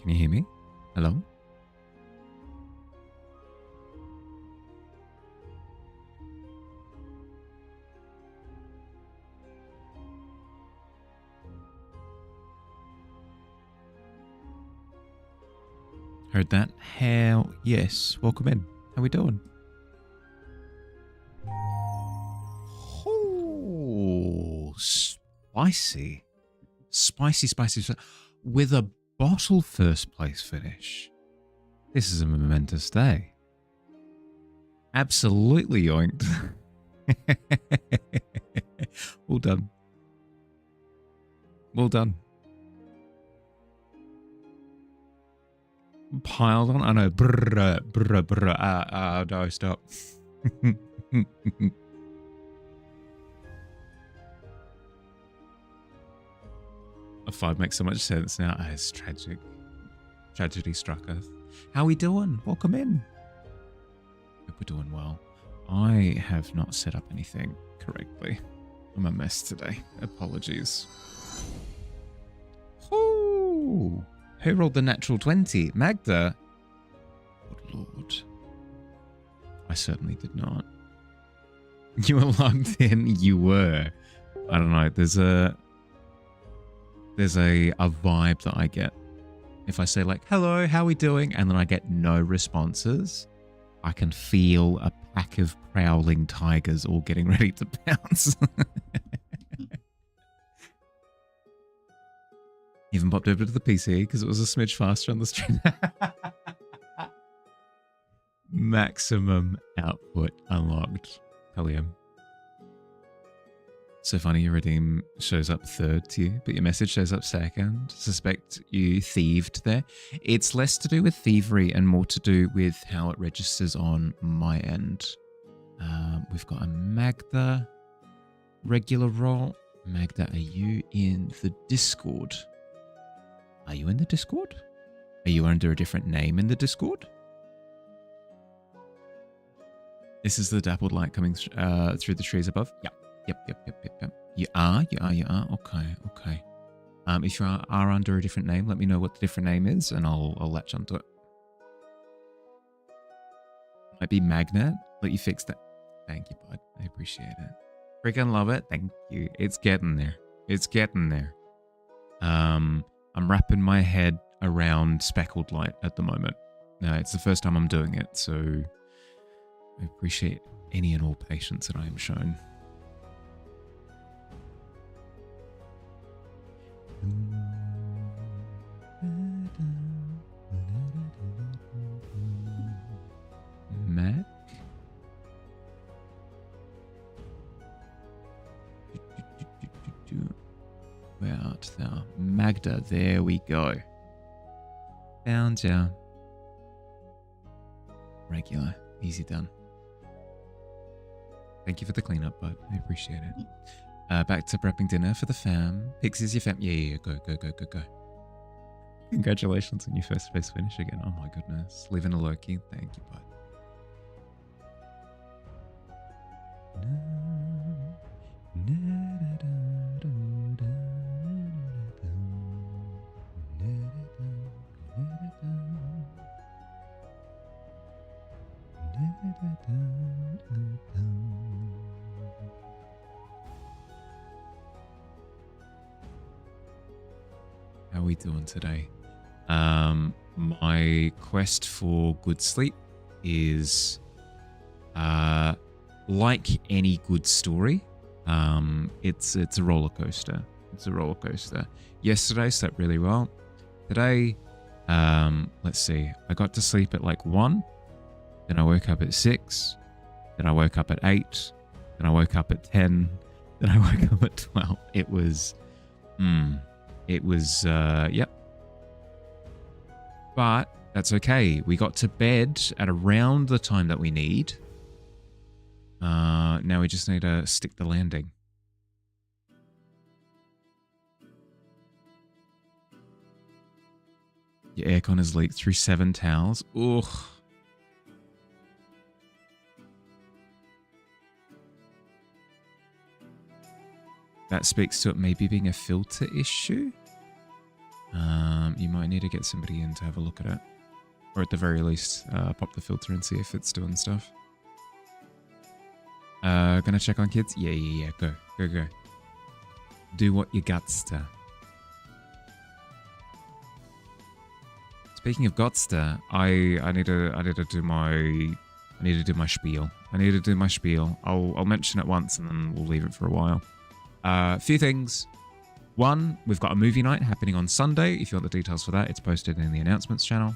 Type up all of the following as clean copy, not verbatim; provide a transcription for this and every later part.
Can you hear me? Hello? Heard that? Hell yes. Welcome in. How we doing? Oh, spicy. Spicy. With a bottle first place finish. This is a momentous day. Absolutely yoinked. Well done. Well done. Piled on? I know. No, stop. A 5 makes so much sense now. It's tragic. Tragedy struck us. How we doing? Welcome in. Hope we're doing well. I have not set up anything correctly. I'm a mess today. Apologies. Ooh. Who rolled the natural 20? Magda? Good lord. I certainly did not. You were logged in? You were. I don't know. There's a vibe that I get. If I say like, hello, how are we doing? And then I get no responses, I can feel a pack of prowling tigers all getting ready to pounce. Even popped over to the PC because it was a smidge faster on the stream. Maximum output unlocked. Hell yeah. So funny, your redeem shows up third to you, but your message shows up second. Suspect you thieved there. It's less to do with thievery and more to do with how it registers on my end. We've got a Magda regular role. Magda, are you in the Discord? Are you in the Discord? Are you under a different name in the Discord? This is the dappled light coming through the trees above? Yep. Yep. You are. Okay. If you are under a different name, let me know what the different name is and I'll latch onto it. Might be Magnet. Let you fix that. Thank you, bud. I appreciate it. Freaking love it. Thank you. It's getting there. I'm wrapping my head around speckled light at the moment. It's the first time I'm doing it, so I appreciate any and all patience that I am shown. Mac? Where art thou? Magda, there we go. Found ya. Regular. Easy done. Thank you for the cleanup, bud. I appreciate it. Back to prepping dinner for the fam. Pixie's your fam. Yeah. Go. Congratulations on your first space finish again. Oh my goodness. Living a Loki. Thank you, bud. How are we doing today? My quest for good sleep is like any good story. It's a roller coaster. Yesterday slept really well. Today, let's see. I got to sleep at like 1. Then I woke up at 6. Then I woke up at 8. Then I woke up at 10. Then I woke up at 12. It was, yep. But that's okay. We got to bed at around the time that we need. Now we just need to stick the landing. Your aircon has leaked through 7 towels. Ugh. That speaks to it maybe being a filter issue. You might need to get somebody in to have a look at it. Or at the very least, pop the filter and see if it's doing stuff. Gonna check on kids? Yeah. Go. Do what you guts to. Speaking of gotsta, I need to do my spiel. I'll mention it once and then we'll leave it for a while. A few things. One, we've got a movie night happening on Sunday. If you want the details for that, it's posted in the announcements channel.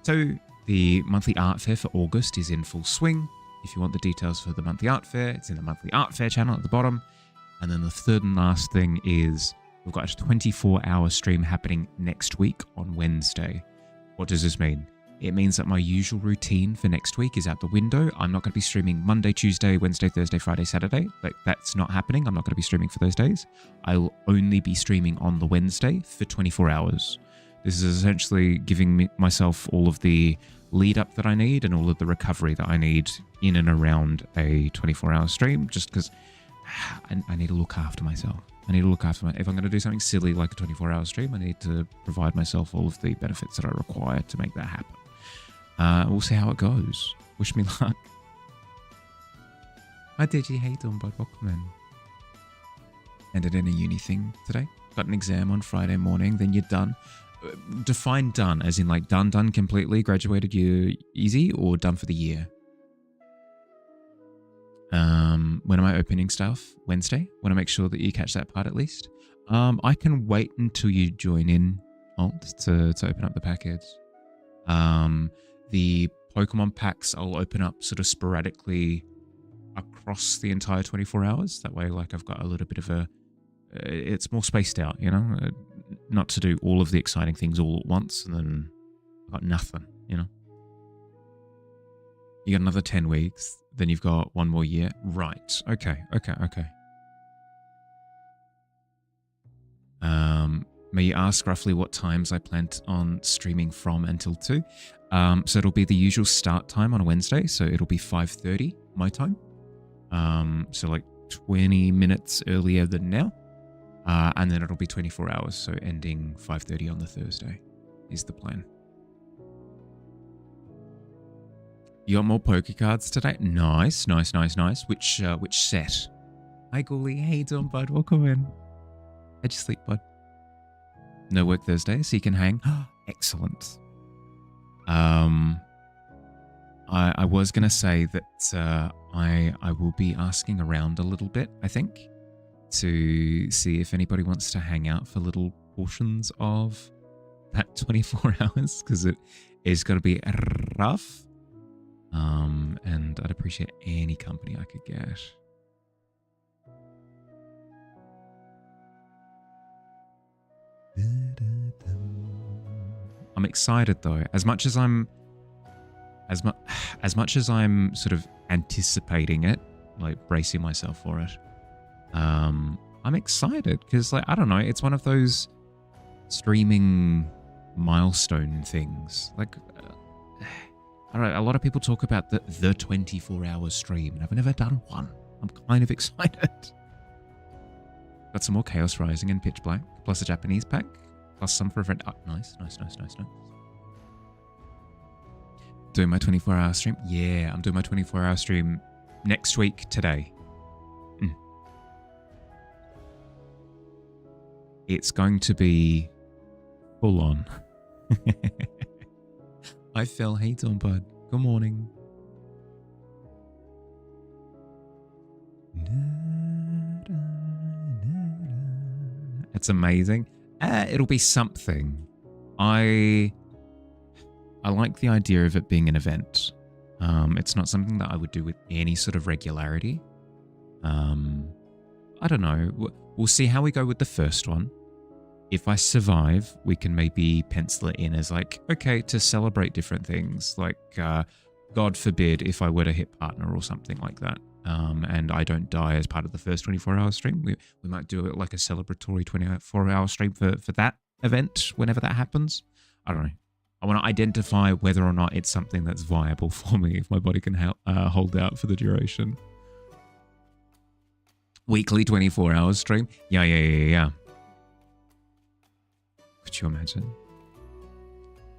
Two, the monthly art fair for August is in full swing. If you want the details for the monthly art fair, it's in the monthly art fair channel at the bottom. And then the third and last thing is we've got a 24-hour stream happening next week on Wednesday. What does this mean? It means that my usual routine for next week is out the window. I'm not going to be streaming Monday, Tuesday, Wednesday, Thursday, Friday, Saturday. Like, that's not happening. I'm not going to be streaming for those days. I'll only be streaming on the Wednesday for 24 hours. This is essentially giving myself all of the lead up that I need and all of the recovery that I need in and around a 24-hour stream, just because I need to look after myself. If I'm going to do something silly like a 24-hour stream, I need to provide myself all of the benefits that I require to make that happen. We'll see how it goes. Wish me luck. Hi Digi, how you doing, bud? Welcome in. Ended in a uni thing today. Got an exam on Friday morning, then you're done. Define done, as in like done completely, graduated you easy, or done for the year? When am I opening stuff? Wednesday? Want to make sure that you catch that part at least. I can wait until you join in, Alt, to open up the package. The Pokemon packs I'll open up sort of sporadically across the entire 24 hours. That way, like, I've got a little bit of a... it's more spaced out, you know? Not to do all of the exciting things all at once, and then I've got nothing, you know? You got another 10 weeks, then you've got one more year. Right. Okay. May you ask roughly what times I plan on streaming from until 2? So it'll be the usual start time on a Wednesday, so it'll be 5:30 my time. So like 20 minutes earlier than now. And then it'll be 24 hours, so ending 5:30 on the Thursday is the plan. You got more poker cards today? Nice. Which set? Hi, Ghoulie. Hey, doing, bud? Welcome in. How'd you sleep, bud? No work Thursday, so you can hang. Excellent. I was going to say that I will be asking around a little bit, I think, to see if anybody wants to hang out for little portions of that 24 hours, because it is going to be rough. And I'd appreciate any company I could get. I'm excited though. As much as I'm sort of anticipating it, like bracing myself for it. I'm excited because, like, I don't know, it's one of those streaming milestone things. Like, I don't know, a lot of people talk about the 24-hour stream, and I've never done one. I'm kind of excited. Got some more Chaos Rising and Pitch Black, plus a Japanese pack, plus some for a friend. Oh, nice. Doing my 24-hour stream? Yeah, I'm doing my 24-hour stream next week today. It's going to be full on. I fell hate on, bud. Good morning. It's amazing. It'll be something. I like the idea of it being an event. It's not something that I would do with any sort of regularity. I don't know. We'll see how we go with the first one. If I survive, we can maybe pencil it in as like, okay, to celebrate different things. Like, God forbid if I were to hit partner or something like that. And I don't die as part of the first 24-hour stream. We might do it like a celebratory 24-hour stream for that event whenever that happens. I don't know. I want to identify whether or not it's something that's viable for me, if my body can hold out for the duration. Weekly 24-hour stream? Yeah. Could you imagine?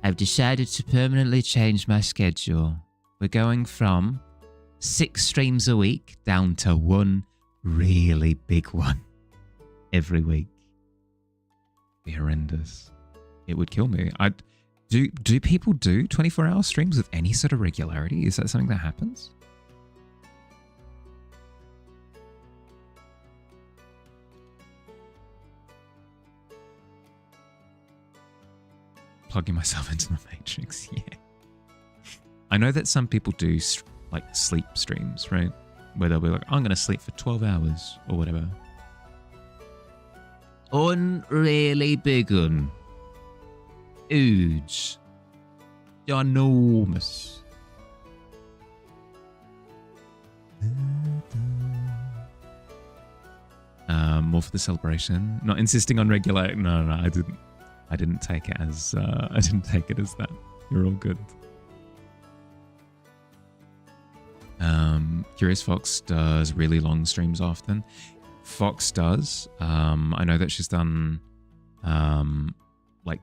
I've decided to permanently change my schedule. We're going from 6 streams a week down to 1 really big one every week. Be horrendous. It would kill me. Do people do 24-hour streams with any sort of regularity? Is that something that happens? Plugging myself into the Matrix, yeah. I know that some people do like sleep streams, right? Where they'll be like, I'm going to sleep for 12 hours or whatever. Really big one. Huge. Ginormous. More for the celebration. Not insisting on regular. No, I didn't take it as that. You're all good. Curious Fox does really long streams often. Fox does. I know that she's done like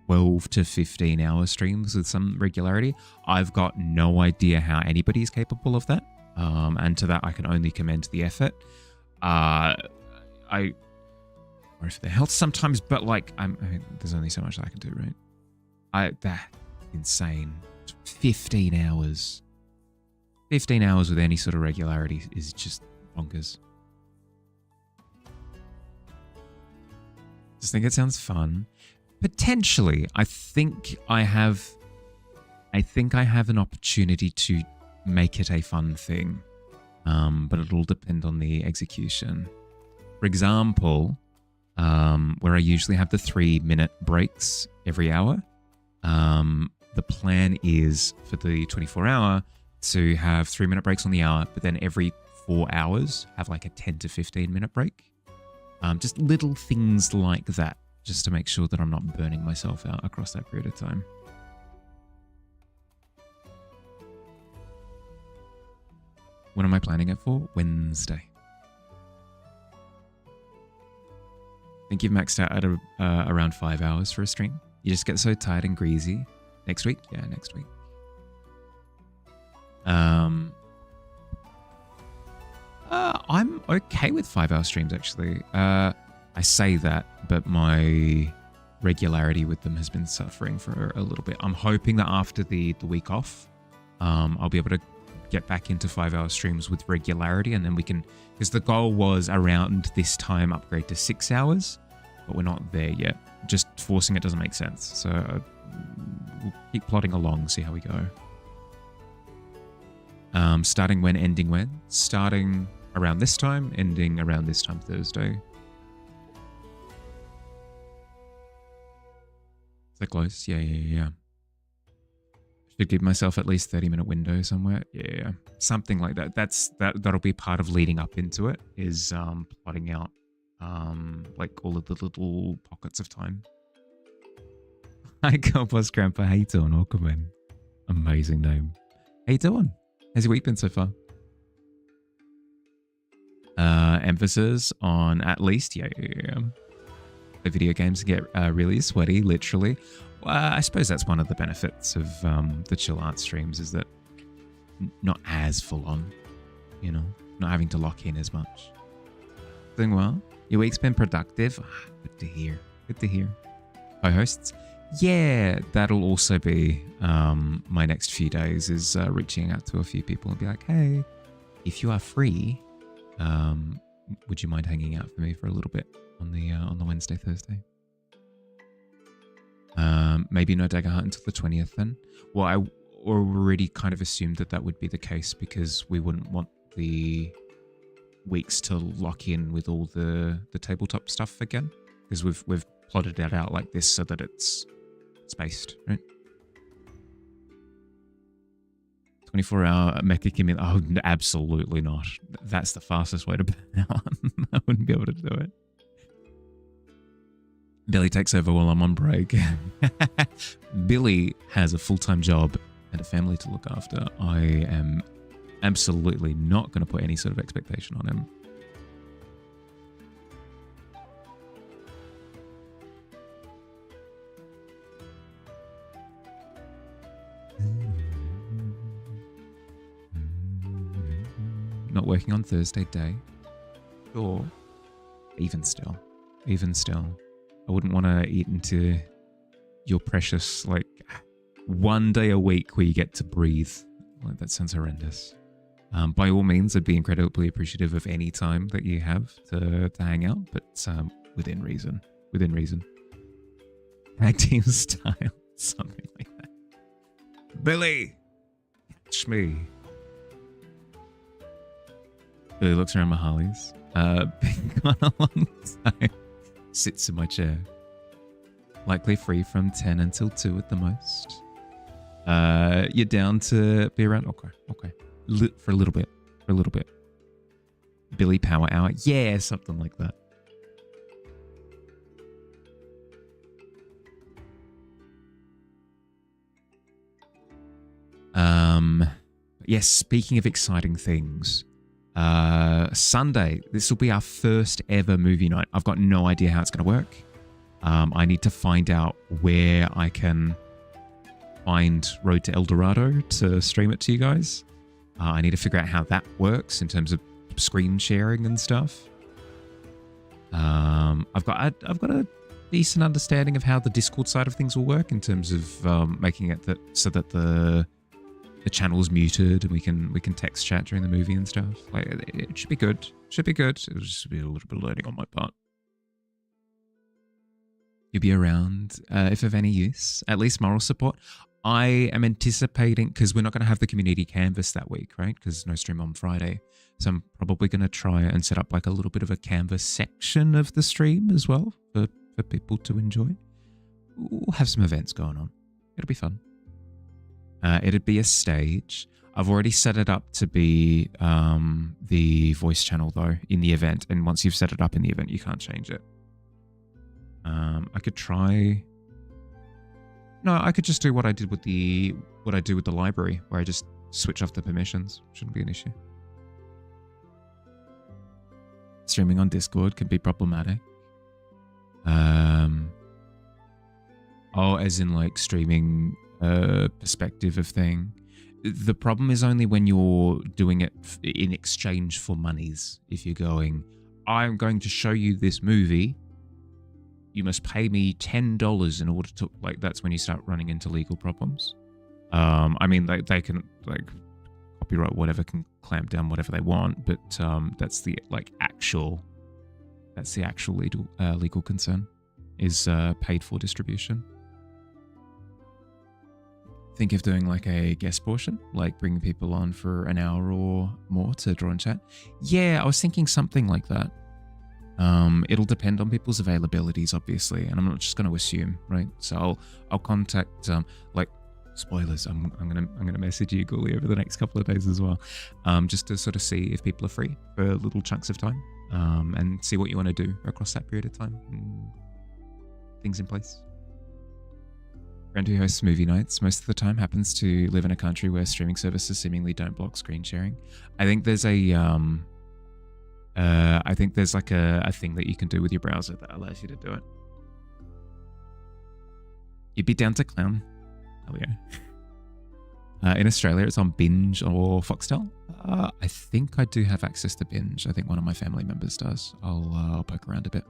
12 to 15 hour streams with some regularity. I've got no idea how anybody is capable of that. And to that, I can only commend the effort. I worry for their health sometimes, but like, I mean, there's only so much I can do, right? That's insane. 15 hours. 15 hours with any sort of regularity is just bonkers. Just think it sounds fun. Potentially, I think I have an opportunity to make it a fun thing. But it'll depend on the execution. For example, where I usually have the 3-minute breaks every hour, the plan is for the 24-hour to have 3-minute breaks on the hour, but then every 4 hours have like a 10 to 15-minute break. Just little things like that, just to make sure that I'm not burning myself out across that period of time. When am I planning it for? Wednesday. I think you've maxed out at around 5 hours for a stream. You just get so tired and greasy. Next week? Yeah, next week. I'm okay with 5-hour streams, actually. I say that, but my regularity with them has been suffering for a little bit. I'm hoping that after the week off, I'll be able to get back into 5-hour streams with regularity, and then we can, because the goal was around this time upgrade to 6 hours, but we're not there yet. Just forcing it doesn't make sense. So we'll keep plodding along, see how we go. Starting when, ending when? Starting around this time, ending around this time Thursday. Is that close? Yeah. Should give myself at least 30-minute window somewhere. Yeah, something like that. That'll be part of leading up into it, is plotting out like all of the little pockets of time. Hi, God Boss Grandpa. How you doing? Welcome in. Amazing name. How you doing? How's your week been so far? Emphasis on at least, yeah. The video games get really sweaty, literally. I suppose that's one of the benefits of the chill art streams, is that not as full on, you know, not having to lock in as much. Doing well? Your week's been productive? Good to hear. Good to hear. Co-hosts? Yeah, that'll also be my next few days, is reaching out to a few people and be like, hey, if you are free, would you mind hanging out for me for a little bit on the Wednesday, Thursday? Maybe no Dagger Hunt until the 20th then. Well, I already kind of assumed that would be the case, because we wouldn't want the weeks to lock in with all the tabletop stuff again, because we've plotted it out like this so that it's spaced, right? 24-hour mecha community. Oh, absolutely not. That's the fastest way to burn out. I wouldn't be able to do it. Billy takes over while I'm on break. Billy has a full-time job and a family to look after. I am absolutely not going to put any sort of expectation on him. not working on Thursday day. Sure. Even still, I wouldn't want to eat into your precious, like, one day a week where you get to breathe. Like, that sounds horrendous. By all means, I'd be incredibly appreciative of any time that you have to hang out, but within reason. Within reason. Tag team style, something like that. Billy, catch me. Billy looks around Mihali's. Been gone a long time. Sits in my chair. Likely free from 10 until 2 at the most. You're down to be around? Okay. For a little bit. Billy Power Hour. Yeah, something like that. Yes, speaking of exciting things, Sunday, this will be our first ever movie night. I've got no idea how it's going to work. I need to find out where I can find Road to El Dorado to stream it to you guys. I need to figure out how that works in terms of screen sharing and stuff. I've got a decent understanding of how the Discord side of things will work in terms of making it that so that the channel's muted and we can text chat during the movie and stuff. Like, it should be good. It'll just be a little bit of learning on my part. You'll be around if of any use, at least moral support. I am anticipating, because we're not going to have the community canvas that week, right? Because no stream on Friday. So I'm probably going to try and set up like a little bit of a canvas section of the stream as well for people to enjoy. We'll have some events going on. It'll be fun. It'd be a stage. I've already set it up to be the voice channel though in the event. And once you've set it up in the event, you can't change it. I could try. No, I could just do what I do with the library, where I just switch off the permissions. Shouldn't be an issue. Streaming on Discord can be problematic. Oh, as in like streaming perspective of thing. The problem is only when you're doing it in exchange for monies. If you're going, I'm going to show you this movie, you must pay me $10 in order to, like, that's when you start running into legal problems. I mean, they can, like, copyright whatever can clamp down whatever they want, but that's the actual legal concern is paid for distribution. Think of doing like a guest portion, like bringing people on for an hour or more to draw and chat. Yeah, I was thinking something like that. It'll depend on people's availabilities, obviously, and I'm not just going to assume, right? So I'll contact, like, spoilers. I'm gonna message you, Ghoulie, over the next couple of days as well, just to sort of see if people are free for little chunks of time, and see what you want to do across that period of time. And things in place. Friend who hosts movie nights most of the time happens to live in a country where streaming services seemingly don't block screen sharing. I think there's a like a thing that you can do with your browser that allows you to do it. You'd be down to clown. Oh yeah. In Australia, it's on Binge or Foxtel. I think I do have access to Binge. I think one of my family members does. I'll poke around a bit.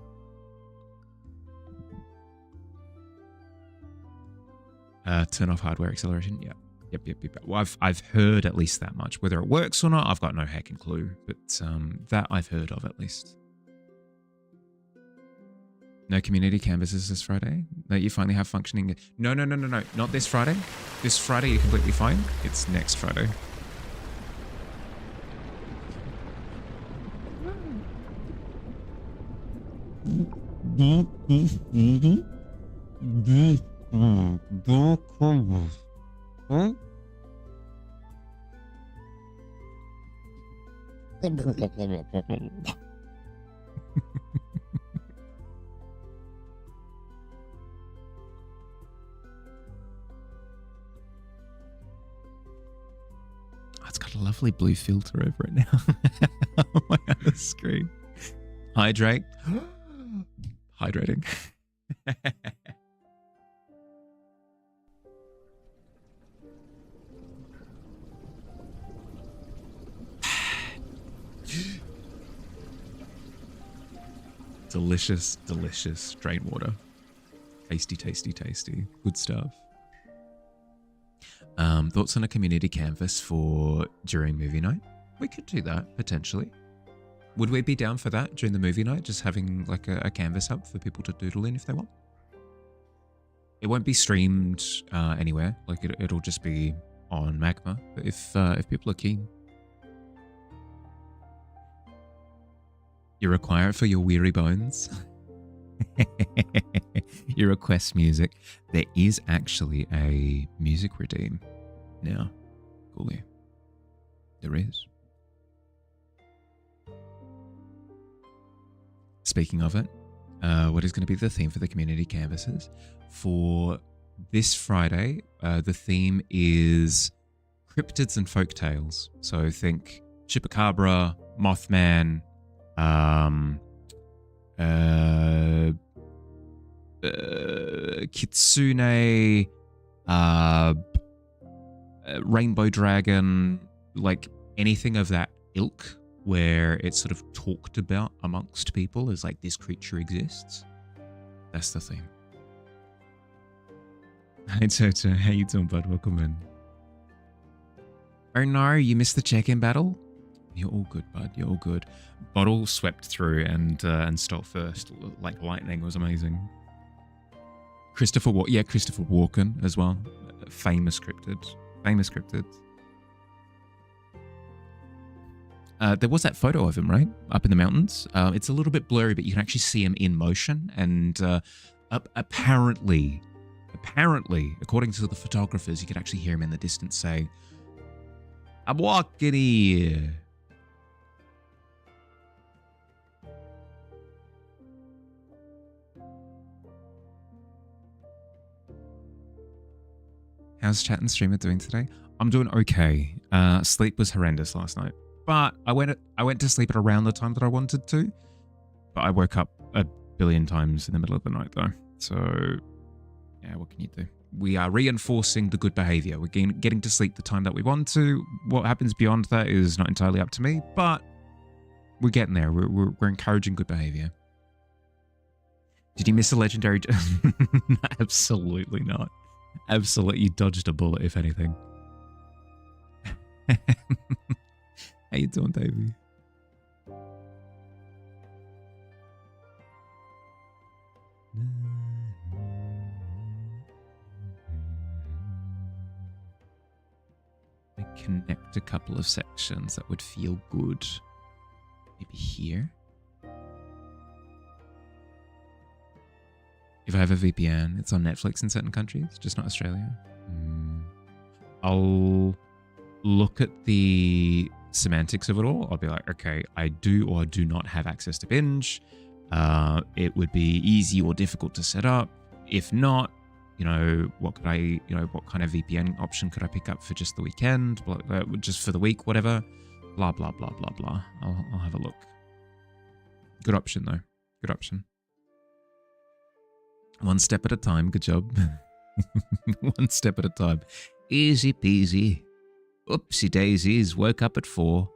Turn off hardware acceleration. Yeah. Yep. Well, I've heard at least that much. Whether it works or not, I've got no heckin' clue. But that I've heard of at least. No community canvases this Friday that you finally have functioning. No. Not this Friday. This Friday you're completely fine. It's next Friday. It's got a lovely blue filter over it now on my other screen. Hydrate. Hydrating. delicious, delicious drain water. Tasty, tasty, tasty. Good stuff. Thoughts on a community canvas for during movie night? We could do that, potentially. Would we be down for that during the movie night? Just having like a canvas up for people to doodle in if they want? It won't be streamed anywhere. Like it'll just be on Magma. But if people are keen. You require it for your weary bones? You request music. There is actually a music redeem now. Coolly. There is. Speaking of it, what is going to be the theme for the community canvases? For this Friday, the theme is cryptids and folktales. So think Chupacabra, Mothman, Kitsune, Rainbow Dragon, like anything of that ilk where it's sort of talked about amongst people as like this creature exists. That's the theme. Hey Toto, how you doing, bud? Welcome in. Oh no, you missed the check-in battle? You're all good, bud. You're all good. Bottle swept through and stole first like lightning. It was amazing. Christopher Walken as well. Famous cryptid. Famous cryptid. There was that photo of him, right? Up in the mountains. It's a little bit blurry, but you can actually see him in motion. And apparently, according to the photographers, you could actually hear him in the distance say, "I'm walking here." How's chat and streamer doing today? I'm doing okay. Sleep was horrendous last night, but I went to sleep at around the time that I wanted to. But I woke up a billion times in the middle of the night though. So yeah, what can you do? We are reinforcing the good behavior. We're getting to sleep the time that we want to. What happens beyond that is not entirely up to me, but we're getting there. We're encouraging good behavior. Did you miss a legendary? Absolutely not. Absolutely, you dodged a bullet, if anything. How you doing, Davey? I connect a couple of sections that would feel good. Maybe here. If I have a VPN, it's on Netflix in certain countries, just not Australia. I'll look at the semantics of it all. I'll be like, okay, I do or do not have access to binge. It would be easy or difficult to set up. If not, what could I, what kind of VPN option could I pick up for just the weekend, just for the week, whatever. Blah, blah, blah, blah, blah. I'll have a look. Good option, though. Good option. One step at a time. Good job. One step at a time. Easy peasy. Oopsie daisies. Woke up at 4.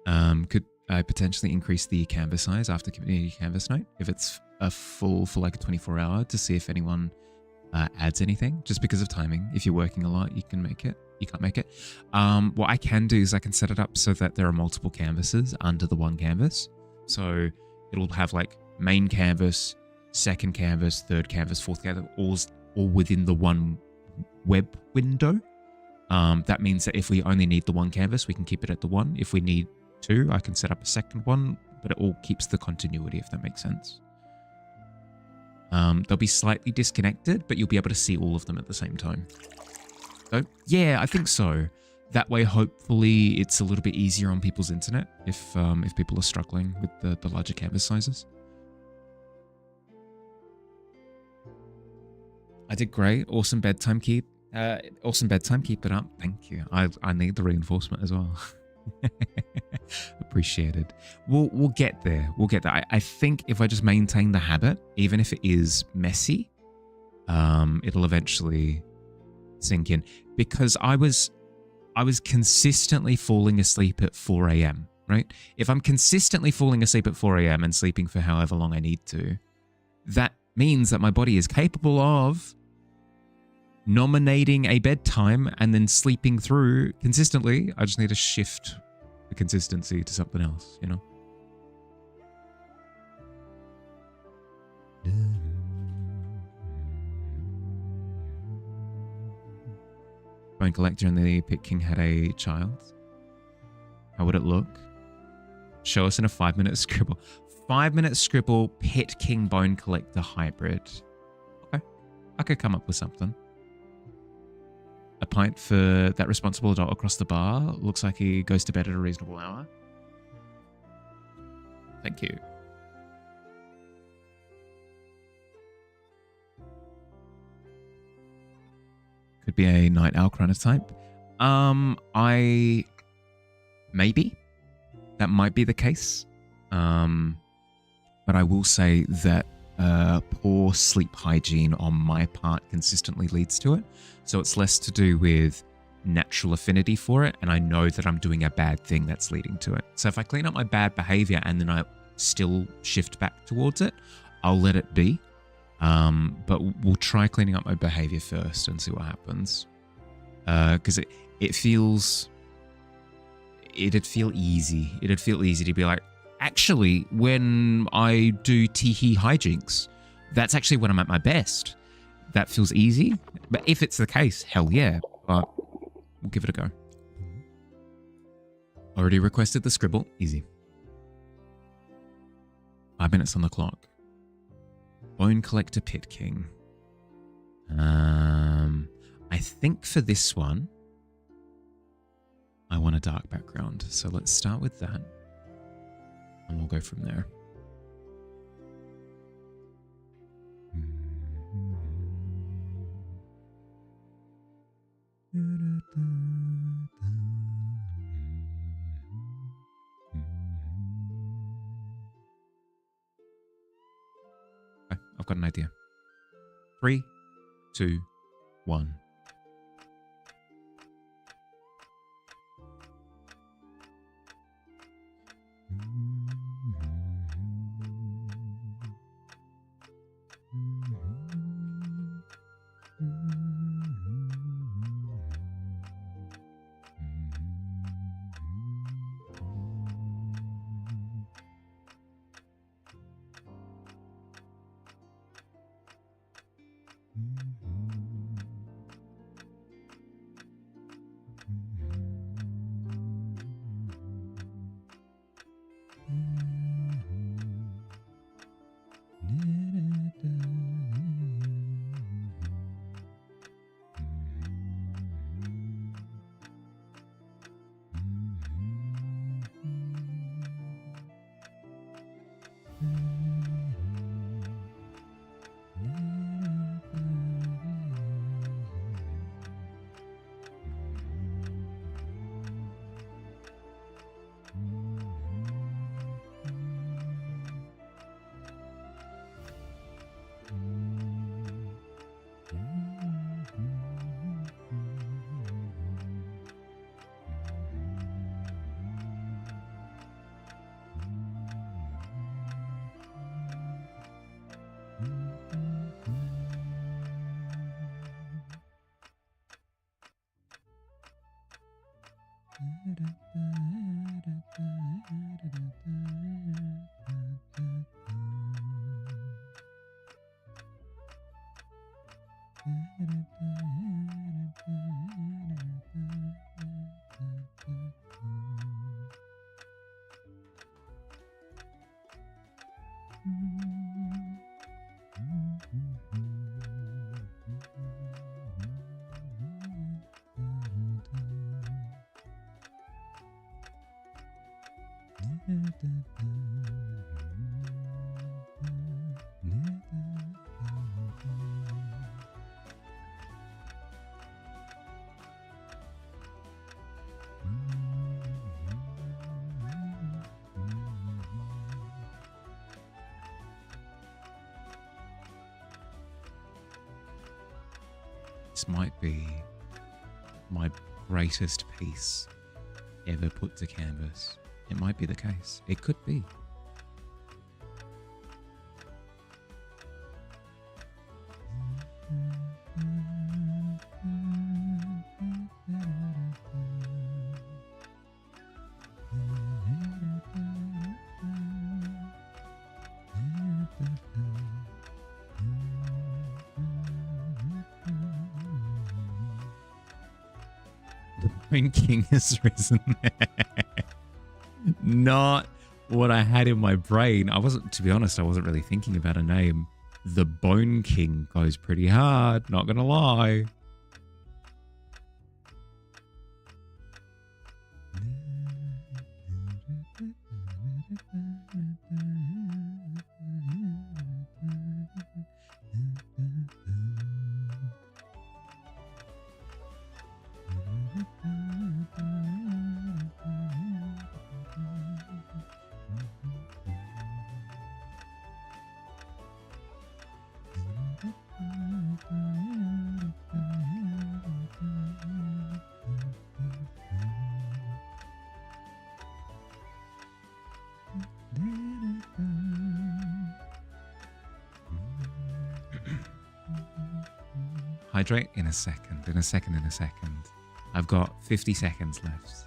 Could I potentially increase the canvas size after community canvas night if it's a full for like a 24-hour to see if anyone adds anything? Just because of timing. If you're working a lot, you can make it. You can't make it. What I can do is I can set it up so that there are multiple canvases under the one canvas. So it'll have like main canvas, second canvas, third canvas, fourth canvas, all within the one web window. That means that if we only need the one canvas, we can keep it at the one. If we need 2, I can set up a second one, but it all keeps the continuity, if that makes sense. They'll be slightly disconnected, but you'll be able to see all of them at the same time. So yeah, I think so. That way, hopefully, it's a little bit easier on people's internet if people are struggling with the larger canvas sizes. I did great. Awesome bedtime, keep. Awesome bedtime, keep it up. Thank you. I need the reinforcement as well. Appreciated. We'll get there. We'll get there. I think if I just maintain the habit, even if it is messy, it'll eventually sink in. Because I was consistently falling asleep at 4 a.m. right? If I'm consistently falling asleep at 4 a.m. and sleeping for however long I need to, that means that my body is capable of nominating a bedtime and then sleeping through consistently. I just need to shift the consistency to something else, you know? Bone Collector and the Pit King had a child. How would it look? Show us in a 5-minute scribble. 5-minute scribble, Pit King Bone Collector hybrid. Okay. I could come up with something. A pint for that responsible adult across the bar. Looks like he goes to bed at a reasonable hour. Thank you. Could be a night owl chronotype. Maybe. That might be the case. But I will say that poor sleep hygiene on my part consistently leads to it. So it's less to do with natural affinity for it, and I know that I'm doing a bad thing that's leading to it. So if I clean up my bad behavior and then I still shift back towards it, I'll let it be. But we'll try cleaning up my behavior first and see what happens. Because it'd feel easy. It'd feel easy to be like, actually, when I do teehee hijinks, that's actually when I'm at my best. That feels easy. But if it's the case, hell yeah. But we'll give it a go. Already requested the scribble. Easy. 5 minutes on the clock. Bone Collector Pit King. I think for this one, I want a dark background. So let's start with that. And we'll go from there. Okay, I've got an idea. 3, 2, 1. This might be my greatest piece ever put to canvas It might be the case. It could be. The Bone King has risen. Not what I had in my brain. To be honest, I wasn't really thinking about a name. The Bone King goes pretty hard, not gonna lie. Hydrate in a second, in a second. I've got 50 seconds left.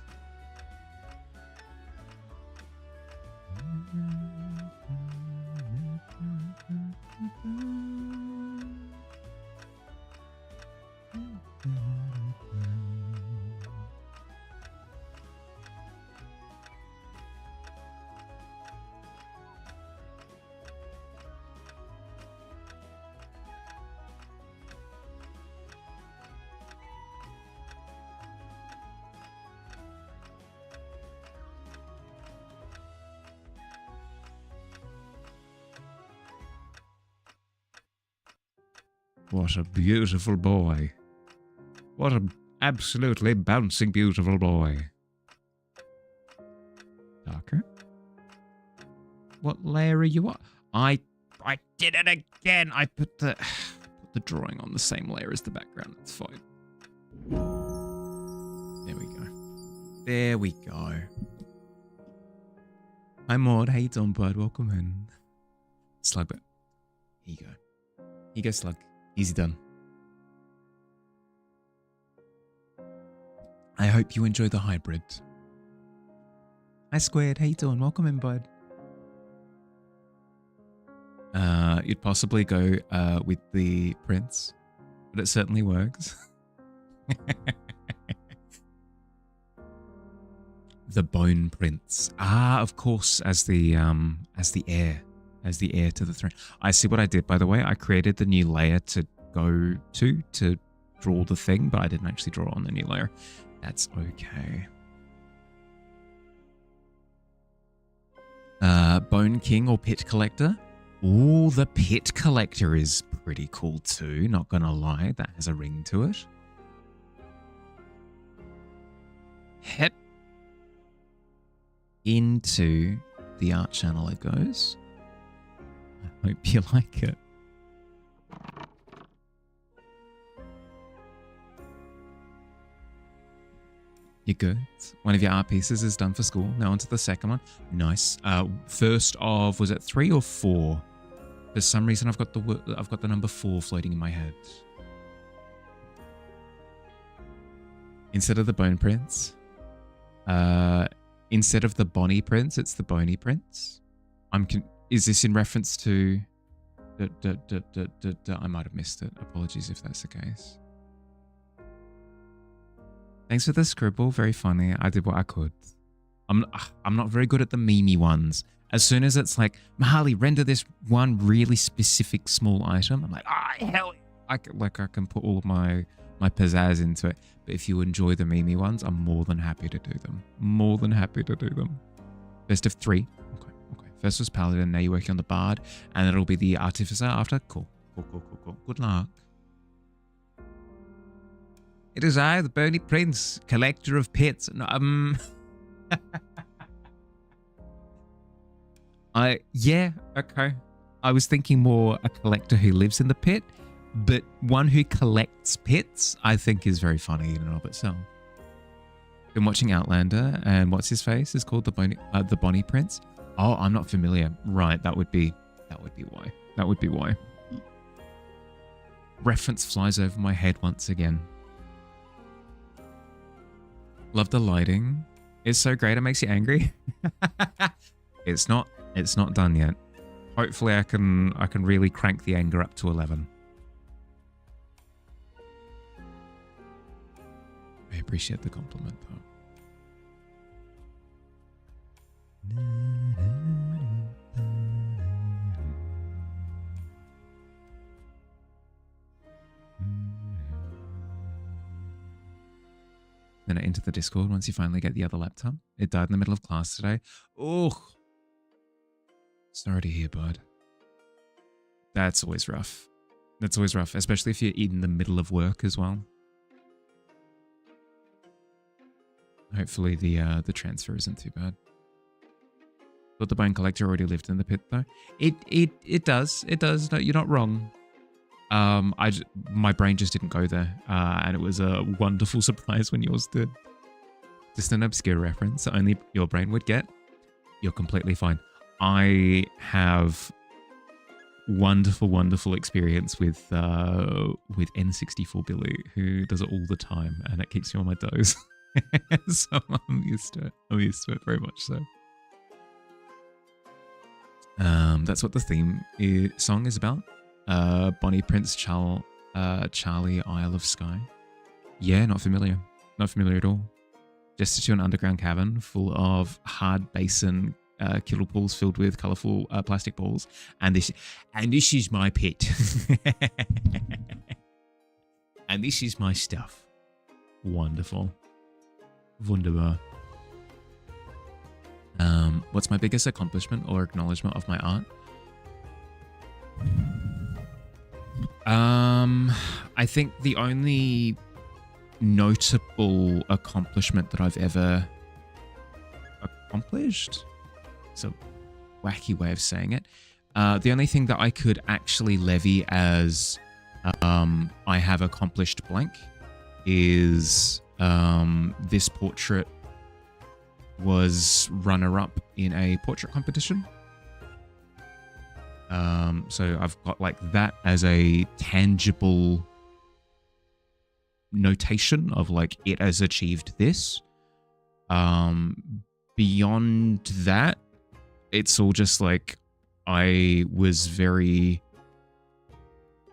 What a beautiful boy. What an absolutely bouncing beautiful boy. Darker. What layer are you on? I did it again. I put the drawing on the same layer as the background. It's fine. There we go. There we go. Hi Maud, how you doing, bud? Welcome in. Slug, but here you go. Here you go, Slug. Easy done. I hope you enjoy the hybrid. Hi Squared, how you doing? Welcome in, bud. You'd possibly go with the Prince, but it certainly works. The Bone Prince. Ah, of course, as the heir to the throne. I see what I did, by the way. I created the new layer to go to draw the thing, but I didn't actually draw on the new layer. That's okay. Bone King or Pit Collector? Ooh, the Pit Collector is pretty cool too, not gonna lie. That has a ring to it. Head into the art channel it goes. I hope you like it. You're good. One of your art pieces is done for school. Now on to the second one. Nice. First of, was it 3 or 4? For some reason, I've got the number 4 floating in my head. Instead of the Bone Prince, instead of the Bonnie Prince, it's the Boney Prince. Is this in reference to? I might have missed it. Apologies if that's the case. Thanks for the scribble. Very funny. I did what I could. I'm not very good at the memey ones. As soon as it's like, Mahali, render this one really specific small item, I'm like, hell yeah. I can put all of my pizzazz into it. But if you enjoy the memey ones, I'm more than happy to do them. More than happy to do them. Best of 3. Okay. First was Paladin, now you're working on the Bard, and it'll be the Artificer after. Cool. Good luck. It is I, the Boney Prince, collector of pits. Yeah, okay. I was thinking more a collector who lives in the pit, but one who collects pits, I think is very funny in and of itself. Been watching Outlander, and what's his face is called the Bonnie Prince. Oh, I'm not familiar. Right, that would be why. That would be why. Reference flies over my head once again. Love the lighting. It's so great. It makes you angry. It's not done yet. Hopefully, I can really crank the anger up to 11. I appreciate the compliment, though. Then I enter the Discord once you finally get the other laptop. It died in the middle of class today. Oh, sorry to hear, bud. That's always rough. That's always rough, especially if you're in the middle of work as well. Hopefully the transfer isn't too bad. But the bone collector already lived in the pit though. It does. No, you're not wrong. My brain just didn't go there, and it was a wonderful surprise when yours did. Just an obscure reference that only your brain would get. You're completely fine. I have wonderful experience with N64 Billy, who does it all the time, and it keeps me on my toes. So I'm used to it. Very much so. That's what the theme song is about. Bonnie Prince Charlie Isle of Skye. Yeah, not familiar. Not familiar at all. Just to an underground cavern full of hard basin kibble pools filled with colourful plastic balls. And this is my pit. And this is my stuff. Wonderful. Wunderbar. What's my biggest accomplishment or acknowledgement of my art? I think the only notable accomplishment that I've ever accomplished, it's a wacky way of saying it, the only thing that I could actually levy as I have accomplished blank is this portrait was runner-up in a portrait competition. So I've got like that as a tangible notation of like it has achieved this. Beyond that, it's all just like I was very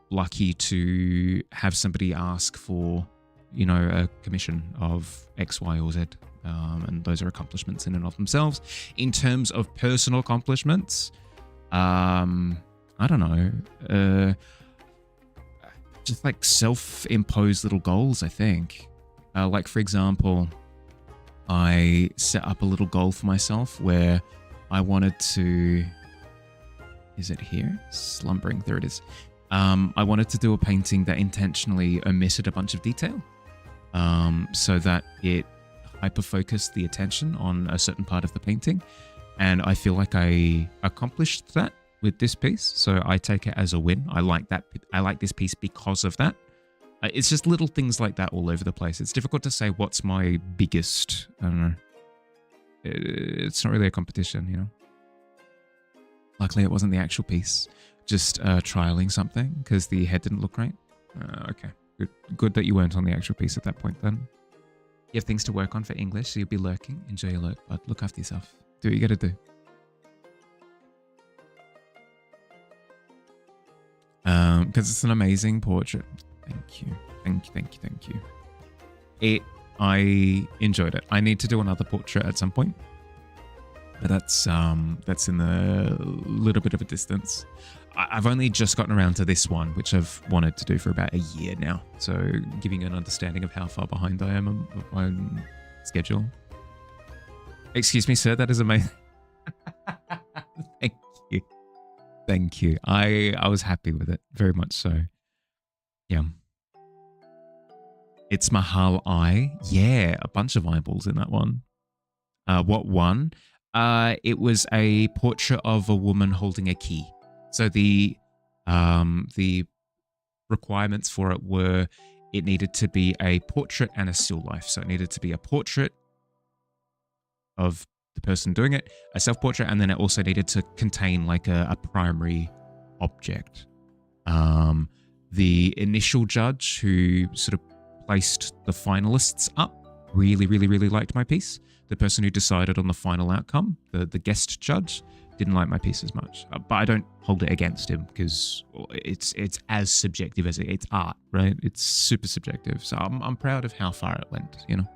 lucky to have somebody ask for, you know, a commission of X, Y, or Z. And those are accomplishments in and of themselves. In terms of personal accomplishments, I don't know, just like self-imposed little goals, I think. Like, for example, I set up a little goal for myself where I wanted to, is it here? Slumbering, there it is. I wanted to do a painting that intentionally omitted a bunch of detail, so that it hyper-focused the attention on a certain part of the painting. And I feel like I accomplished that with this piece, so I take it as a win. I like that. I like this piece because of that. It's just little things like that all over the place. It's difficult to say what's my biggest, I don't know. It's not really a competition, you know. Luckily, it wasn't the actual piece. Just trialing something because the head didn't look right. Okay, good that you weren't on the actual piece at that point then. You have things to work on for English, so you'll be lurking. Enjoy your lurk, but look after yourself. Do what you gotta do. Because it's an amazing portrait. Thank you. I enjoyed it. I need to do another portrait at some point, but that's in a little bit of a distance. I've only just gotten around to this one, which I've wanted to do for about a year now. So giving you an understanding of how far behind I am of my schedule. Excuse me, sir. That is amazing. Thank you. I was happy with it. Very much so. Yeah. ItsMihali. Yeah, a bunch of eyeballs in that one. What one? It was a portrait of a woman holding a key. So the requirements for it were it needed to be a portrait and a still life. So it needed to be a portrait of the person doing it, a self-portrait, and then it also needed to contain like a primary object. The initial judge who sort of placed the finalists up really, really, really liked my piece. The person who decided on the final outcome, the guest judge, didn't like my piece as much. But I don't hold it against him because it's as subjective as it's art, right? It's super subjective. So I'm proud of how far it went, you know?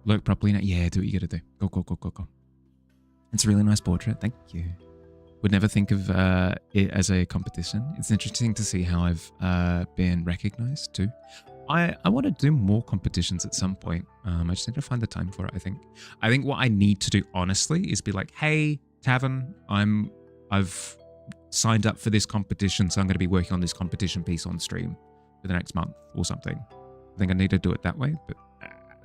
Lurk properly now. Yeah, do what you gotta do. Go, go, go, go, go. It's a really nice portrait. Thank you. Would never think of it as a competition. It's interesting to see how I've been recognized too. I want to do more competitions at some point. I just need to find the time for it, I think. I think what I need to do, honestly, is be like, hey, Tavern, I've signed up for this competition, so I'm going to be working on this competition piece on stream for the next month or something. I think I need to do it that way, but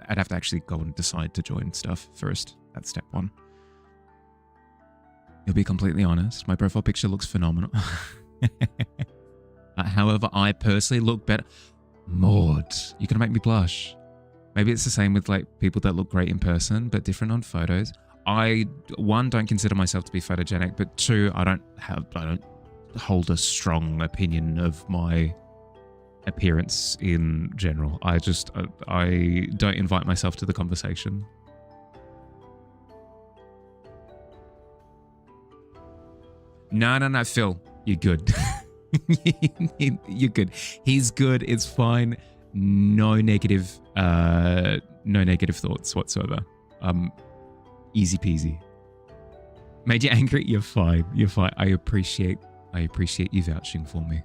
I'd have to actually go and decide to join stuff first. That's step one. You'll be completely honest, my profile picture looks phenomenal. However, I personally look better. Maud, you're gonna make me blush. Maybe it's the same with like people that look great in person, but different on photos. I, one, don't consider myself to be photogenic, but two, I don't hold a strong opinion of my appearance in general. I don't invite myself to the conversation. No, Phil, you're good. You're good. He's good. It's fine. No negative thoughts whatsoever. Easy peasy. Made you angry? You're fine. You're fine. I appreciate you vouching for me.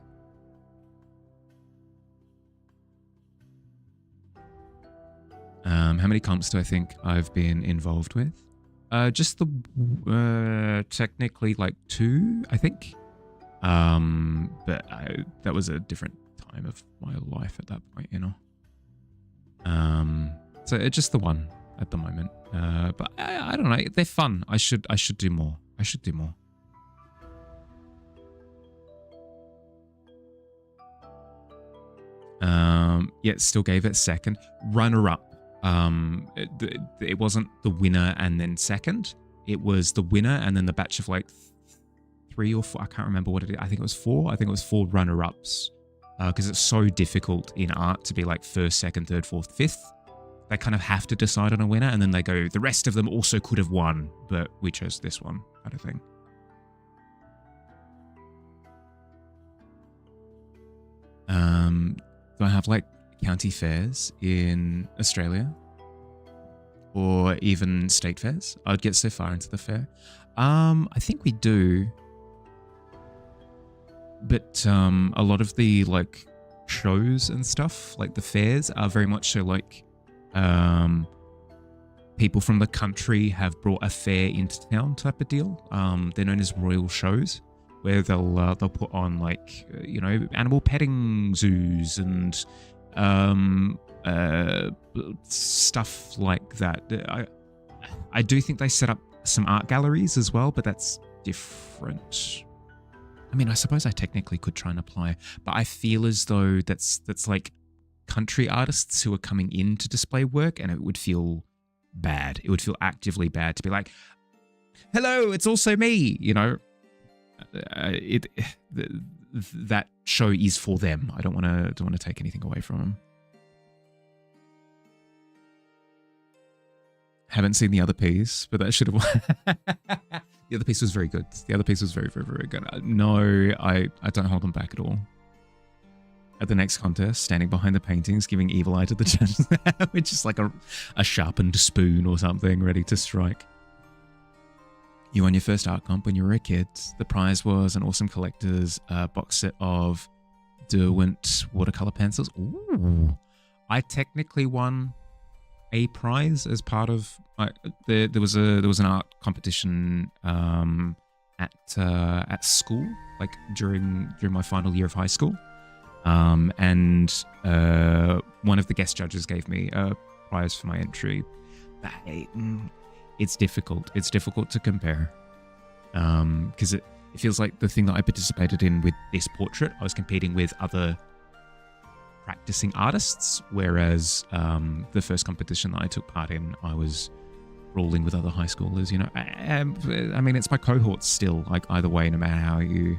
How many comps do I think I've been involved with? Just the technically like 2, I think. But that was a different time of my life at that point, you know. So it's just the one at the moment. But I don't know. They're fun. I should do more. I should do more. Yeah, still gave it second. Runner-up. It wasn't the winner and then second. It was the winner and then the batch of like 3 or 4. I can't remember what it is. I think it was 4. I think it was 4 runner-ups. Because it's so difficult in art to be like first, second, third, fourth, fifth. They kind of have to decide on a winner and then they go, the rest of them also could have won, but we chose this one, kind of thing. Do I have like county fairs in Australia? Or even state fairs? I'd get so far into the fair. I think we do. But a lot of the like shows and stuff, like the fairs, are very much so like people from the country have brought a fair into town type of deal. They're known as royal shows, where they'll put on like you know, animal petting zoos and stuff like that. I do think they set up some art galleries as well, but that's different. I mean, I suppose I technically could try and apply, but I feel as though that's like country artists who are coming in to display work, and it would feel bad. It would feel actively bad to be like, hello, it's also me, you know. That show is for them. I don't want to take anything away from them. Haven't seen the other piece, but that should have. The other piece was very good. The other piece was very, very, very good. No, I don't hold them back at all. At the next contest, standing behind the paintings, giving evil eye to the judges, which is like a sharpened spoon or something, ready to strike. You won your first art comp when you were a kid. The prize was an awesome collector's box set of Derwent watercolor pencils. Ooh. I technically won a prize as part of there was an art competition at school, like during my final year of high school, and one of the guest judges gave me a prize for my entry. It's difficult to compare because it feels like the thing that I participated in with this portrait, I was competing with other practicing artists, whereas the first competition that I took part in, I was brawling with other high schoolers, you know. I mean, it's my cohorts still, like either way, no matter how you,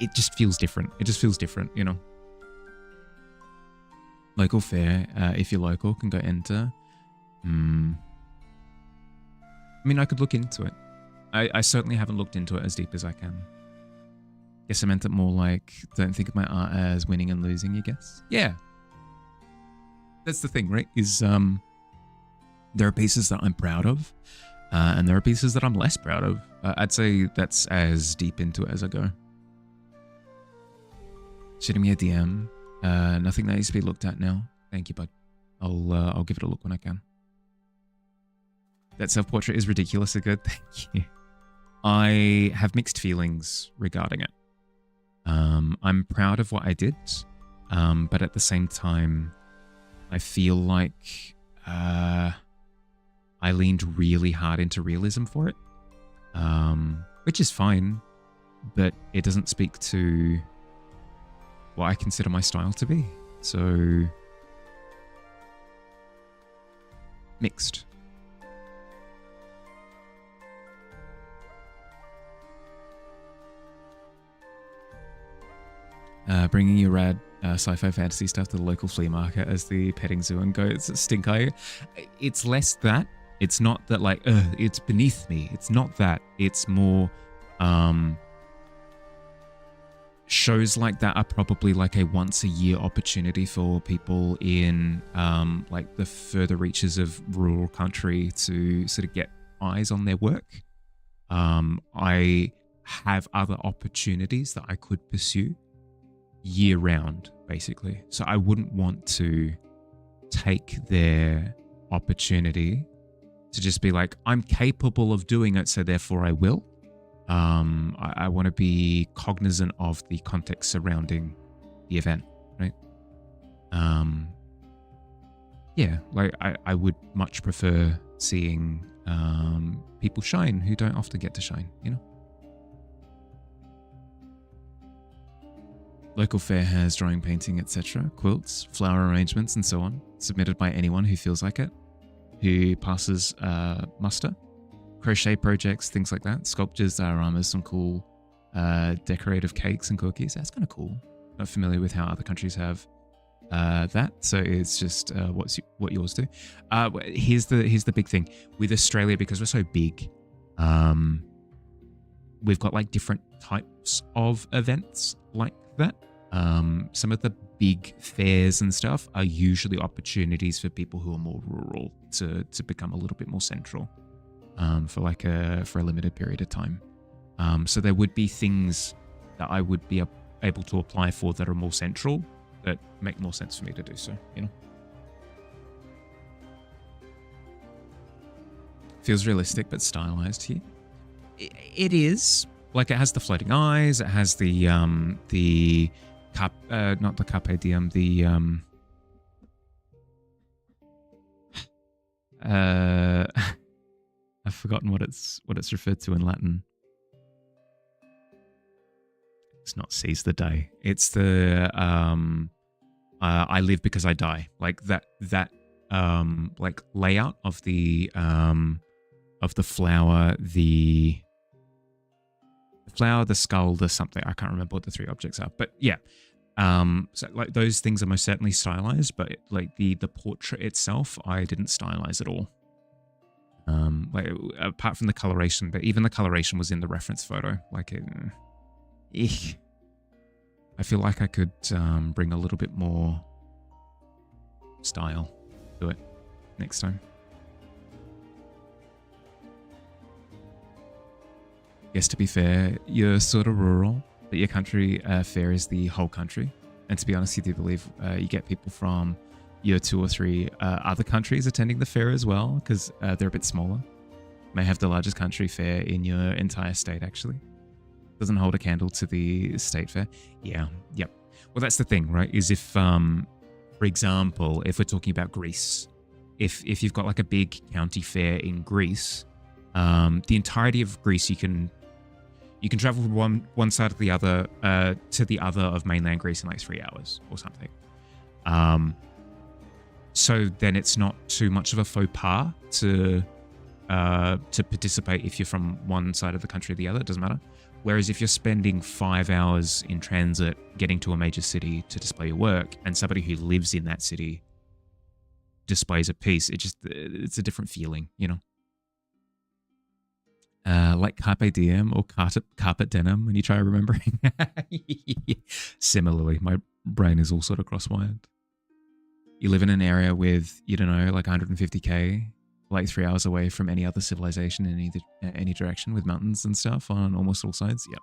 it just feels different. It just feels different, you know. Local fair, if you're local, can go enter. I mean, I could look into it. I certainly haven't looked into it as deep as I can. Guess I meant it more like, don't think of my art as winning and losing, you guess? Yeah. That's the thing, right? Is there are pieces that I'm proud of, and there are pieces that I'm less proud of. I'd say that's as deep into it as I go. Shooting me a DM. Nothing that needs to be looked at now. Thank you, bud. I'll give it a look when I can. That self-portrait is ridiculously good. Thank you. I have mixed feelings regarding it. I'm proud of what I did, but at the same time, I feel like I leaned really hard into realism for it, which is fine, but it doesn't speak to what I consider my style to be. So, mixed. Bringing your rad sci-fi fantasy stuff to the local flea market as the petting zoo and goats stink eye. It's less that. It's not that like, it's beneath me. It's not that. It's more, shows like that are probably like a once a year opportunity for people in like the further reaches of rural country to sort of get eyes on their work. I have other opportunities that I could pursue year round, basically. So I wouldn't want to take their opportunity to just be like, I'm capable of doing it, so therefore I will. I want to be cognizant of the context surrounding the event, right? Yeah, like I would much prefer seeing people shine who don't often get to shine, you know? Local fair has drawing, painting, etc., quilts, flower arrangements, and so on, submitted by anyone who feels like it, who passes muster. Crochet projects, things like that. Sculptures, dioramas, some cool decorative cakes and cookies. That's kind of cool. Not familiar with how other countries have that, so it's just what yours do. Here's the big thing with Australia, because we're so big. We've got like different types of events like that. Some of the big fairs and stuff are usually opportunities for people who are more rural to become a little bit more central for a limited period of time. So there would be things that I would be able to apply for that are more central that make more sense for me to do so, you know? Feels realistic but stylized here. It is. Like, it has the floating eyes, it has the not the carpe diem, the I've forgotten what it's referred to in Latin. It's not seize the day. It's the I live because I die. Like that like layout of the flower, the skull, the something. I can't remember what the three objects are, but yeah. So like those things are most certainly stylized, but like the portrait itself, I didn't stylize at all. Like apart from the coloration, but even the coloration was in the reference photo. Like I feel like I could bring a little bit more style to it next time. Yes, to be fair, you're sort of rural, but your country fair is the whole country. And to be honest, I do believe you get people from your 2 or 3 other countries attending the fair as well, because they're a bit smaller. May have the largest country fair in your entire state, actually. Doesn't hold a candle to the state fair. Yeah, yep. Well, that's the thing, right? Is if, for example, if we're talking about Greece, if you've got like a big county fair in Greece, the entirety of Greece, you can travel from one side of the other to the other of mainland Greece in like 3 hours or something. So then it's not too much of a faux pas to to participate if you're from one side of the country or the other. It doesn't matter. Whereas if you're spending 5 hours in transit getting to a major city to display your work, and somebody who lives in that city displays a piece, it's a different feeling, you know? Like carpe diem or carpet denim when you try remembering. Similarly, my brain is all sort of cross-wired. You live in an area with, you don't know, like 150k, like 3 hours away from any other civilization in any direction, with mountains and stuff on almost all sides. Yep.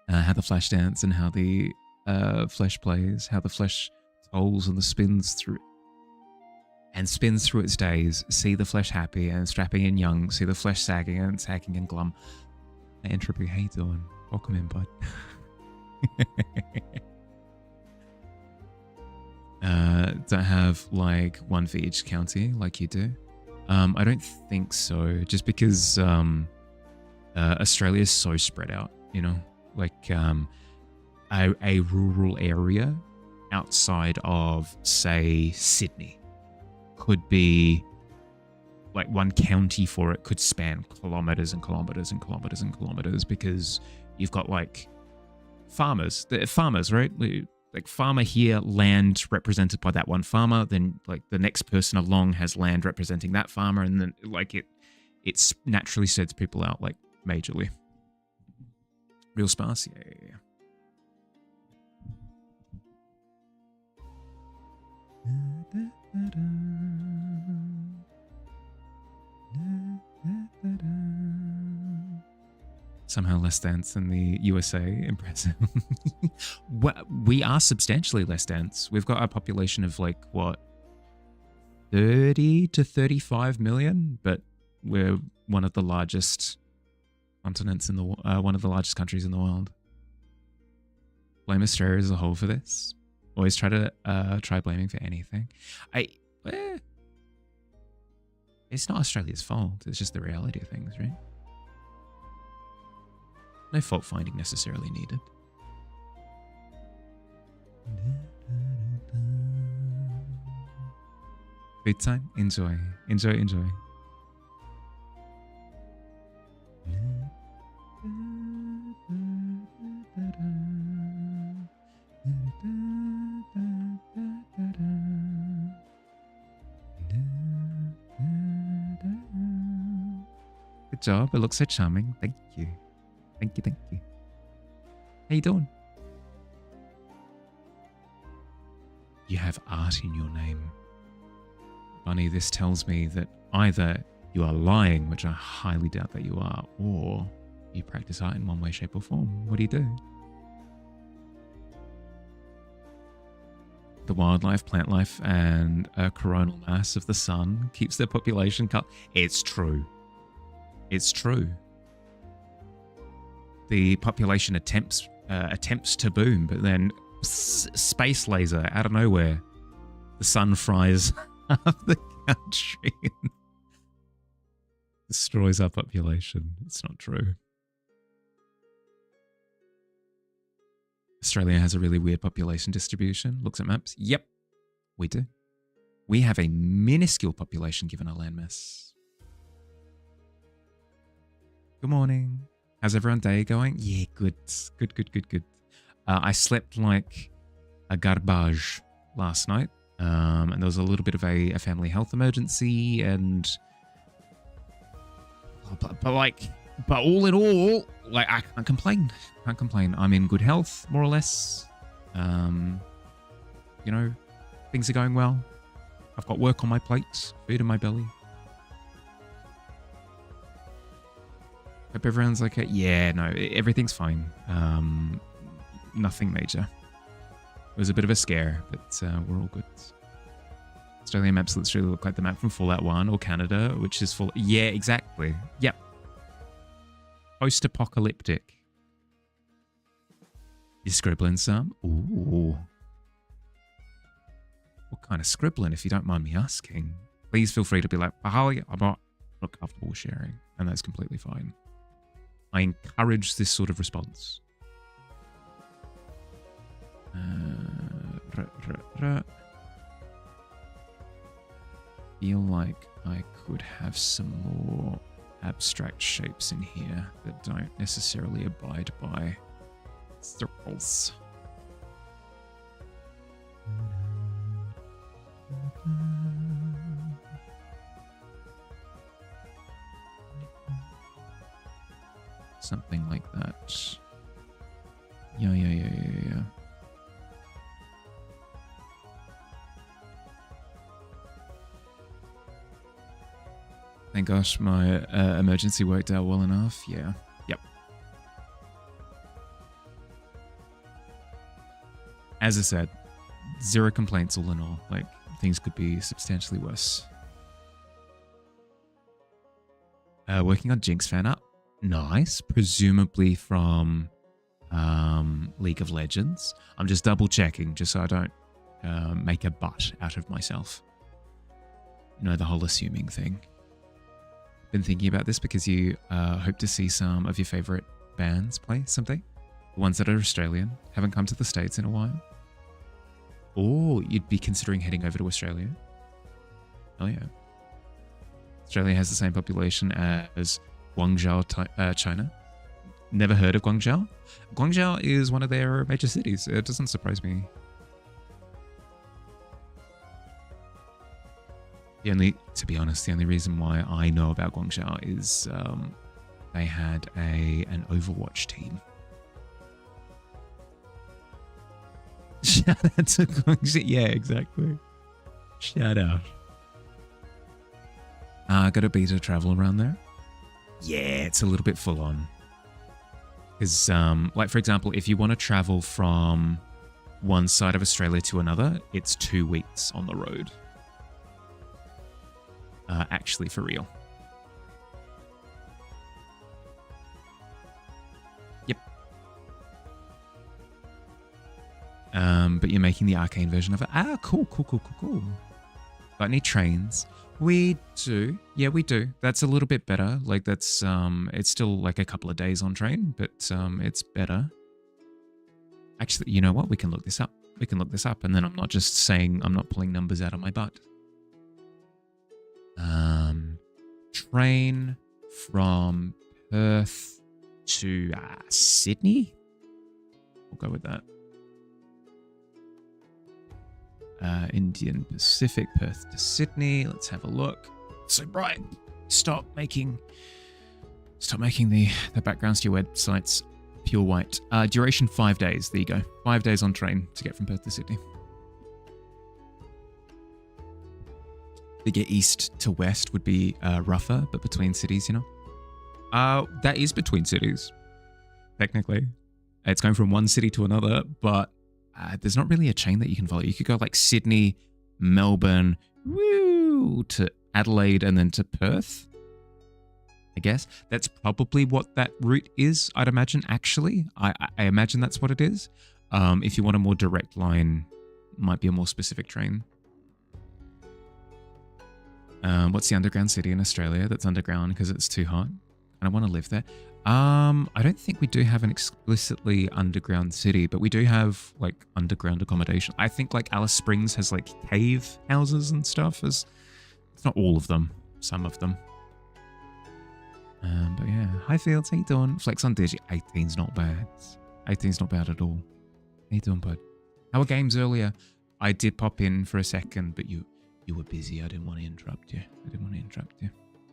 How the flesh dance and how the flesh plays, how the flesh tolls and spins through its days. See the flesh happy and strapping and young. See the flesh sagging and glum. Entropy, how you doing? Welcome in, bud. Don't have like one for each county like you do. I don't think so. Just because Australia is so spread out, you know, like a rural area outside of, say, Sydney could be like one county for it could span kilometers and kilometers and kilometers and kilometers, because you've got like farmers, right? Like farmer here, land represented by that one farmer, then like the next person along has land representing that farmer, and then like it's naturally sets people out like majorly. Real sparse, yeah. Somehow less dense than the USA. Impressive. We are substantially less dense. We've got a population of like, what, 30 to 35 million, but we're one of the largest continents in the one of the largest countries in the world. Blame Australia as a whole for this. Always try blaming for anything. It's not Australia's fault. It's just the reality of things, right? No fault finding necessarily needed. Food time? Enjoy. Enjoy. Good job. It looks so charming. Thank you. Thank you. How you doing? You have art in your name. Bunny, this tells me that either you are lying, which I highly doubt that you are, or you practice art in one way, shape, or form. What do you do? The wildlife, plant life, and a coronal mass of the sun keeps their population cut. It's true. It's true. The population attempts to boom, but then space laser out of nowhere, the sun fries half the country and destroys our population. It's not true. Australia has a really weird population distribution. Looks at maps. Yep, we do. We have a minuscule population given our landmass. Good morning. How's everyone's day going? Yeah, good. Good. I slept like a garbage last night. And there was a little bit of a family health emergency, and but all in all, like, I can't complain. I'm in good health, more or less. You know, things are going well. I've got work on my plate, food in my belly. Hope everyone's okay. Yeah, no, everything's fine. Nothing major. It was a bit of a scare, but we're all good. Australian maps literally look like the map from Fallout 1 or Canada, which is full. Yeah, exactly. Yep. Post-apocalyptic. You scribbling some? Ooh. What kind of scribbling, if you don't mind me asking? Please feel free to be like, Mahali, I'm not comfortable sharing, and that's completely fine. I encourage this sort of response. feel like I could have some more abstract shapes in here that don't necessarily abide by circles. Something like that. Yeah. Thank gosh, my emergency worked out well enough. Yeah. Yep. As I said, 0 complaints all in all. Like, things could be substantially worse. Working on Jinx fan art. Nice. Presumably from League of Legends. I'm just double checking just so I don't make a butt out of myself. You know, the whole assuming thing. Been thinking about this because you hope to see some of your favorite bands play someday. The ones that are Australian, haven't come to the States in a while. Or you'd be considering heading over to Australia. Oh yeah. Australia has the same population as Guangzhou, China. Never heard of Guangzhou? Guangzhou is one of their major cities. It doesn't surprise me. To be honest, the only reason why I know about Guangzhou is they had an Overwatch team. Shout out to Guangzhou. Yeah, exactly. Shout out. Got a beta travel around there? Yeah, it's a little bit full on. Because, like, for example, if you want to travel from one side of Australia to another, it's 2 weeks on the road. Actually, for real. Yep. But you're making the arcane version of it. Ah, cool. Got any trains? We do. Yeah, we do. That's a little bit better. Like, that's, it's still like a couple of days on train, but it's better. Actually, you know what? We can look this up. And then I'm not just saying, I'm not pulling numbers out of my butt. Train from Perth to Sydney? We'll go with that. Indian Pacific, Perth to Sydney. Let's have a look. So, Brian, stop making the backgrounds to your websites pure white. Duration 5 days. There you go. 5 days on train to get from Perth to Sydney. To get east to west would be rougher, but between cities, you know? That is between cities, technically. It's going from one city to another, but there's not really a chain that you can follow. You could go like Sydney, Melbourne, to Adelaide, and then to Perth. I guess that's probably what that route is, I'd imagine, actually. I imagine that's what it is. If you want a more direct line, might be a more specific train. What's the underground city in Australia that's underground because it's too hot? I don't want to live there. I don't think we do have an explicitly underground city, but we do have like underground accommodation. I think like Alice Springs has like cave houses and stuff. It's not all of them, some of them. But yeah, hi Fields, how you doing? Flex on Digi, 18's not bad. 18's not bad at all. How you doing, bud? How were games earlier? I did pop in for a second, but you were busy. I didn't want to interrupt you.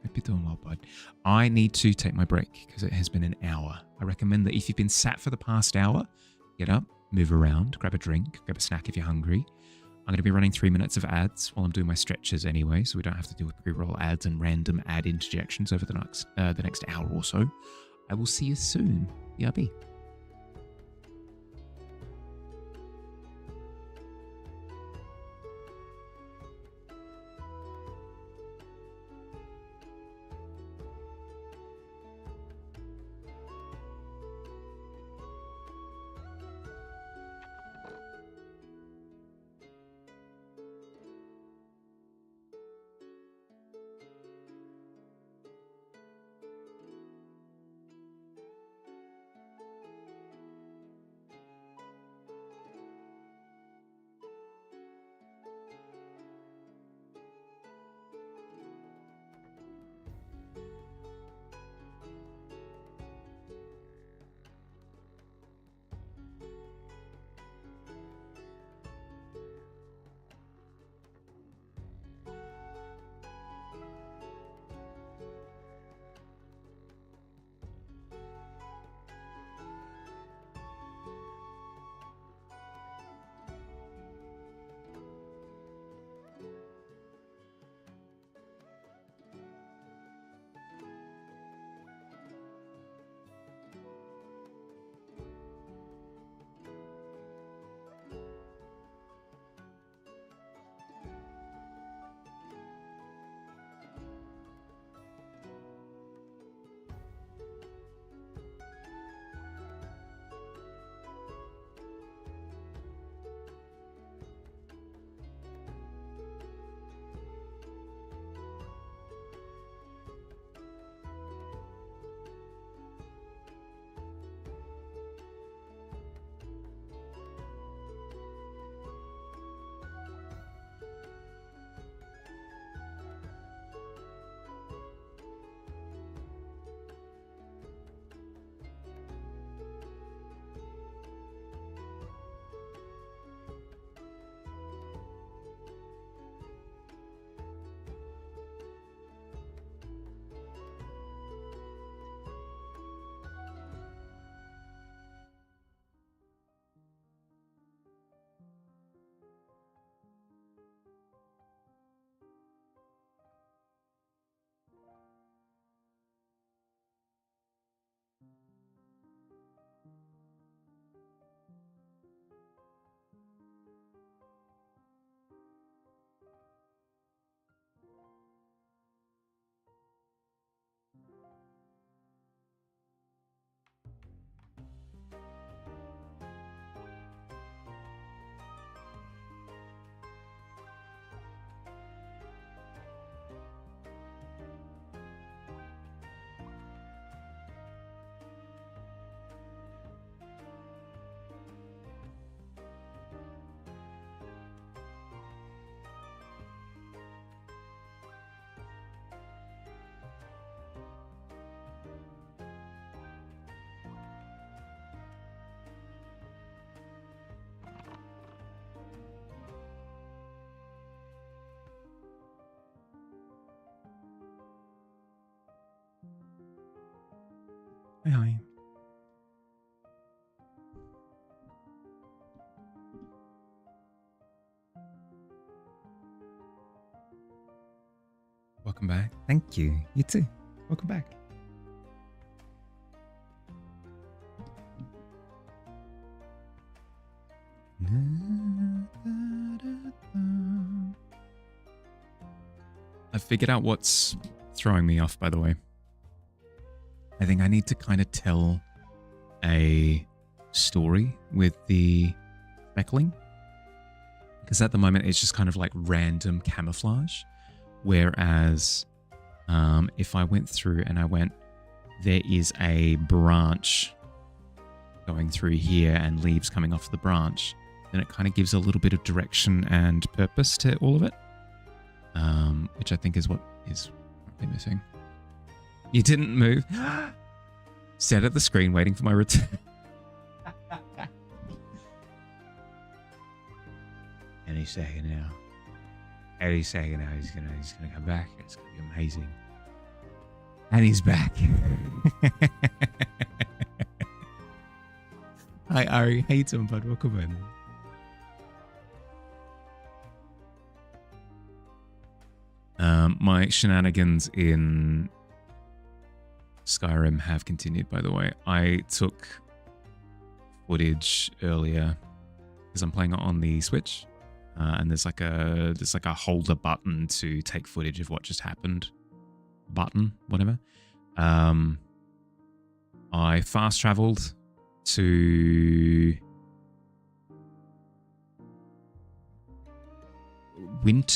Hope you're doing well, bud. I need to take my break because it has been an hour. I recommend that if you've been sat for the past hour, get up, move around, grab a drink, grab a snack if you're hungry. I'm going to be running 3 minutes of ads while I'm doing my stretches anyway, so we don't have to do pre-roll ads and random ad interjections over the next hour or so. I will see you soon. BRB. Hi. Welcome back. Thank you. You too. Welcome back. I figured out what's throwing me off, by the way. I think I need to kind of tell a story with the speckling. Because at the moment, it's just kind of like random camouflage. Whereas if I went through and I went, there is a branch going through here and leaves coming off the branch, then it kind of gives a little bit of direction and purpose to all of it, which I think is what is probably missing. You didn't move. Sat at the screen waiting for my return. Any second now. Any second now he's gonna come back. It's gonna be amazing. And he's back. Hi Ari, how you doing, bud? Welcome in. My shenanigans in Skyrim have continued, by the way. I took footage earlier because I'm playing it on the Switch. And there's like a holder button to take footage of what just happened. Button, whatever. I fast traveled to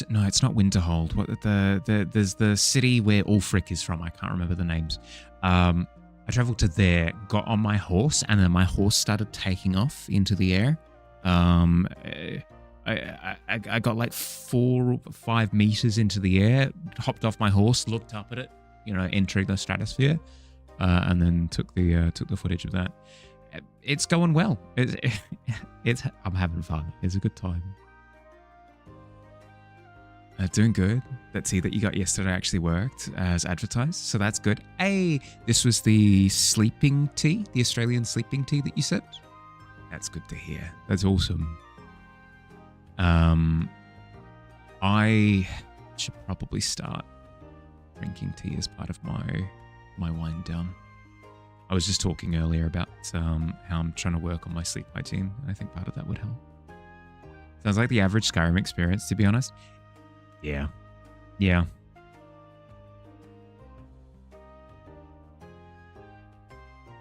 No, it's not Winterhold. There's the city where Ulfric is from. I can't remember the names. I traveled to there, got on my horse, and then my horse started taking off into the air. I got like 4 or 5 meters into the air, hopped off my horse, looked up at it, entering the stratosphere, and then took the footage of that. It's going well. I'm having fun. It's a good time. Doing good. That tea that you got yesterday actually worked as advertised, so that's good. Hey, this was the sleeping tea, the Australian sleeping tea that you said. That's good to hear. That's awesome. I should probably start drinking tea as part of my wind down. I was just talking earlier about how I'm trying to work on my sleep hygiene. I think part of that would help. Sounds like the average Skyrim experience, to be honest. Yeah.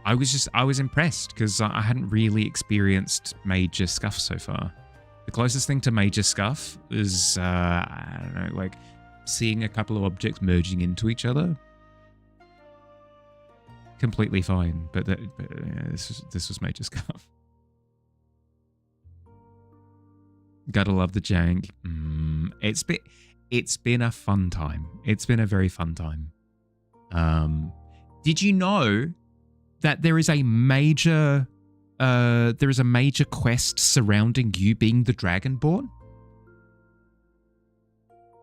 I was impressed because I hadn't really experienced major scuff so far. The closest thing to major scuff is, I don't know, like seeing a couple of objects merging into each other. Completely fine, but this was major scuff. Gotta love the jank. It's been a fun time. It's been a very fun time. Did you know that there is a major quest surrounding you being the Dragonborn?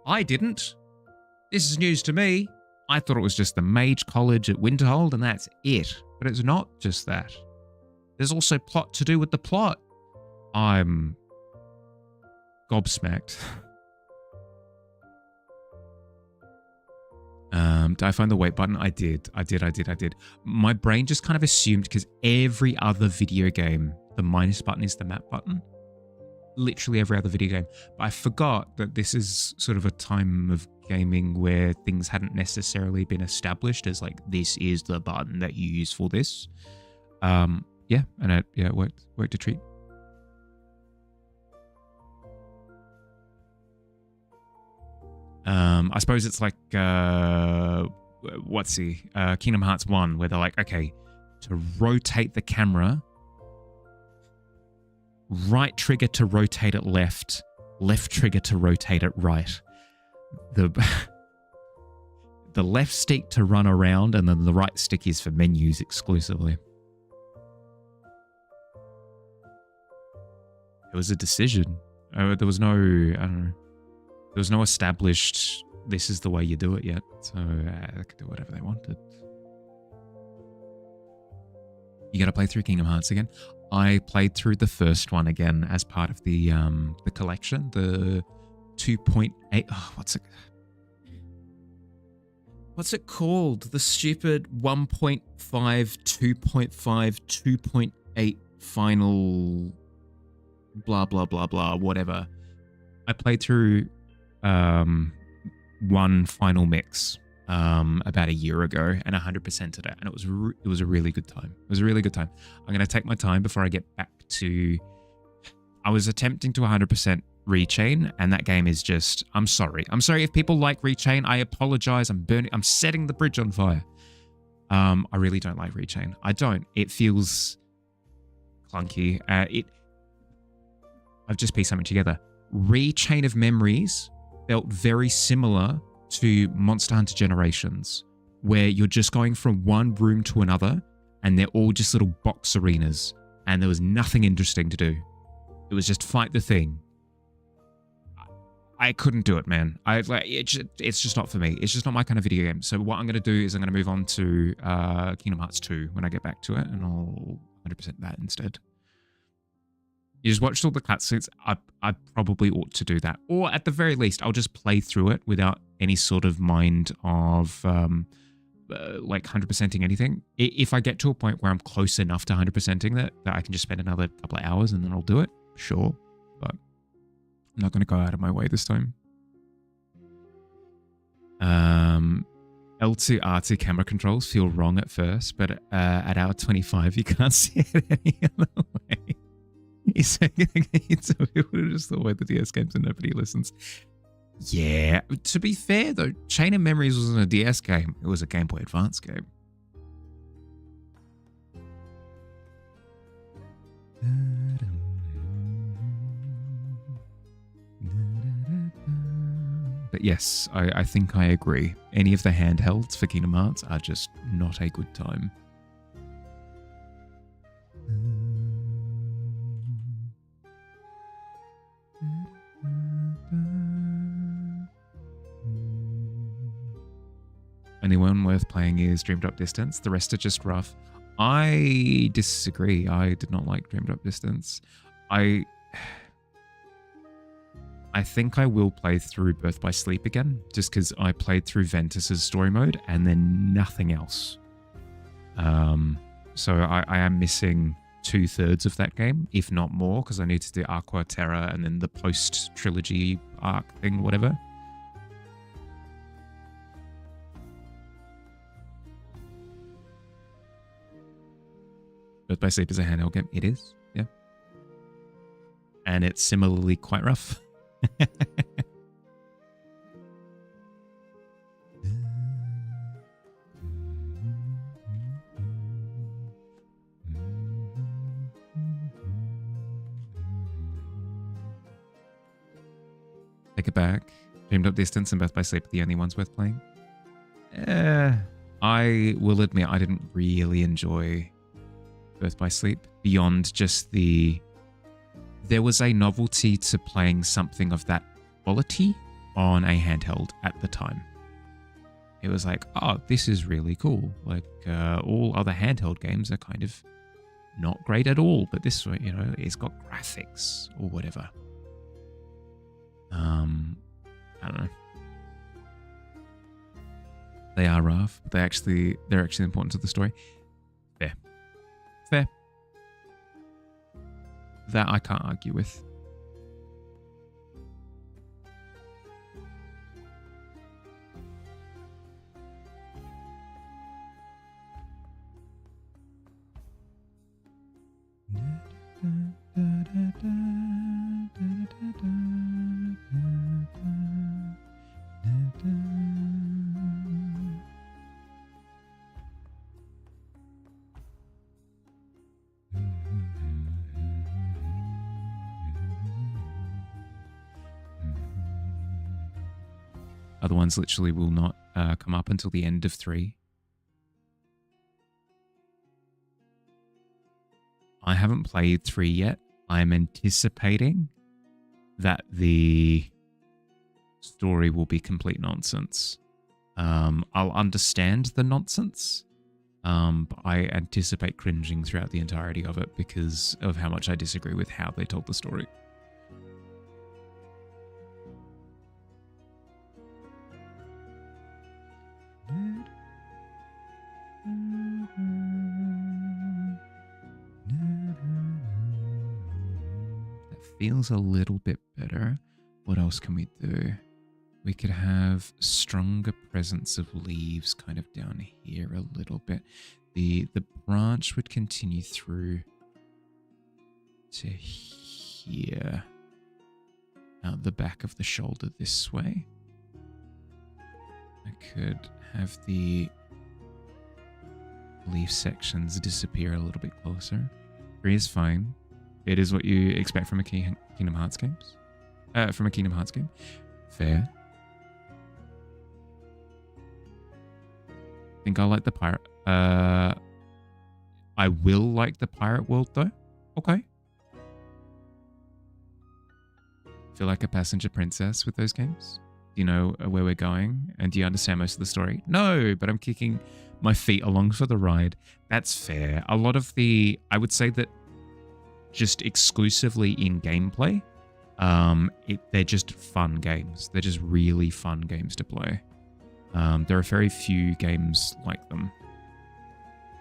I didn't. This is news to me. I thought it was just the Mage College at Winterhold and that's it. But it's not just that. There's also plot to do with the plot. I'm gobsmacked. Did I find the wait button? I did. My brain just kind of assumed because every other video game, the minus button is the map button. Literally every other video game. But I forgot that this is sort of a time of gaming where things hadn't necessarily been established as like, this is the button that you use for this. Yeah, and it worked a treat. I suppose it's like, Kingdom Hearts 1, where they're like, okay, to rotate the camera, right trigger to rotate it left trigger to rotate it right. The left stick to run around, and then the right stick is for menus exclusively. It was a decision. There was no, I don't know. There was no established, this is the way you do it yet. So they could do whatever they wanted. You got to play through Kingdom Hearts again. I played through the first one again as part of the collection, the 2.8. Oh, what's it called? The stupid 1.5, 2.5, 2.8 final blah blah blah blah whatever. I played through one final mix about a year ago and 100%ed it, and it was a really good time. It was a really good time. I'm gonna take my time before I get back to. I was attempting to 100% Rechain, and that game is just. I'm sorry if people like Rechain. I apologize. I'm setting the bridge on fire. I really don't like Rechain. I don't. It feels clunky. I've just pieced something together. Rechain of Memories felt very similar to Monster Hunter Generations, where you're just going from one room to another, and they're all just little box arenas, and there was nothing interesting to do. It was just fight the thing. I couldn't do it, man. It's just not for me. It's just not my kind of video game. So what I'm going to do is I'm going to move on to Kingdom Hearts 2 when I get back to it, and I'll 100% that instead. You just watched all the cutscenes. I probably ought to do that. Or at the very least, I'll just play through it without any sort of mind of like 100%ing anything. If I get to a point where I'm close enough to 100%ing that I can just spend another couple of hours and then I'll do it, sure. But I'm not going to go out of my way this time. L2 R2 camera controls feel wrong at first, but at hour 25 you can't see it any other way. He's saying people just thought the DS games and nobody listens. Yeah, to be fair though, Chain of Memories wasn't a DS game. It was a Game Boy Advance game. But yes, I think I agree. Any of the handhelds for Kingdom Hearts are just not a good time. Only one worth playing is Dream Drop Distance. The rest are just rough. I disagree. I did not like Dream Drop Distance. I think I will play through Birth by Sleep again, just because I played through Ventus's story mode and then nothing else. So I am missing 2/3 of that game, if not more, because I need to do Aqua Terra and then the post-trilogy arc thing, whatever. Birth by Sleep is a handheld game. It is, yeah. And it's similarly quite rough. Take it back. Dream Drop Distance and Birth by Sleep are the only ones worth playing. I will admit I didn't really enjoy Birth by Sleep beyond just there was a novelty to playing something of that quality on a handheld at the time. It was like, oh, this is really cool. Like all other handheld games are kind of not great at all, but this one, it's got graphics or whatever. I don't know. They are rough, but they're actually important to the story. Fair. That I can't argue with. Other ones literally will not come up until the end of 3. I haven't played 3 yet. I'm anticipating that the story will be complete nonsense. I'll understand the nonsense, But I anticipate cringing throughout the entirety of it because of how much I disagree with how they told the story. That feels a little bit better. What else can we do? We could have stronger presence of leaves kind of down here a little bit. The branch would continue through to here. Out the back of the shoulder this way. I could have the leaf sections disappear a little bit closer. 3 is fine. It is what you expect from a Kingdom Hearts games. From a Kingdom Hearts game. Fair. I think I like the pirate. I will like the pirate world though. Okay. Feel like a passenger princess with those games. Do you know where we're going? And do you understand most of the story? No, but I'm kicking my feet along for the ride. That's fair. A lot of the, I would say that just exclusively in gameplay, they're just fun games. They're just really fun games to play. There are very few games like them,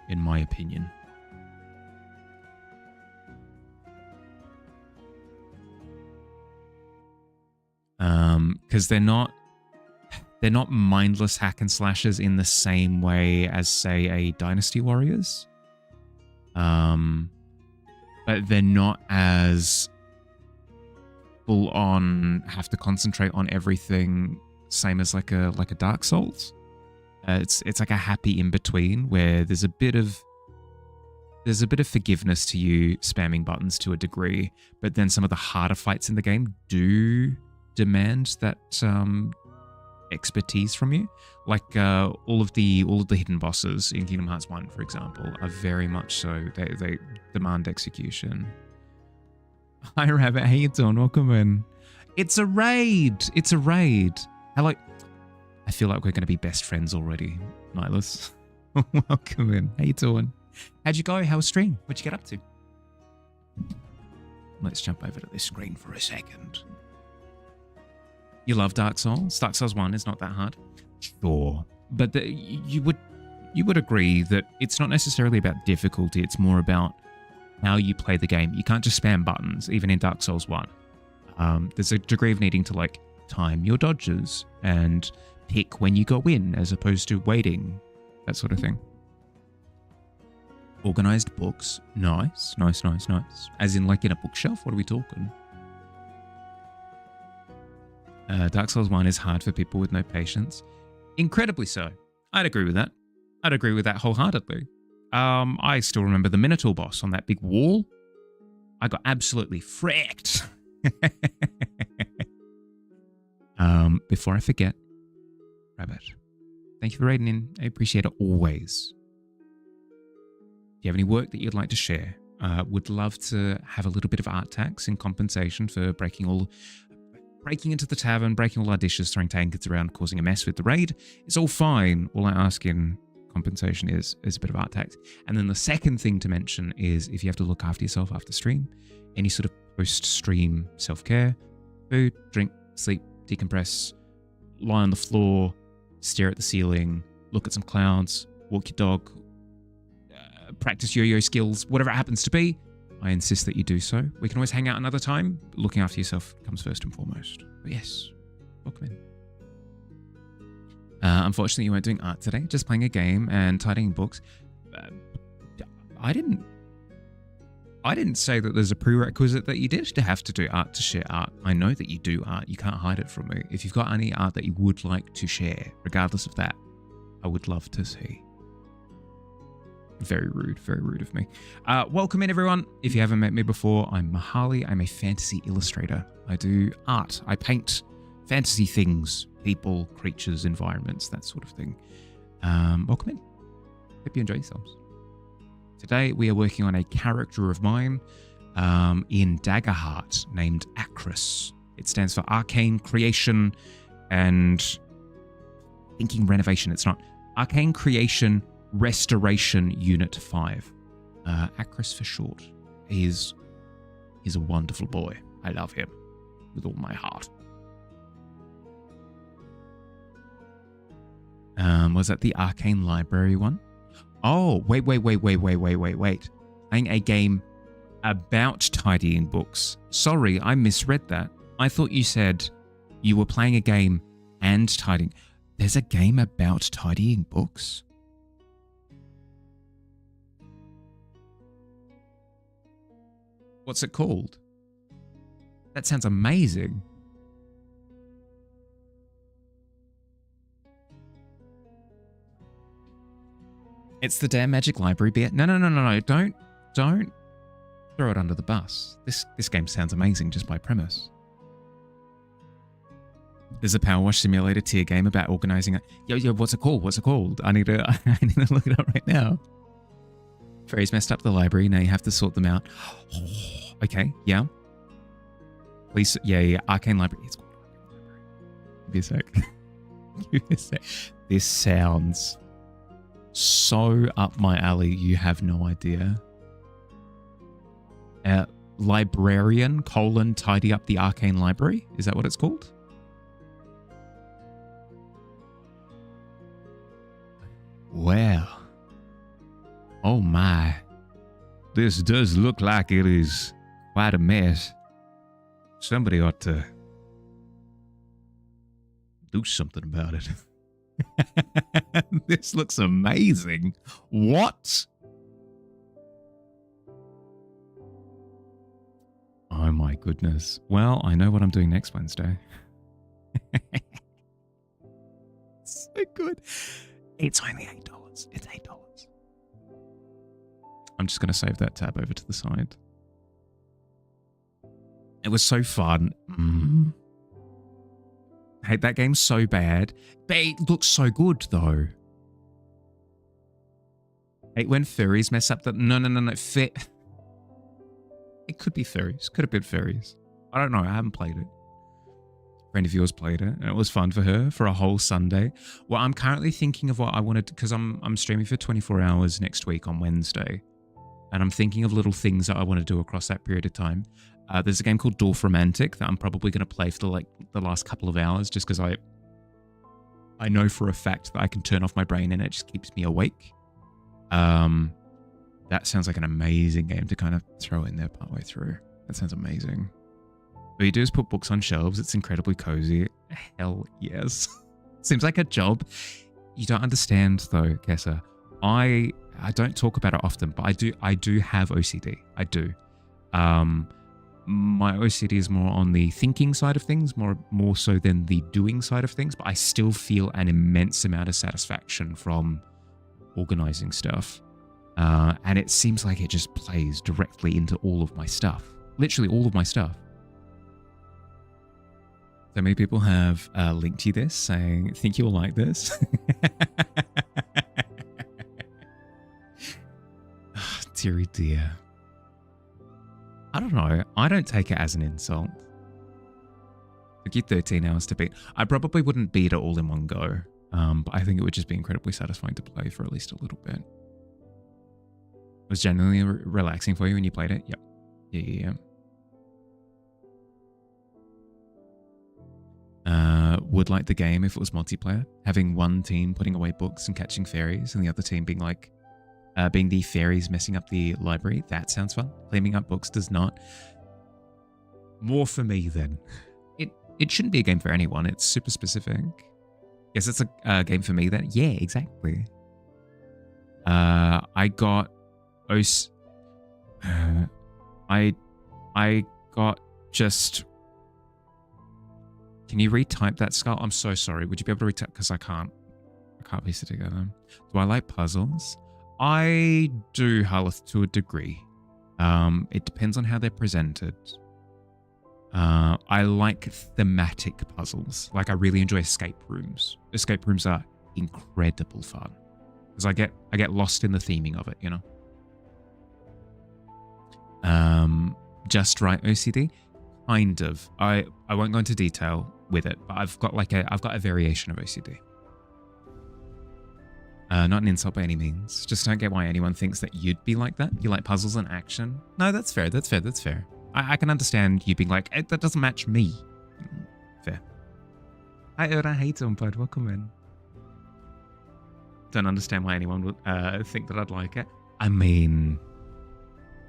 in my opinion. Because they're not mindless hack and slashes in the same way as, say, a Dynasty Warriors. But they're not as full on, have to concentrate on everything, same as like a Dark Souls. It's like a happy in between where there's a bit of forgiveness to you spamming buttons to a degree, but then some of the harder fights in the game do demand that expertise from you. Like all of the hidden bosses in Kingdom Hearts 1, for example, are very much so. They demand execution. Hi Rabbit, how you doing? Welcome in. It's a raid. It's a raid. Hello. I feel like we're going to be best friends already, Nihilus. Welcome in. How you doing? How'd you go? How was stream? What'd you get up to? Let's jump over to this screen for a second. You love Dark Souls? Dark Souls 1 is not that hard. Sure. But you would agree that it's not necessarily about difficulty. It's more about how you play the game. You can't just spam buttons, even in Dark Souls 1. There's a degree of needing to like time your dodges and pick when you go in as opposed to waiting, that sort of thing. Organized books. Nice, nice, nice, nice. As in like in a bookshelf? What are we talking? Dark Souls 1 is hard for people with no patience. Incredibly so. I'd agree with that. I'd agree with that wholeheartedly. I still remember the Minotaur boss on that big wall. I got absolutely fracked. Before I forget, Rabbit, thank you for raiding in. I appreciate it always. Do you have any work that you'd like to share? Would love to have a little bit of art tax in compensation for breaking into the tavern, breaking all our dishes, throwing tankards around, causing a mess with the raid. It's all fine. All I ask in compensation is a bit of art tax. And then the second thing to mention is if you have to look after yourself after stream, any sort of post-stream self-care, food, drink, sleep, decompress, lie on the floor, stare at the ceiling, look at some clouds, walk your dog, practice yo-yo skills, whatever it happens to be, I insist that you do so. We can always hang out another time. Looking after yourself comes first and foremost. But yes, welcome in. Unfortunately, you weren't doing art today, just playing a game and tidying books. I didn't say that there's a prerequisite that you did to have to do art to share art. I know that you do art. You can't hide it from me. If you've got any art that you would like to share, regardless of that, I would love to see. Very rude of me. Welcome in, everyone. If you haven't met me before, I'm Mihali. I'm a fantasy illustrator. I do art. I paint fantasy things, people, creatures, environments, that sort of thing. Welcome in. Hope you enjoy yourselves. Today, we are working on a character of mine in Daggerheart named Acris. It stands for Arcane Creation and... Thinking Renovation. It's not. Arcane Creation, Restoration Unit 5. Acris for short. He's a wonderful boy. I love him with all my heart. Was that the Arcane Library one? Oh, wait. Playing a game about tidying books. Sorry, I misread that. I thought you said you were playing a game and tidying. There's a game about tidying books? What's it called? That sounds amazing. It's the damn Magic Library bit. No. Don't throw it under the bus. This game sounds amazing just by premise. There's a Power Wash Simulator tier game about organizing. Yo, what's it called? I need to look it up right now. Fairies messed up the library. Now you have to sort them out. Okay, yeah. Please, yeah. Arcane Library. It's called Arcane Library. Give me a sec. This sounds so up my alley. You have no idea. Librarian : tidy up the Arcane Library. Is that what it's called? Well. Oh my. This does look like it is quite a mess. Somebody ought to do something about it. This looks amazing. What? Oh my goodness. Well, I know what I'm doing next Wednesday. So good. It's only $8. It's $8. I'm just going to save that tab over to the side. It was so fun. I hate that game so bad. But it looks so good, though. I hate when furries mess up the... No. It could be furries. Could have been furries. I don't know. I haven't played it. A friend of yours played it, and it was fun for her for a whole Sunday. Well, I'm currently thinking of what I wanted... Because I'm streaming for 24 hours next week on Wednesday. And I'm thinking of little things that I want to do across that period of time. There's a game called Dwarf Romantic that I'm probably going to play for the last couple of hours just because I know for a fact that I can turn off my brain and it just keeps me awake. That sounds like an amazing game to kind of throw in there partway through. That sounds amazing. What you do is put books on shelves. It's incredibly cozy. Hell yes. Seems like a job. You don't understand though, Kessa. I don't talk about it often, but I do have OCD. I do. My OCD is more on the thinking side of things, more so than the doing side of things, but I still feel an immense amount of satisfaction from organizing stuff. And it seems like it just plays directly into all of my stuff. Literally all of my stuff. So many people have linked you this saying, think you'll like this. Deary dear. I don't know. I don't take it as an insult. Took you 13 hours to beat. I probably wouldn't beat it all in one go. But I think it would just be incredibly satisfying to play for at least a little bit. It was genuinely relaxing for you when you played it? Yep. Yeah. Would like the game if it was multiplayer. Having one team putting away books and catching fairies and the other team being like, being the fairies messing up the library. That sounds fun. Cleaning up books does not. More for me then. It shouldn't be a game for anyone. It's super specific. Guess it's a game for me then. Yeah, exactly. I got I got just... Can you retype that, Skull? I'm so sorry. Would you be able to retype? Because I can't piece it together. Do I like puzzles? I do, Harleth, to a degree. It depends on how they're presented. I like thematic puzzles. Like, I really enjoy escape rooms. Escape rooms are incredible fun. Because I get lost in the theming of it, you know? Just right OCD? Kind of. I won't go into detail with it, but I've got a variation of OCD. Not an insult by any means. Just don't get why anyone thinks that you'd be like that. You like puzzles and action. No, that's fair. That's fair. That's fair. I can understand you being like, that doesn't match me. Fair. Hi, Erda. Hey, Bud. Welcome in. Don't understand why anyone would think that I'd like it. I mean,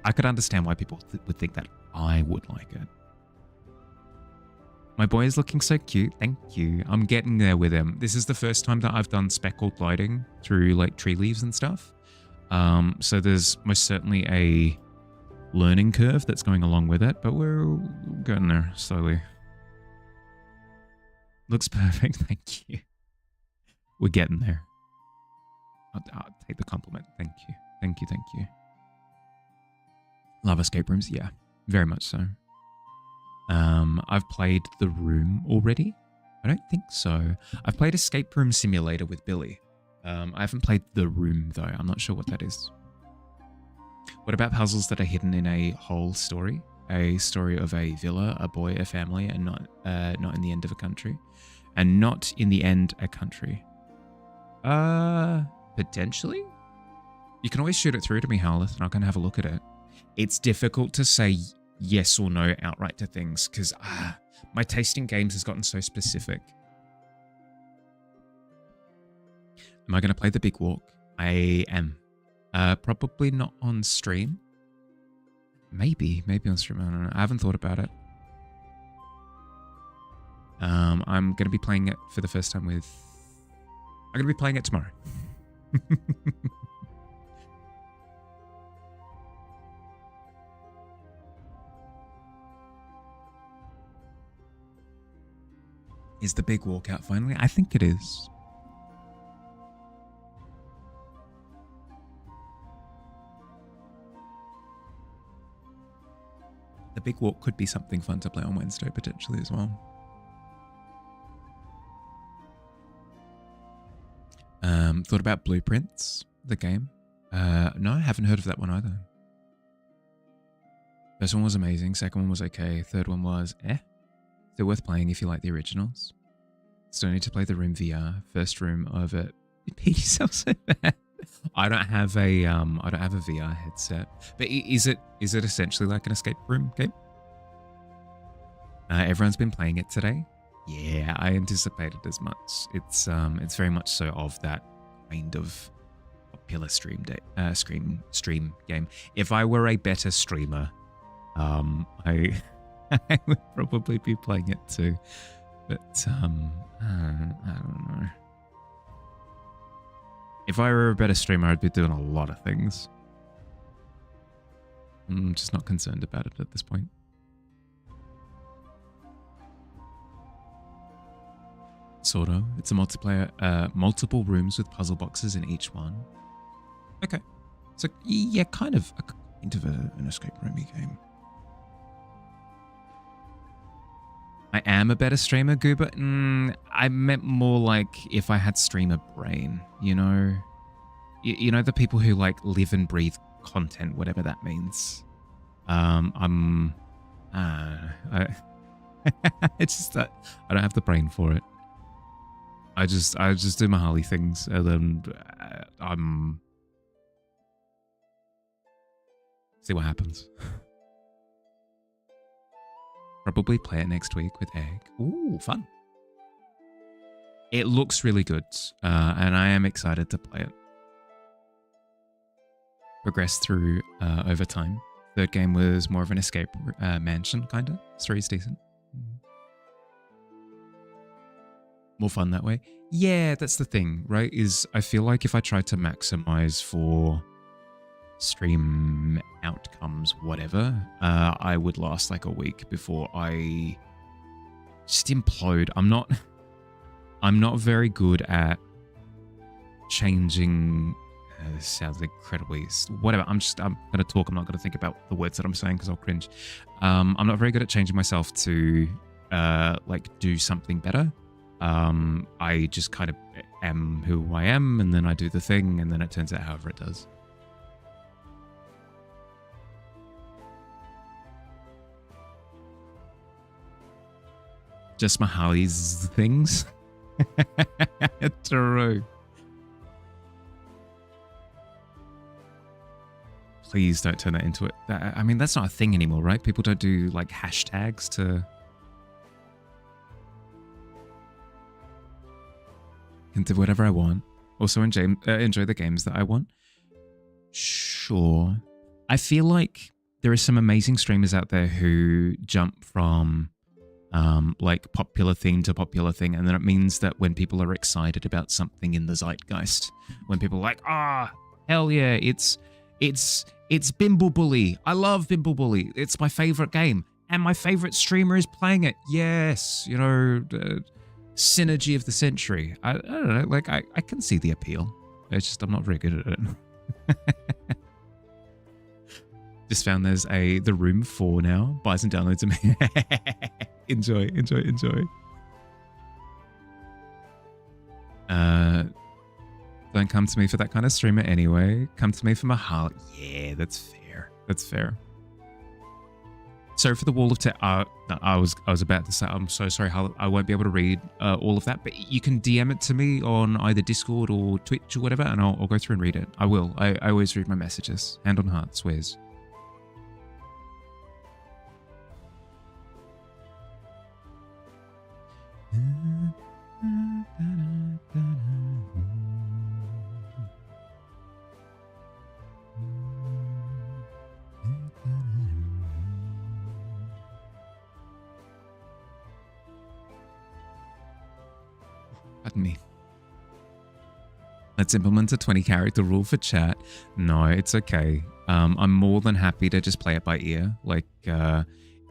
I could understand why people would think that I would like it. My boy is looking so cute. Thank you. I'm getting there with him. This is the first time that I've done speckled lighting through like tree leaves and stuff. So there's most certainly a learning curve that's going along with it, but we're getting there slowly. Looks perfect. Thank you. We're getting there. I'll take the compliment. Thank you. Thank you. Thank you. Love escape rooms. Yeah, very much so. I've played The Room already. I don't think so. I've played Escape Room Simulator with Billy. I haven't played The Room though. I'm not sure what that is. What about puzzles that are hidden in a whole story? A story of a villa, a boy, a family, and not in the end of a country, and not in the end a country. Potentially. You can always shoot it through to me, Howleth, and I can have a look at it. It's difficult to say yes or no outright to things because my taste in games has gotten so specific. Am I going to play The Big Walk? I am. Probably not on stream. Maybe on stream. I don't know. I haven't thought about it. I'm going to be playing it for the first time with... I'm going to be playing it tomorrow. Is The Big Walk out finally? I think it is. The Big Walk could be something fun to play on Wednesday potentially as well. Thought about Blueprints, the game. No, I haven't heard of that one either. First one was amazing. Second one was okay. Third one was Still worth playing if you like the originals. Still need to play The Room VR. First room of it. Peace out so bad. I don't have a VR headset. But is it essentially like an escape room game? Everyone's been playing it today. Yeah, I anticipated as much. It's very much so of that kind of popular stream game. If I were a better streamer, I would probably be playing it too. But I don't know. If I were a better streamer, I'd be doing a lot of things. I'm just not concerned about it at this point. Sort of. It's a multiplayer, multiple rooms with puzzle boxes in each one. Okay. So, yeah, kind of an escape roomy game. I am a better streamer, Goober. I meant more like if I had streamer brain, you know? You know the people who like live and breathe content, whatever that means. It's just that I don't have the brain for it. I just do Mahali things and then see what happens. Probably play it next week with Egg. Ooh, fun. It looks really good, and I am excited to play it. Progress through over time. Third game was more of an escape mansion, kind of. Story's decent. More fun that way. Yeah, that's the thing, right? Is I feel like if I tried to maximize for stream outcomes, whatever, I would last like a week before I just implode. I'm not very good at changing. This sounds incredibly whatever. I'm gonna talk. I'm not gonna think about the words that I'm saying because I'll cringe. I'm not very good at changing myself to like do something better. I just kind of am who I am, and then I do the thing, and then it turns out however it does. Just Mahali's things. True. please don't turn that into it. I mean, that's not a thing anymore, right? People don't do like hashtags to... Can do whatever I want. Also enjoy the games that I want. Sure. I feel like there are some amazing streamers out there who jump from like popular thing to popular thing, and then it means that when people are excited about something in the zeitgeist, when people are like, hell yeah, it's Bimble Bully. I love Bimble Bully. It's my favorite game, and my favorite streamer is playing it. Yes, you know, synergy of the century. I don't know, like I can see the appeal. It's just I'm not very good at it. Just found there's The Room 4 now. Buys and downloads them. Enjoy. Don't come to me for that kind of streamer anyway. Come to me for Mahali. Yeah, that's fair. Sorry for the wall of text. I was about to say, I'm so sorry, I won't be able to read all of that, but you can DM it to me on either Discord or Twitch or whatever, and I'll go through and read it. I will. I always read my messages. Hand on heart, swears. Pardon me. Let's implement a 20 character rule for chat. No, it's okay. I'm more than happy to just play it by ear. Like,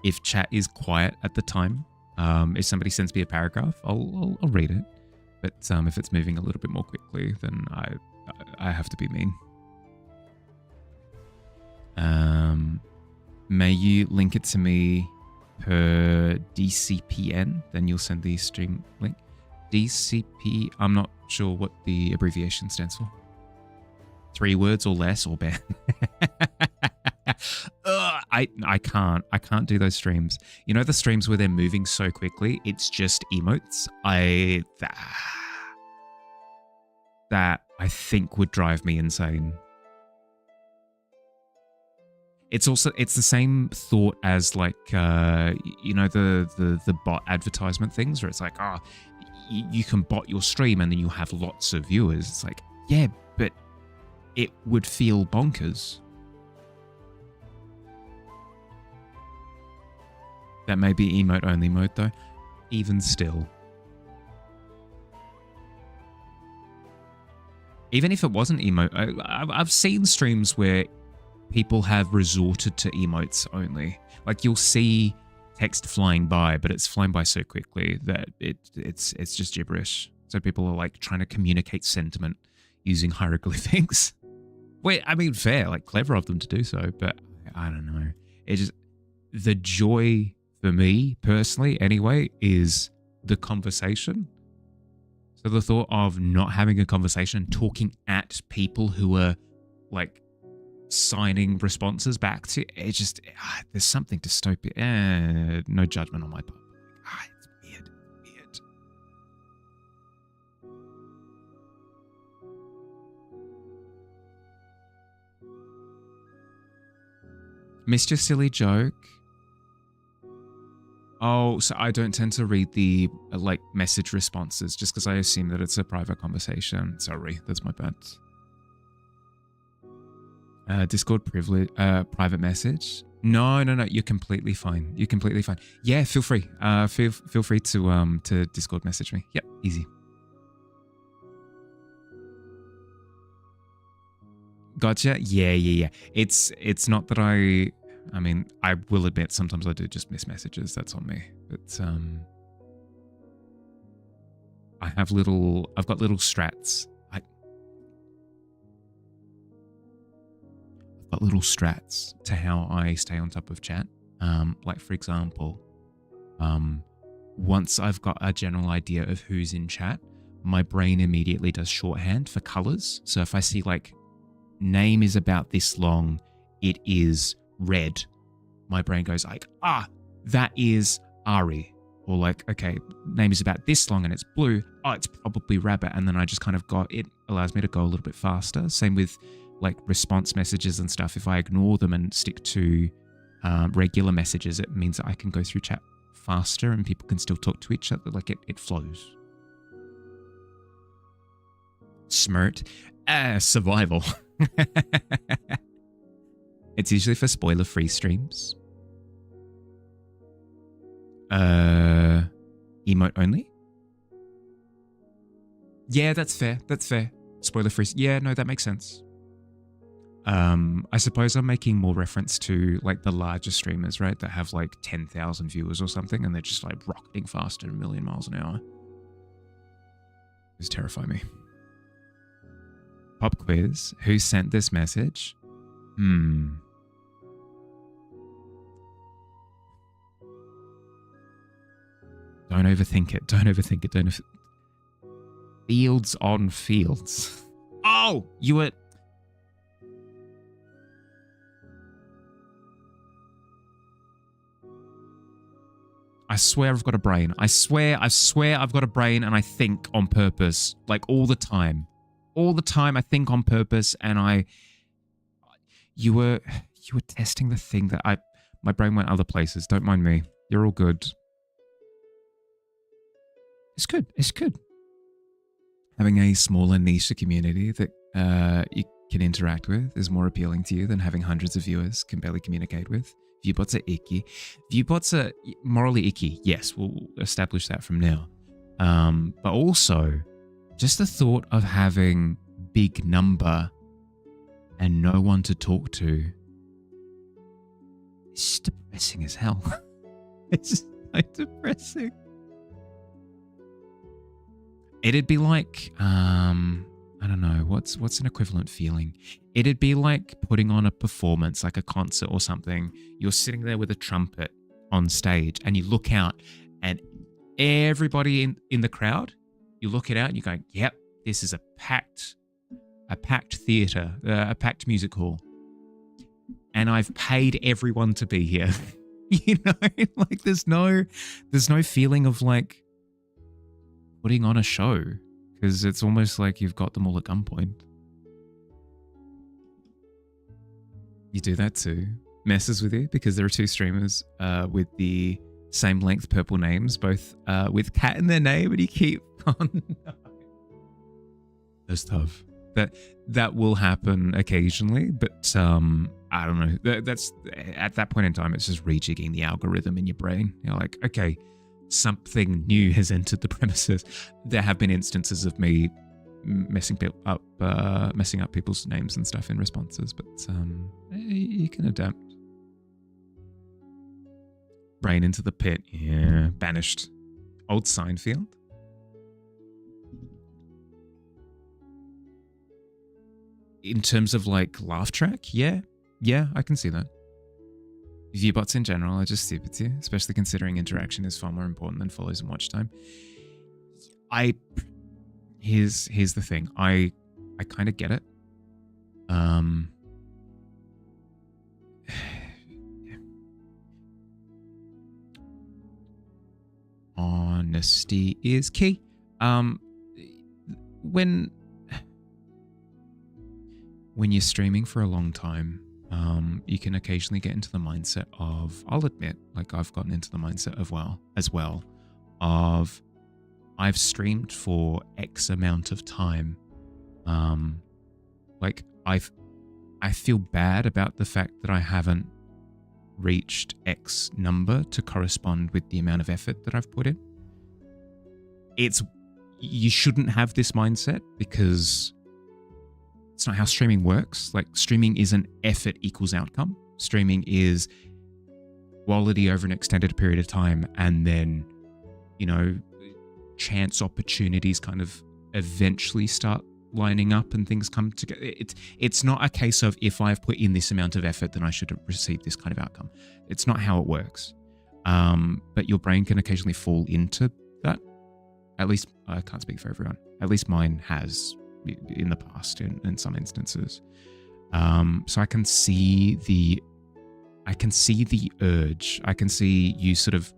if chat is quiet at the time, if somebody sends me a paragraph, I'll read it. But if it's moving a little bit more quickly, then I have to be mean. May you link it to me per DCPN, then you'll send the stream link. DCP, I'm not sure what the abbreviation stands for. 3 words or less or better. I can't do those streams. You know the streams where they're moving so quickly, it's just emotes? That I think would drive me insane. It's the same thought as like you know the bot advertisement things where it's like, you can bot your stream and then you have lots of viewers. It's like, yeah, but it would feel bonkers. That may be emote only mode though. Even still. Even if it wasn't emote, I've seen streams where people have resorted to emotes only. Like you'll see text flying by, but it's flying by so quickly that it's just gibberish. So people are like trying to communicate sentiment using hieroglyphics. Wait, I mean, fair, like clever of them to do so, but I don't know. It just, the joy for me personally anyway is the conversation. So the thought of not having a conversation, talking at people who are like signing responses back to it, just there's something dystopian. No judgment on my part. It's weird. Missed your silly joke. Oh, so I don't tend to read the like message responses just because I assume that it's a private conversation. Sorry, that's my bad. Discord privilege, private message. No, you're completely fine. Yeah, feel free. Feel free to Discord message me. Yep, easy. Gotcha. Yeah. It's not that I mean, I will admit sometimes I do just miss messages. That's on me. But I've got little strats. I've got little strats to how I stay on top of chat. Like for example, once I've got a general idea of who's in chat, my brain immediately does shorthand for colors. So if I see like name is about this long, it is red, my brain goes like, that is Ari. Or like, okay, name is about this long and it's blue, it's probably rabbit. And then I just kind of it allows me to go a little bit faster. Same with like response messages and stuff, if I ignore them and stick to regular messages, it means that I can go through chat faster and people can still talk to each other. Like it flows. Smirt. Survival. It's usually for spoiler-free streams. Emote only? Yeah, that's fair. That's fair. Spoiler-free. Yeah, no, that makes sense. I suppose I'm making more reference to like the larger streamers, right? That have like 10,000 viewers or something and they're just like rocketing faster 1,000,000 miles an hour. Those terrify me. Pop quiz. Who sent this message? Don't overthink it. Don't overthink it. Fields on fields. Oh, you were... I swear I've got a brain. I swear I've got a brain and I think on purpose. Like all the time. All the time I think on purpose and you were testing the thing that my brain went other places. Don't mind me. You're all good. It's good. It's good. Having a smaller niche community that you can interact with is more appealing to you than having hundreds of viewers can barely communicate with. Viewbots are icky. Viewbots are morally icky. Yes, we'll establish that from now. But also, just the thought of having big number and no one to talk to is just depressing as hell. It's just like depressing. It'd be like, I don't know, what's an equivalent feeling? It'd be like putting on a performance, like a concert or something. You're sitting there with a trumpet on stage and you look out and everybody in the crowd, you look it out and you're going, yep, this is a packed theatre, a packed music hall. And I've paid everyone to be here. You know, like there's no feeling of like putting on a show because it's almost like you've got them all at gunpoint. You do that too. Messes with you because there are two streamers with the same length purple names, both with cat in their name, and you keep on. That's tough. That will happen occasionally, but I don't know. That's at that point in time, it's just rejigging the algorithm in your brain. You're like, okay, something new has entered the premises. There have been instances of me messing up people's names and stuff in responses, but you can adapt. Brain into the pit. Yeah, banished. Old Seinfeld. In terms of like laugh track, yeah, I can see that. Viewbots in general are just stupid to you, especially considering interaction is far more important than follows and watch time. Here's the thing. I kind of get it. Honesty is key. When you're streaming for a long time, you can occasionally get into the mindset of, I'll admit, like I've gotten into the mindset as well of I've streamed for X amount of time. Like I feel bad about the fact that I haven't reached X number to correspond with the amount of effort that I've put in. You shouldn't have this mindset because it's not how streaming works. Like streaming isn't effort equals outcome. Streaming is quality over an extended period of time, and then, you know, chance opportunities kind of eventually start lining up and things come together. It's not a case of if I've put in this amount of effort, then I should have received this kind of outcome. It's not how it works. But your brain can occasionally fall into that. At least I can't speak for everyone. At least mine has in the past in some instances. So I can see the urge. I can see you sort of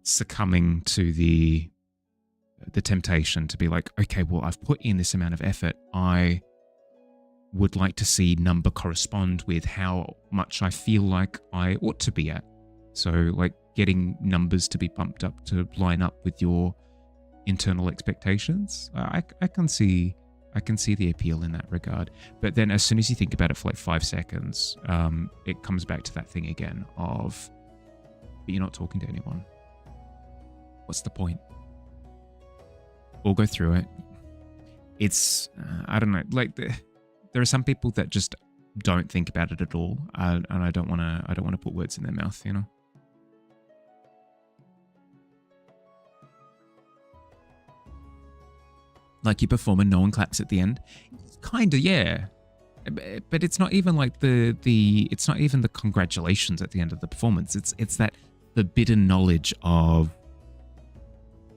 succumbing to the temptation to be like, okay, well, I've put in this amount of effort. I would like to see number correspond with how much I feel like I ought to be at. So like getting numbers to be bumped up to line up with your internal expectations. I can see the appeal in that regard. But then as soon as you think about it for like 5 seconds, it comes back to that thing again of, but you're not talking to anyone. What's the point? We'll go through it. It's, I don't know, like there are some people that just don't think about it at all. And I don't want to put words in their mouth, you know? Like you perform and no one claps at the end. Kind of, yeah. But it's not even like it's not even the congratulations at the end of the performance. It's that the bitter knowledge of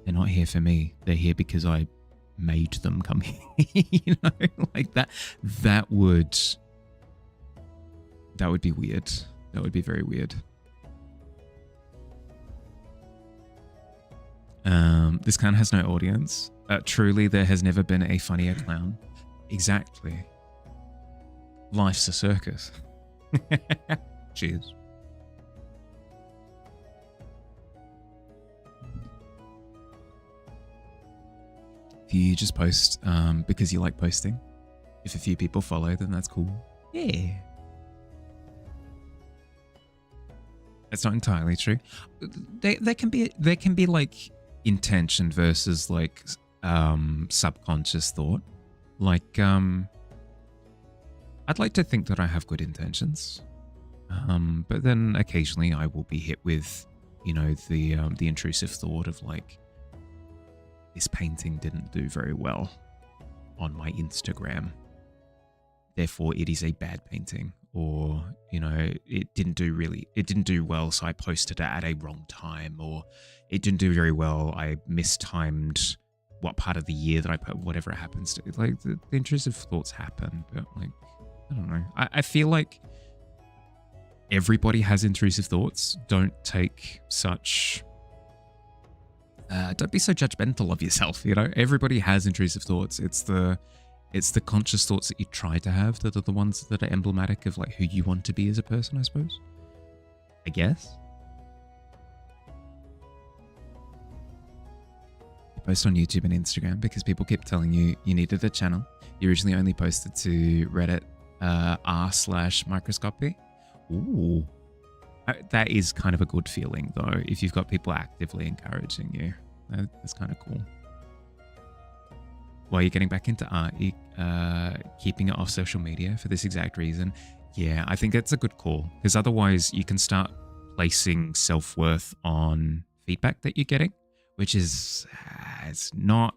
they're not here for me. They're here because I made them come here. You know, like that would be weird. That would be very weird. This clown has no audience. Truly, there has never been a funnier clown. Exactly. Life's a circus. Cheers. If you just post because you like posting, if a few people follow, then that's cool. Yeah. That's not entirely true. There can be like intention versus like subconscious thought. Like I'd like to think that I have good intentions, but then occasionally I will be hit with, you know, the intrusive thought of like, this painting didn't do very well on my Instagram, therefore it is a bad painting. Or, you know, it didn't do well, so I posted it at a wrong time. Or it didn't do very well, I mistimed what part of the year that I put, whatever it happens to. Like, the intrusive thoughts happen, but like, I don't know. I feel like everybody has intrusive thoughts. Don't take such... don't be so judgmental of yourself, you know? Everybody has intrusive thoughts. It's the conscious thoughts that you try to have that are the ones that are emblematic of like who you want to be as a person, I suppose. I guess. You post on YouTube and Instagram because people keep telling you you needed a channel. You originally only posted to Reddit r/microscopy. Ooh. That is kind of a good feeling though, if you've got people actively encouraging you. That's kind of cool. While you're getting back into art, keeping it off social media for this exact reason. Yeah, I think that's a good call, because otherwise you can start placing self-worth on feedback that you're getting, which is it's not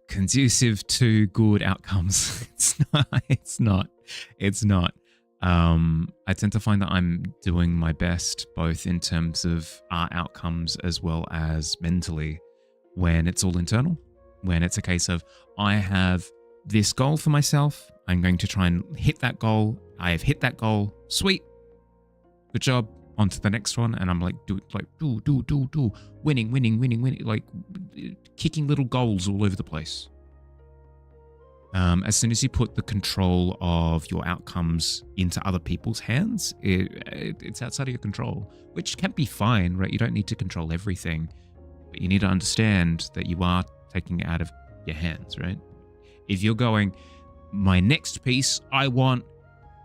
conducive to good outcomes. It's not. I tend to find that I'm doing my best both in terms of art outcomes as well as mentally when it's all internal. When it's a case of, I have this goal for myself, I'm going to try and hit that goal, I have hit that goal, sweet, good job, on to the next one, and I'm like, do, winning, like kicking little goals all over the place. As soon as you put the control of your outcomes into other people's hands, it's outside of your control, which can be fine, right? You don't need to control everything, but you need to understand that you are taking it out of your hands, right? If you're going, my next piece, I want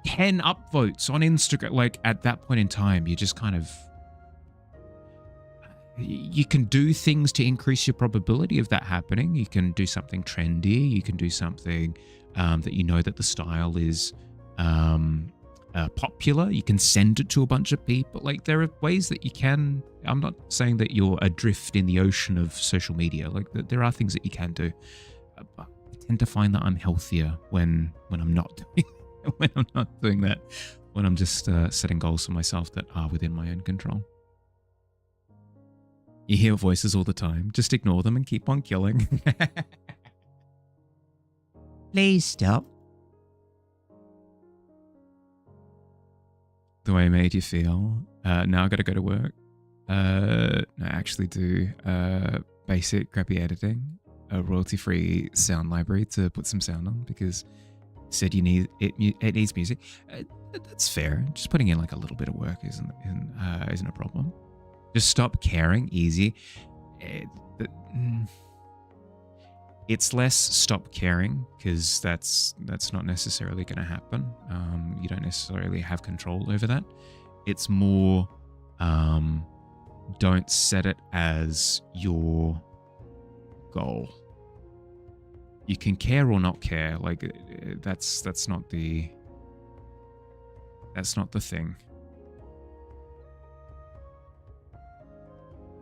10 upvotes on Instagram, like at that point in time, you just kind of, you can do things to increase your probability of that happening. You can do something trendy. You can do something that you know that the style is popular. You can send it to a bunch of people. Like there are ways that you can, I'm not saying that you're adrift in the ocean of social media. Like there are things that you can do. But I tend to find that I'm healthier when I'm not doing when I'm not doing that. When I'm just setting goals for myself that are within my own control. You hear voices all the time. Just ignore them and keep on killing. Please stop. The way I made you feel. Now I gotta go to work. I actually do basic crappy editing. A royalty-free sound library to put some sound on, because said you need it needs music. That's fair. Just putting in like a little bit of work isn't a problem. Just stop caring. Easy. It's less stop caring because that's not necessarily going to happen. You don't necessarily have control over that. It's more don't set it as your goal. You can care or not care. Like that's not the thing.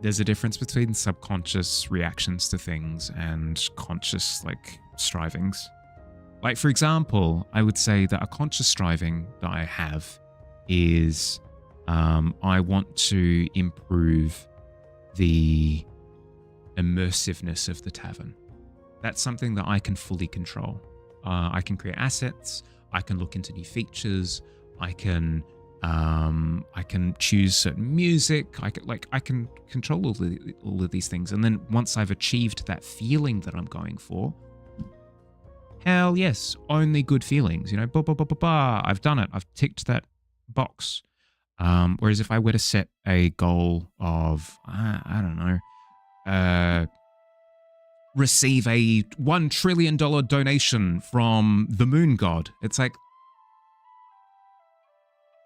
There's a difference between subconscious reactions to things and conscious like strivings. Like for example, I would say that a conscious striving that I have is I want to improve the immersiveness of the tavern. That's something that I can fully control. I can create assets. I can look into new features. I can choose certain music. I can control all of these things. And then once I've achieved that feeling that I'm going for, hell yes, only good feelings. You know, I've done it. I've ticked that box. Whereas if I were to set a goal of I don't know, receive a $1 trillion donation from the moon god, it's like,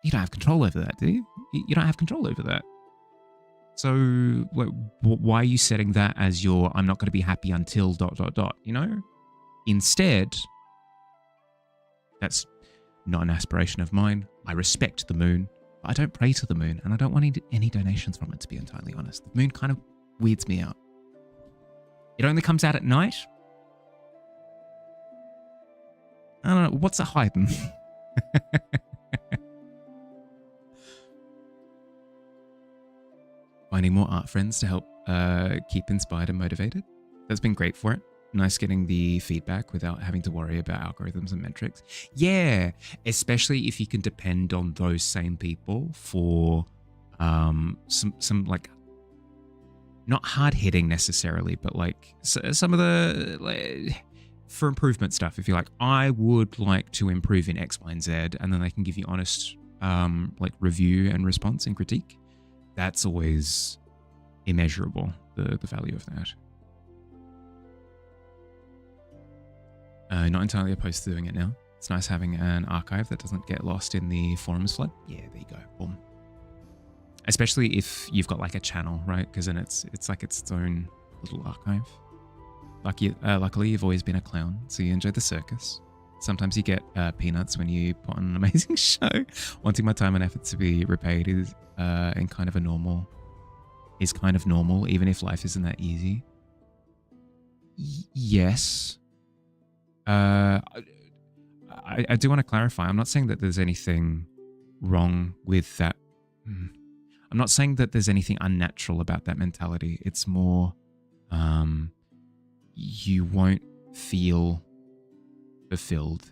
you don't have control over that, do you? You don't have control over that. So why are you setting that as your I'm not going to be happy until ... you know? Instead, that's not an aspiration of mine. I respect the moon, but I don't pray to the moon, and I don't want any donations from it, to be entirely honest. The moon kind of weirds me out. It only comes out at night. I don't know. What's it hiding? Finding more art friends to help keep inspired and motivated. That's been great for it. Nice getting the feedback without having to worry about algorithms and metrics. Yeah, especially if you can depend on those same people for some like, not hard hitting necessarily, but like some of the for improvement stuff. If you're like, I would like to improve in X, Y, and Z, and then they can give you honest like review and response and critique. That's always immeasurable, the value of that. Not entirely opposed to doing it now. It's nice having an archive that doesn't get lost in the forums flood. Yeah, there you go. Boom. Especially if you've got like a channel, right? Because then it's like its own little archive. Luckily, you've always been a clown, so you enjoy the circus. Sometimes you get peanuts when you put on an amazing show. Wanting my time and effort to be repaid is kind of normal, even if life isn't that easy. Yes. I do want to clarify. I'm not saying that there's anything wrong with that. I'm not saying that there's anything unnatural about that mentality. It's more, you won't feel fulfilled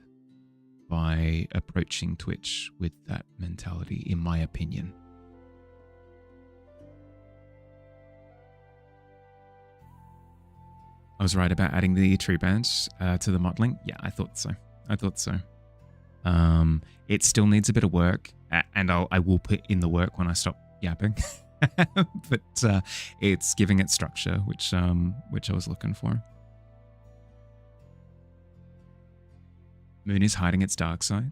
by approaching Twitch with that mentality, in my opinion. I was right about adding the tree branch to the modeling. Yeah, I thought so. It still needs a bit of work, and I will put in the work when I stop yapping. But it's giving it structure, which I was looking for. Moon is hiding its dark side,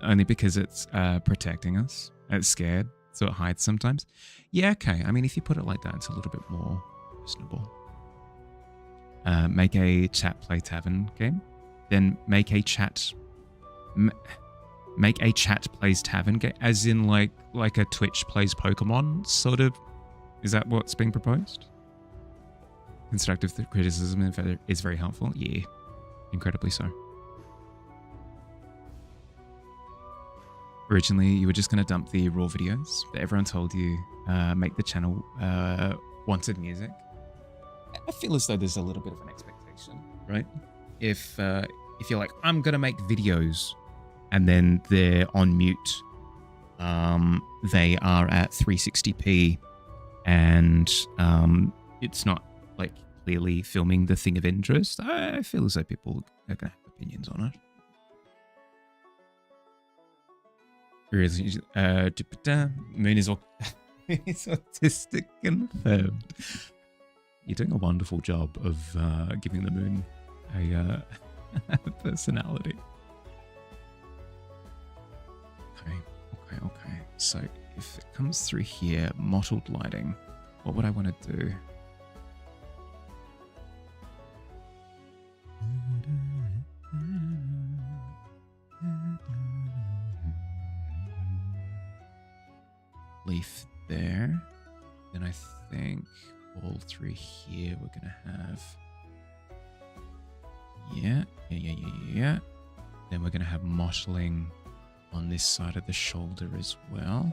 only because it's protecting us. It's scared, so it hides sometimes. Yeah, okay. I mean, if you put it like that, it's a little bit more reasonable. Make a chat play tavern game, then make a chat plays tavern game, as in like a Twitch plays Pokemon sort of. Is that what's being proposed? Constructive criticism is very helpful. Yeah, incredibly so. Originally, you were just going to dump the raw videos, but everyone told you make the channel wanted music. I feel as though there's a little bit of an expectation, right? If you're like, I'm going to make videos, and then they're on mute, they are at 360p, and it's not like clearly filming the thing of interest, I feel as though people are going to have opinions on it. Moon is it's autistic confirmed. You're doing a wonderful job of giving the moon a personality. Okay. So if it comes through here, mottled lighting, what would I want to do? Leaf there. Then I think all through here we're gonna have yeah. Then we're gonna have mottling on this side of the shoulder as well.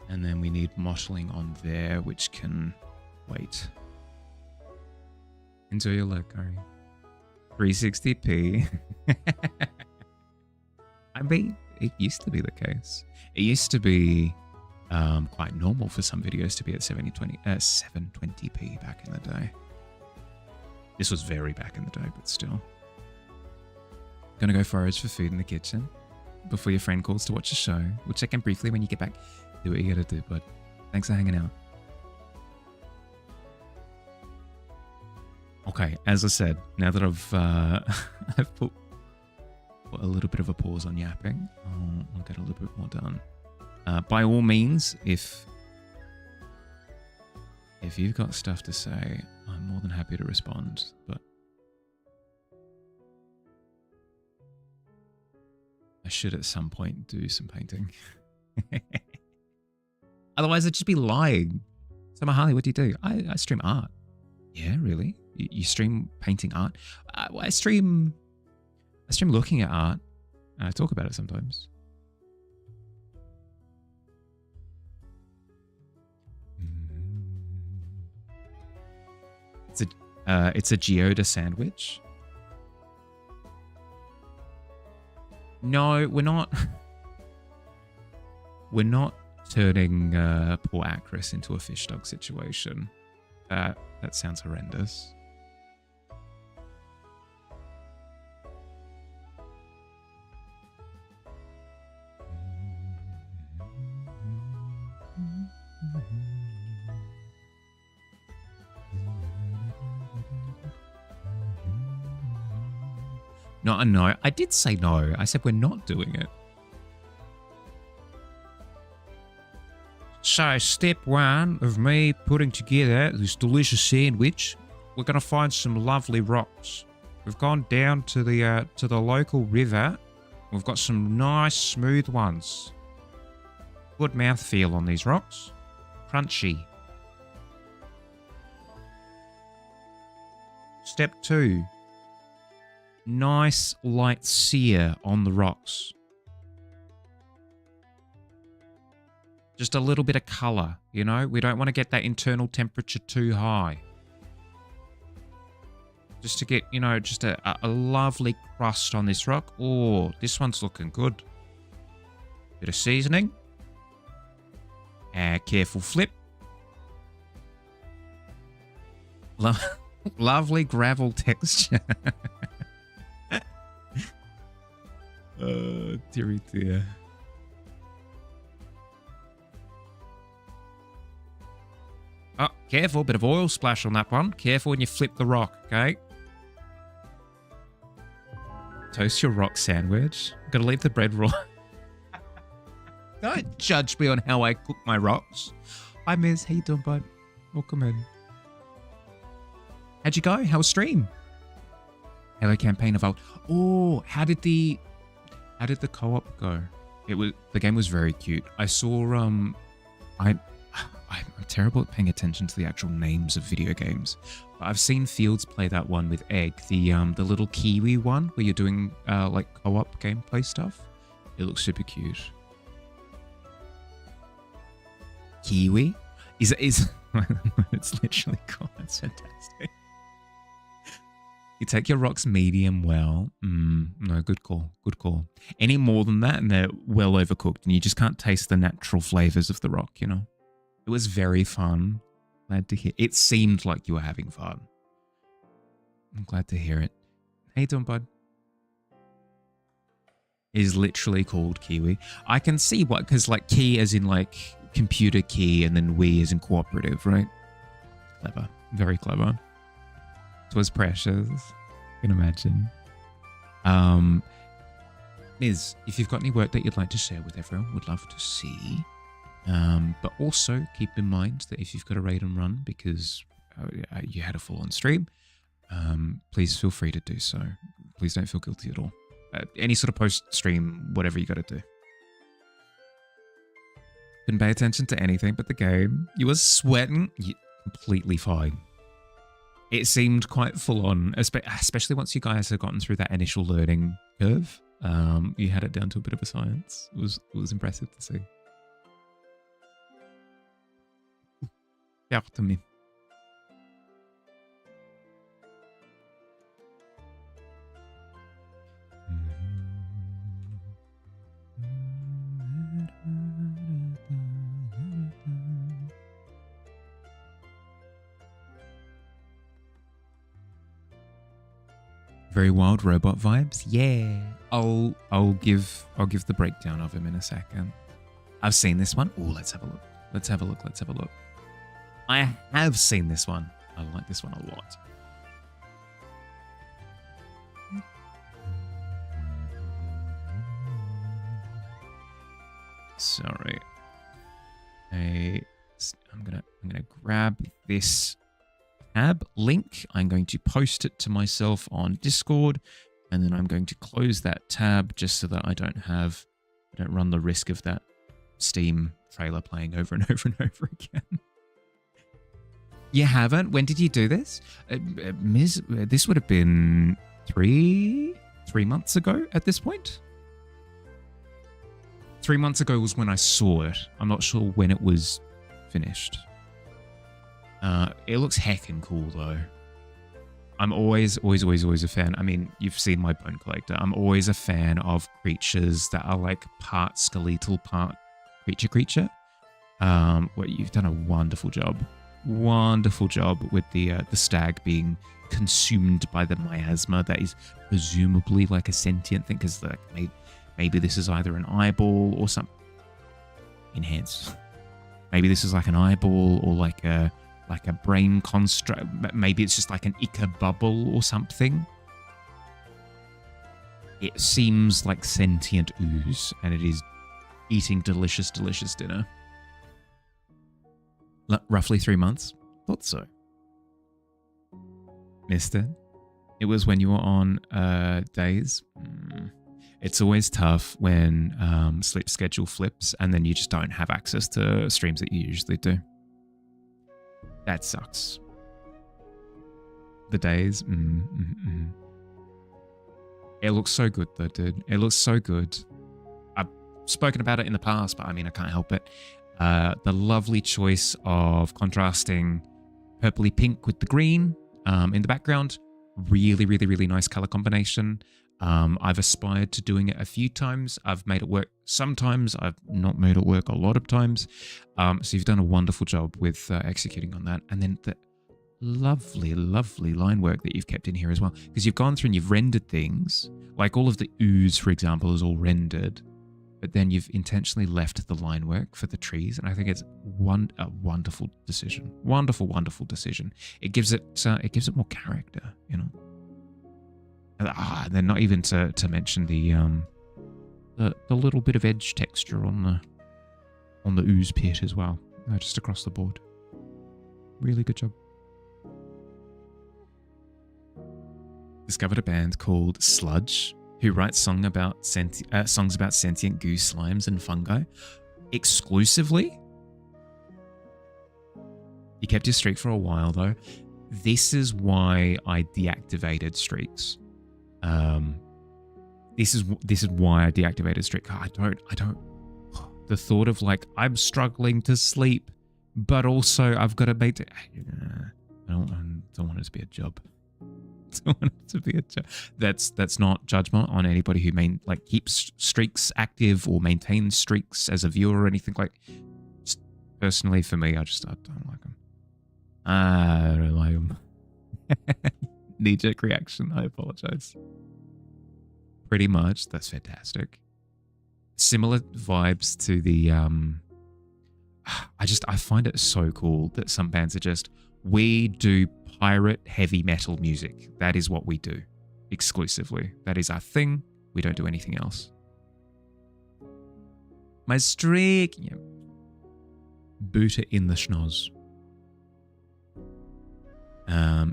And then we need mottling on there, which can wait. Enjoy your look, Ari. 360p. I mean, it used to be the case. It used to be quite normal for some videos to be at 720p back in the day. This was very back in the day, but still. Gonna go forage for food in the kitchen before your friend calls to watch the show. We'll check in briefly when you get back. Do what you gotta do, bud. Thanks for hanging out. Okay, as I said, now that I've I've put a little bit of a pause on yapping, I'll get a little bit more done. By all means, if you've got stuff to say, I'm more than happy to respond, but I should at some point do some painting. Otherwise, I'd just be lying. So, Mahali, what do you do? I stream art. Yeah, really? You stream painting art? I stream looking at art. I talk about it sometimes. It's a Geoda sandwich. No, we're not. We're not turning poor Acris into a fish dog situation. That sounds horrendous. No, I did say no. I said we're not doing it. So, step one of me putting together this delicious sandwich, we're going to find some lovely rocks. We've gone down to the local river. We've got some nice smooth ones. Good mouthfeel on these rocks. Crunchy. Step two. Nice light sear on the rocks. Just a little bit of colour, you know? We don't want to get that internal temperature too high. Just to get, you know, just a lovely crust on this rock. Oh, this one's looking good. Bit of seasoning. Careful flip. Lovely gravel texture. Dearie dear. Oh, careful, bit of oil splash on that one. Careful when you flip the rock, okay? Toast your rock sandwich. Gotta leave the bread raw. Don't judge me on how I cook my rocks. Hi, Miz. How you doing, bud? Welcome in. How'd you go? How was stream? Hello, campaign evolved. Oh, how did the co-op go? The game was very cute. I saw I'm terrible at paying attention to the actual names of video games. But I've seen Fields play that one with Egg, the little Kiwi one where you're doing like co-op gameplay stuff. It looks super cute. Kiwi? Is it's literally cool. That's fantastic. You take your rocks medium well. No, good call. Good call. Any more than that and they're well overcooked and you just can't taste the natural flavors of the rock, you know? It was very fun. Glad to hear. It seemed like you were having fun. I'm glad to hear it. How you doing, bud? is literally called Kiwi. I can see what, because like key as in like computer key and then we as in cooperative, right? Clever. Very clever. Twas precious. I can imagine. Miz, if you've got any work that you'd like to share with everyone, would love to see. But also keep in mind that if you've got a raid and run because you had a full-on stream, please feel free to do so. Please don't feel guilty at all. Any sort of post-stream, whatever you got to do. Couldn't pay attention to anything but the game. You were sweating. Completely fine. It seemed quite full-on, especially once you guys had gotten through that initial learning curve. You had it down to a bit of a science. It was impressive to see. Yeah, to me. Very wild robot vibes. Yeah. I'll give the breakdown of him in a second. I've seen this one. Oh, let's have a look. Let's have a look. I have seen this one. I like this one a lot. Sorry. I'm gonna grab this tab link. I'm going to post it to myself on Discord, and then I'm going to close that tab just so that I don't run the risk of that Steam trailer playing over and over and over again. You haven't? When did you do this? Ms., this would have been three months ago at this point. 3 months ago was when I saw it. I'm not sure when it was finished. It looks heckin' cool though. I'm always a fan. I mean, you've seen my bone collector. I'm always a fan of creatures that are like part skeletal, part creature. Well, you've done a wonderful job with the stag being consumed by the miasma that is presumably like a sentient thing, because like maybe this is either an eyeball or something. Enhance. Maybe this is like an eyeball or like a brain construct. Maybe it's just like an Ica bubble or something. It seems like sentient ooze, and it is eating delicious dinner. Roughly 3 months? Thought so. Missed it? It was when you were on days? It's always tough when sleep schedule flips and then you just don't have access to streams that you usually do. That sucks. The days? It looks so good though, dude. It looks so good. I've spoken about it in the past, but I mean, I can't help it. The lovely choice of contrasting purpley pink with the green in the background. Really nice color combination. I've aspired to doing it a few times. I've made it work sometimes. I've not made it work a lot of times. So you've done a wonderful job with executing on that. And then the lovely line work that you've kept in here as well. Because you've gone through and you've rendered things. Like all of the ooze, for example, is all rendered. But then you've intentionally left the line work for the trees. And I think it's a wonderful decision. Wonderful decision. It gives it more character, you know. Then not even to mention the little bit of edge texture on the ooze pit as well, just across the board. Really good job. Discovered a band called Sludge, who writes songs about sentient goo slimes and fungi exclusively. You kept your streak for a while though. This is why I deactivated streaks. This is why I deactivated streak. I don't. The thought of like I'm struggling to sleep, but also I've got to make it. I don't want it to be a job. Don't want it to be a job. That's not judgment on anybody who keeps streaks active or maintains streaks as a viewer or anything like. Just personally, for me, I don't like them. I don't like them. Knee-jerk reaction. I apologize. Pretty much. That's fantastic. Similar vibes to the I find it so cool that some bands are just, we do pirate heavy metal music. That is what we do exclusively. That is our thing. We don't do anything else. My streak. Yeah. Boot it in the schnoz.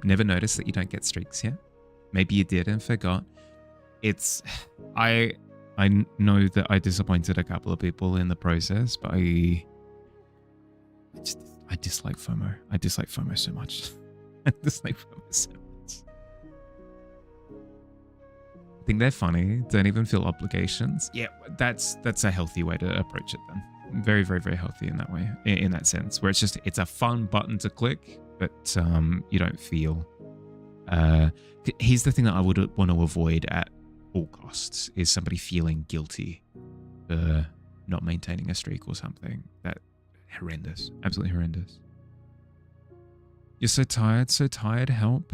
Never noticed that you don't get streaks yet. Maybe you did and forgot. I know that I disappointed a couple of people in the process, but I dislike FOMO. I dislike FOMO so much. I dislike FOMO so much. I think they're funny. Don't even feel obligations. Yeah, that's a healthy way to approach it then. Very, very, very healthy in that way, in that sense, where it's a fun button to click, but you don't feel. Here's the thing that I would want to avoid at all costs is somebody feeling guilty for not maintaining a streak or something. That horrendous, absolutely horrendous. You're so tired, help.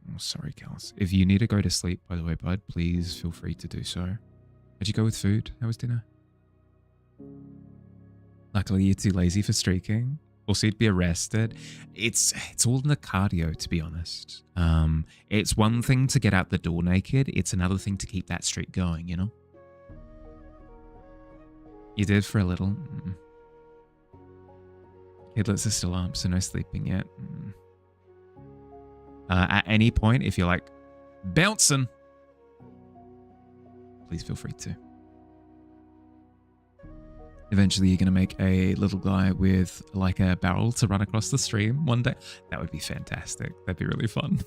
Oh, sorry, Kels. If you need to go to sleep, by the way, bud, please feel free to do so. How'd you go with food? How was dinner? Luckily, you're too lazy for streaking. Also, you'd be arrested. It's all in the cardio, to be honest. It's one thing to get out the door naked. It's another thing to keep that streak going, you know? You did for a little. Kidlets are still up, so no sleeping yet. At any point, if you're like, bouncing, please feel free to. Eventually, you're going to make a little guy with like a barrel to run across the stream one day. That would be fantastic. That'd be really fun.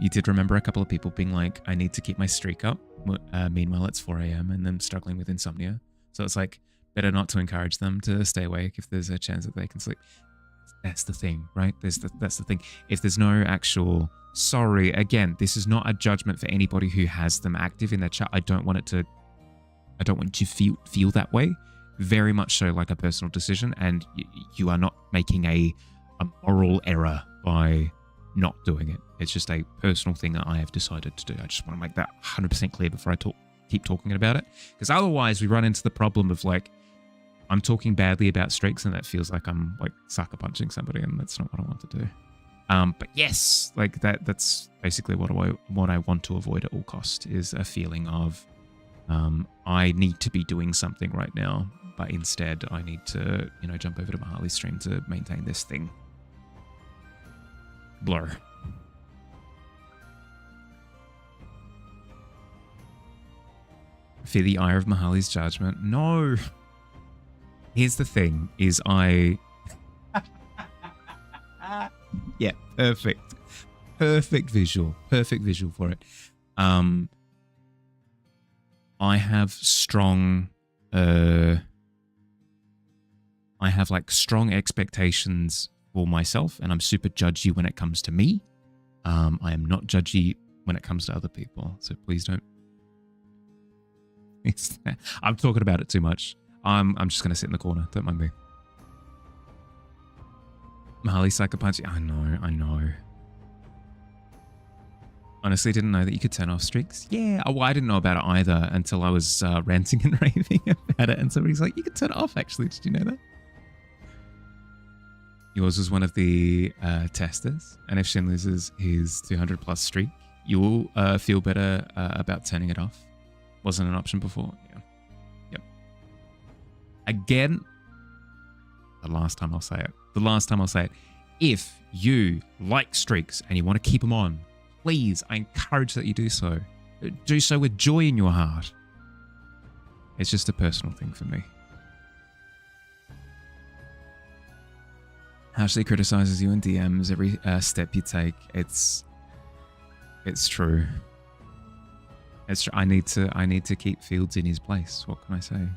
You did remember a couple of people being like, I need to keep my streak up. Meanwhile, it's 4 a.m. and them struggling with insomnia. So it's like, better not to encourage them to stay awake if there's a chance that they can sleep. That's the thing, right? That's the thing. If there's no actual, sorry, again, this is not a judgment for anybody who has them active in their chat. I don't want you to feel that way. Very much so like a personal decision, and you are not making a moral error by not doing it. It's just a personal thing that I have decided to do. I just want to make that 100% clear before I keep talking about it, because otherwise we run into the problem of like, I'm talking badly about streaks and that feels like I'm like sucker punching somebody, and that's not what I want to do. But yes, like that's basically what I want to avoid at all cost, is a feeling of I need to be doing something right now, but instead I need to, jump over to Mihali's stream to maintain this thing. Blur. Fear the ire of Mihali's judgment. No. Here's the thing, is yeah, perfect. Perfect visual for it. I have strong strong expectations for myself, and I'm super judgy when it comes to me. I am not judgy when it comes to other people, so please don't. I'm talking about it too much. I'm just going to sit in the corner. Don't mind me. Mihali Psycho Punch. I know. Honestly, didn't know that you could turn off streaks. Yeah, well, I didn't know about it either until I was ranting and raving about it. And somebody's like, you could turn it off, actually. Did you know that? Yours was one of the testers. And if Shin loses his 200 plus streak, you will feel better about turning it off. Wasn't an option before. Yeah. Yep. Again, the last time I'll say it. If you like streaks and you want to keep them on, please, I encourage that you do so. Do so with joy in your heart. It's just a personal thing for me. Ashley criticizes you in DMs every step you take. It's true. It's true. I need to keep Fields in his place. What can I say?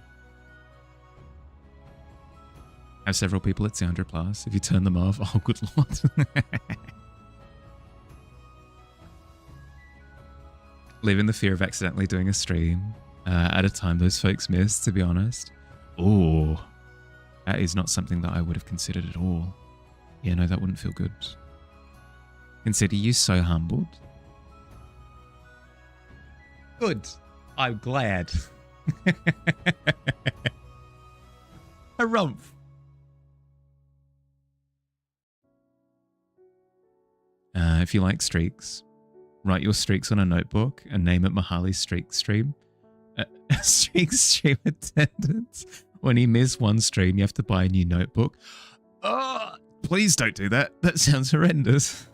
I have several people at 200 plus. If you turn them off, oh good lord. Live in the fear of accidentally doing a stream at a time those folks miss, to be honest. Oh, that is not something that I would have considered at all. Yeah, no, that wouldn't feel good. Consider you so humbled. Good. I'm glad. Harumph. If you like streaks, write your streaks on a notebook and name it Mihali Streak Stream. Streak Stream attendance. When you miss one stream, you have to buy a new notebook. Oh, please don't do that. That sounds horrendous.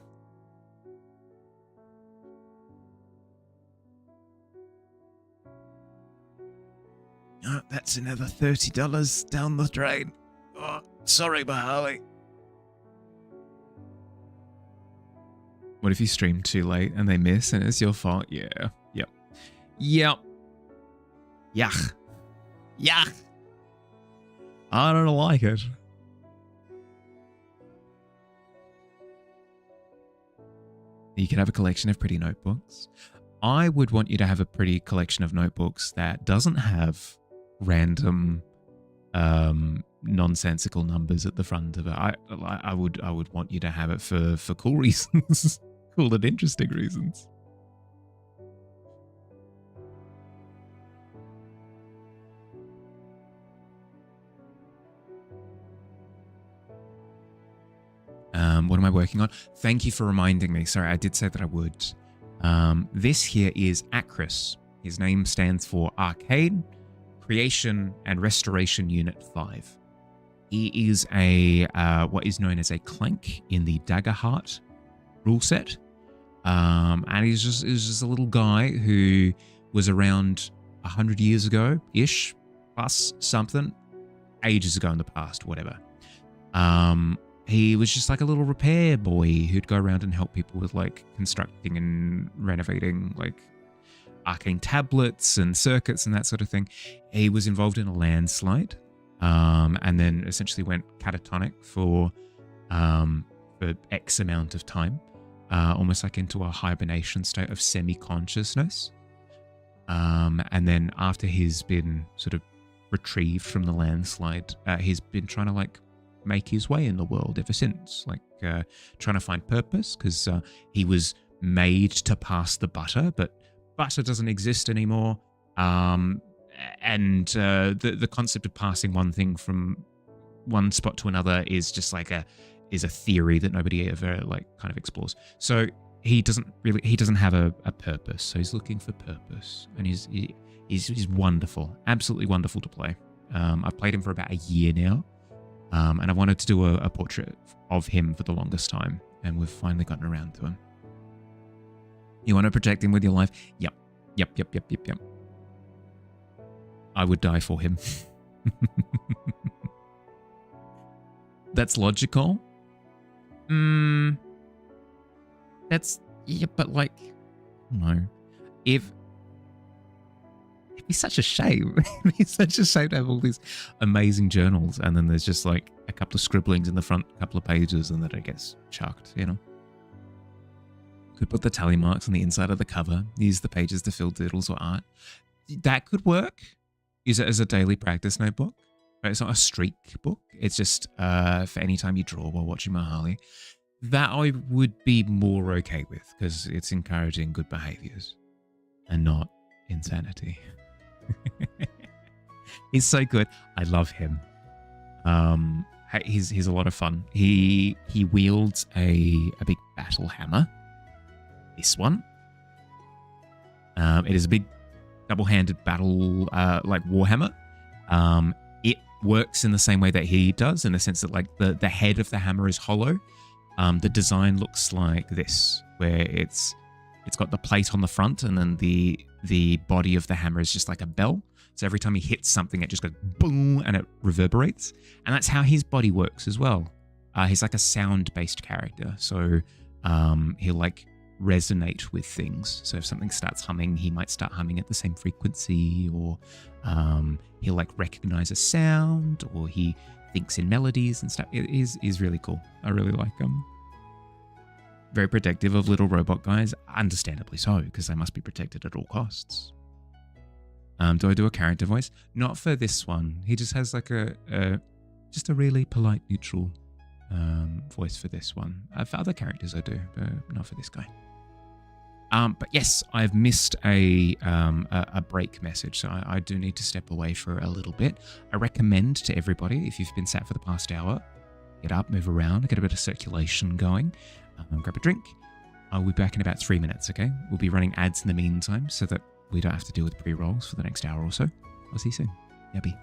Oh, that's another $30 down the drain. Oh, sorry, Mihali. What if you stream too late and they miss and it's your fault? Yeah. Yep. Yep. Yuck. Yuck. I don't like it. You can have a collection of pretty notebooks. I would want you to have a pretty collection of notebooks that doesn't have random nonsensical numbers at the front of it. I would want you to have it for cool reasons. Cool and interesting reasons. What am I working on? Thank you for reminding me. Sorry, I did say that I would. This here is Acris. His name stands for Arcane, Creation and Restoration Unit 5. He is a what is known as a clank in the Daggerheart rule set. And he's just a little guy who was around 100 years ago-ish, plus something, ages ago in the past, whatever. He was just like a little repair boy who'd go around and help people with like constructing and renovating like arcane tablets and circuits and that sort of thing. He was involved in a landslide, and then essentially went catatonic for X amount of time, almost like into a hibernation state of semi-consciousness. And then after he's been sort of retrieved from the landslide, he's been trying to like make his way in the world ever since, like trying to find purpose, because he was made to pass the butter, but butter doesn't exist anymore. And the concept of passing one thing from one spot to another is just like a theory that nobody ever like kind of explores. So he doesn't have a purpose. So he's looking for purpose, and he's wonderful, absolutely wonderful to play. I've played him for about a year now. And I wanted to do a portrait of him for the longest time, and we've finally gotten around to him. You want to protect him with your life? Yep. I would die for him. That's logical. That's, yeah, but like, no. It'd be such a shame. It'd be such a shame to have all these amazing journals, and then there's just like a couple of scribblings in the front couple of pages, and then it gets chucked, you know? Could put the tally marks on the inside of the cover, use the pages to fill doodles or art. That could work. Use it as a daily practice notebook. Right? It's not a streak book. It's just for any time you draw while watching Mihali. That I would be more okay with, because it's encouraging good behaviors and not insanity. He's so good. I love him. He's a lot of fun. He wields a big battle hammer. This one. It is a big double-handed battle like warhammer. It works in the same way that he does, in the sense that like the head of the hammer is hollow. The design looks like this, where it's got the plate on the front, and then the body of the hammer is just like a bell. So every time he hits something, it just goes boom, and it reverberates. And that's how his body works as well. He's like a sound-based character. So he'll like resonate with things. So if something starts humming, he might start humming at the same frequency, or he'll like recognize a sound, or he thinks in melodies and stuff. It is really cool. I really like him. Very protective of little robot guys, understandably so, because they must be protected at all costs. Do I do a character voice? Not for this one. He just has like just a really polite, neutral voice for this one. For other characters I do, but not for this guy. But yes, I've missed a break message, so I do need to step away for a little bit. I recommend to everybody, if you've been sat for the past hour, get up, move around, get a bit of circulation going, grab a drink. I'll be back in about 3 minutes, okay? We'll be running ads in the meantime so that we don't have to deal with pre-rolls for the next hour or so. I'll see you soon. Yabby.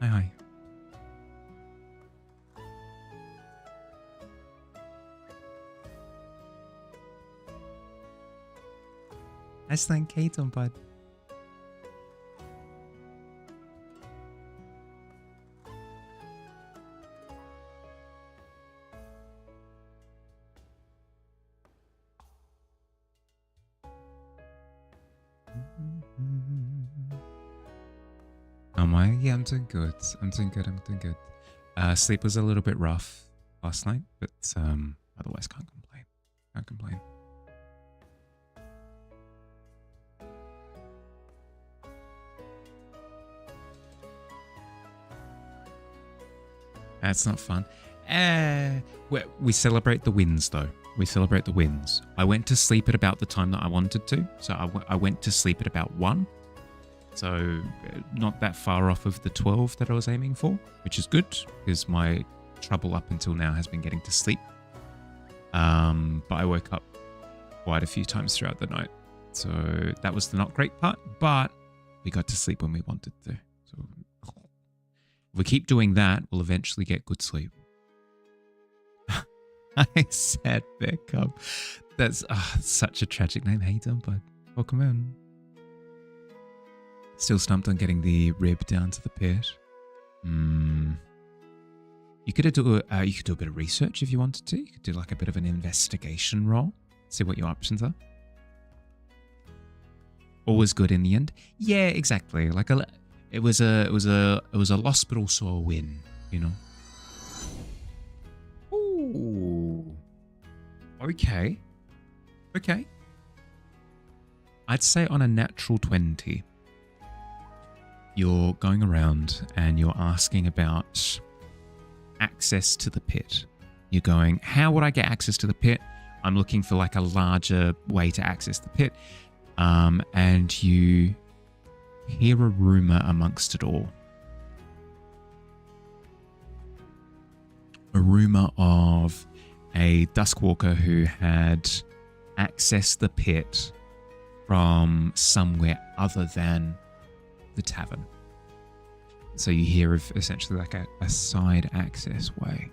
Hi. Aslan Katon, bud. Am I? Yeah, I'm doing good. I'm doing good. Sleep was a little bit rough last night, but otherwise can't complain. That's not fun. We celebrate the wins, though. We celebrate the wins. I went to sleep at about the time that I wanted to. So I went to sleep at about 1. So not that far off of the 12 that I was aiming for, which is good because my trouble up until now has been getting to sleep. But I woke up quite a few times throughout the night. So that was the not great part, but we got to sleep when we wanted to. So if we keep doing that, we'll eventually get good sleep. I said Beckham. That's such a tragic name. Hey, bud. Welcome in. Still stumped on getting the rib down to the pit. You could do a bit of research if you wanted to. You could do like a bit of an investigation roll. See what your options are. Always good in the end. Yeah, exactly. Like it was a loss but also a win, you know. Ooh. Okay. I'd say on a natural 20, you're going around and you're asking about access to the pit. You're going, how would I get access to the pit? I'm looking for like a larger way to access the pit. And you hear a rumor amongst it all. A rumor of a Duskwalker who had accessed the pit from somewhere other than the tavern. So you hear of essentially like a side access way.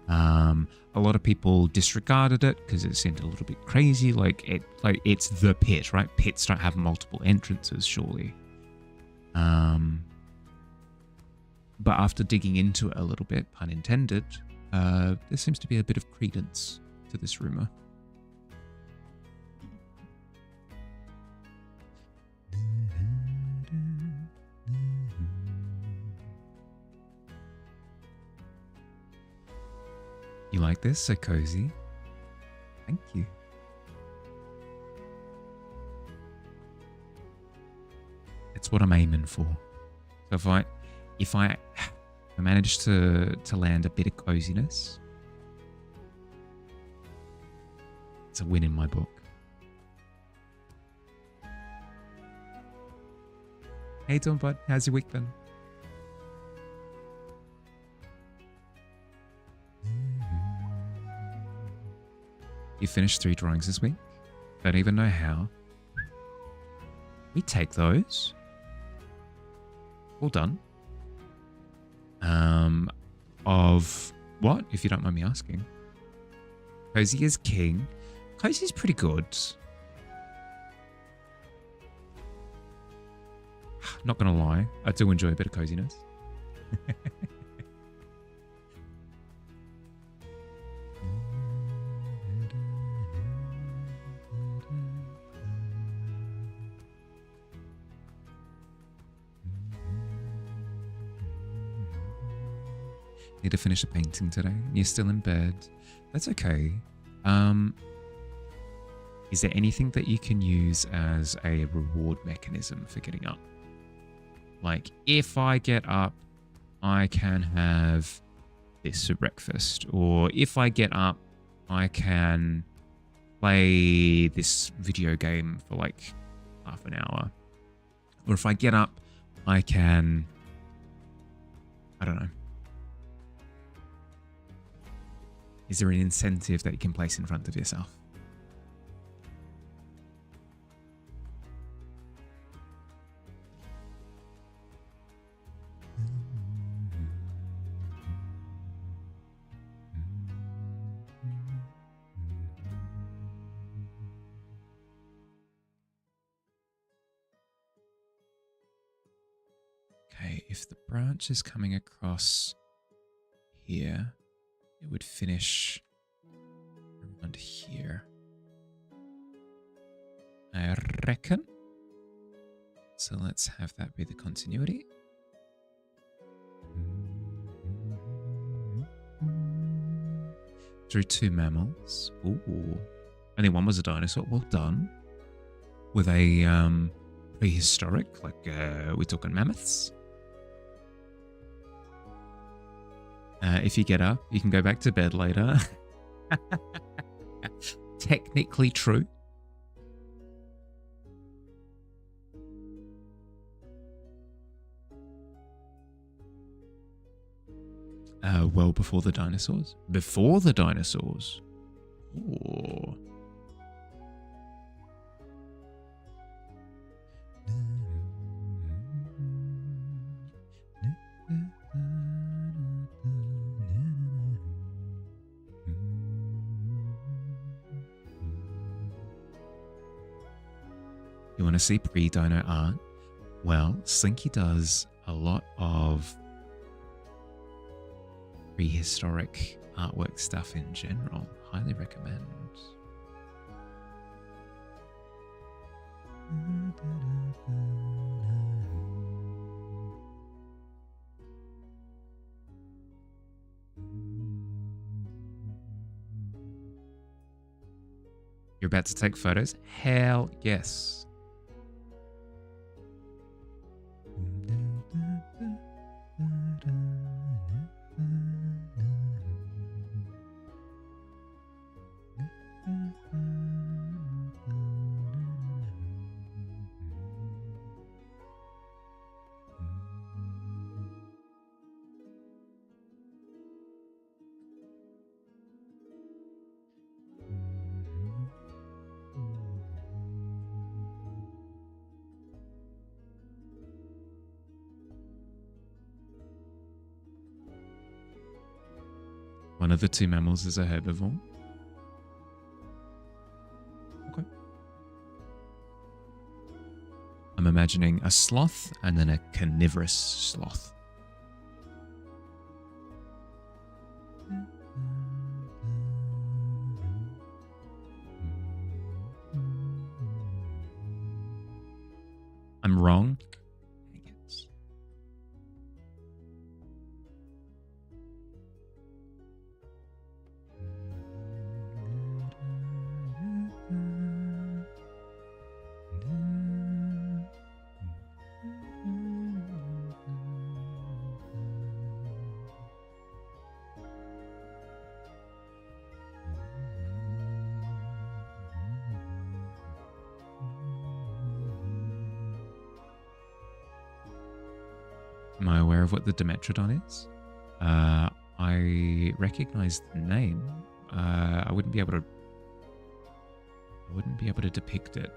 A lot of people disregarded it because it seemed a little bit crazy. Like it's the pit, right? Pits don't have multiple entrances, surely. But after digging into it a little bit, pun intended, there seems to be a bit of credence to this rumor. You like this? So cozy. Thank you. It's what I'm aiming for. So if I manage to land a bit of coziness, it's a win in my book. Hey, doing, bud? How's your week been? You finished 3 drawings this week? Don't even know how. We take those. All done. Of what, if you don't mind me asking? Cozy is king. Cozy's pretty good. Not gonna lie, I do enjoy a bit of coziness. Need to finish a painting today. You're still in bed. That's okay. Is there anything that you can use as a reward mechanism for getting up? Like, if I get up, I can have this for breakfast. Or if I get up, I can play this video game for like half an hour. Or if I get up, I can, I don't know. Is there an incentive that you can place in front of yourself? Okay, if the branch is coming across here, it would finish around here, I reckon. So let's have that be the continuity. Drew 2 mammals. Ooh. Only one was a dinosaur. Well done. With a prehistoric, like we're talking mammoths. If you get up, you can go back to bed later. Technically true. Well before the dinosaurs. Before the dinosaurs. Ooh. You want to see pre-dino art? Well, Slinky does a lot of prehistoric artwork stuff in general. Highly recommend. You're about to take photos? Hell yes. One of the two mammals is a herbivore. Okay. I'm imagining a sloth and then a carnivorous sloth. I'm wrong. Am I aware of what the Dimetrodon is? I recognize the name. I wouldn't be able to depict it.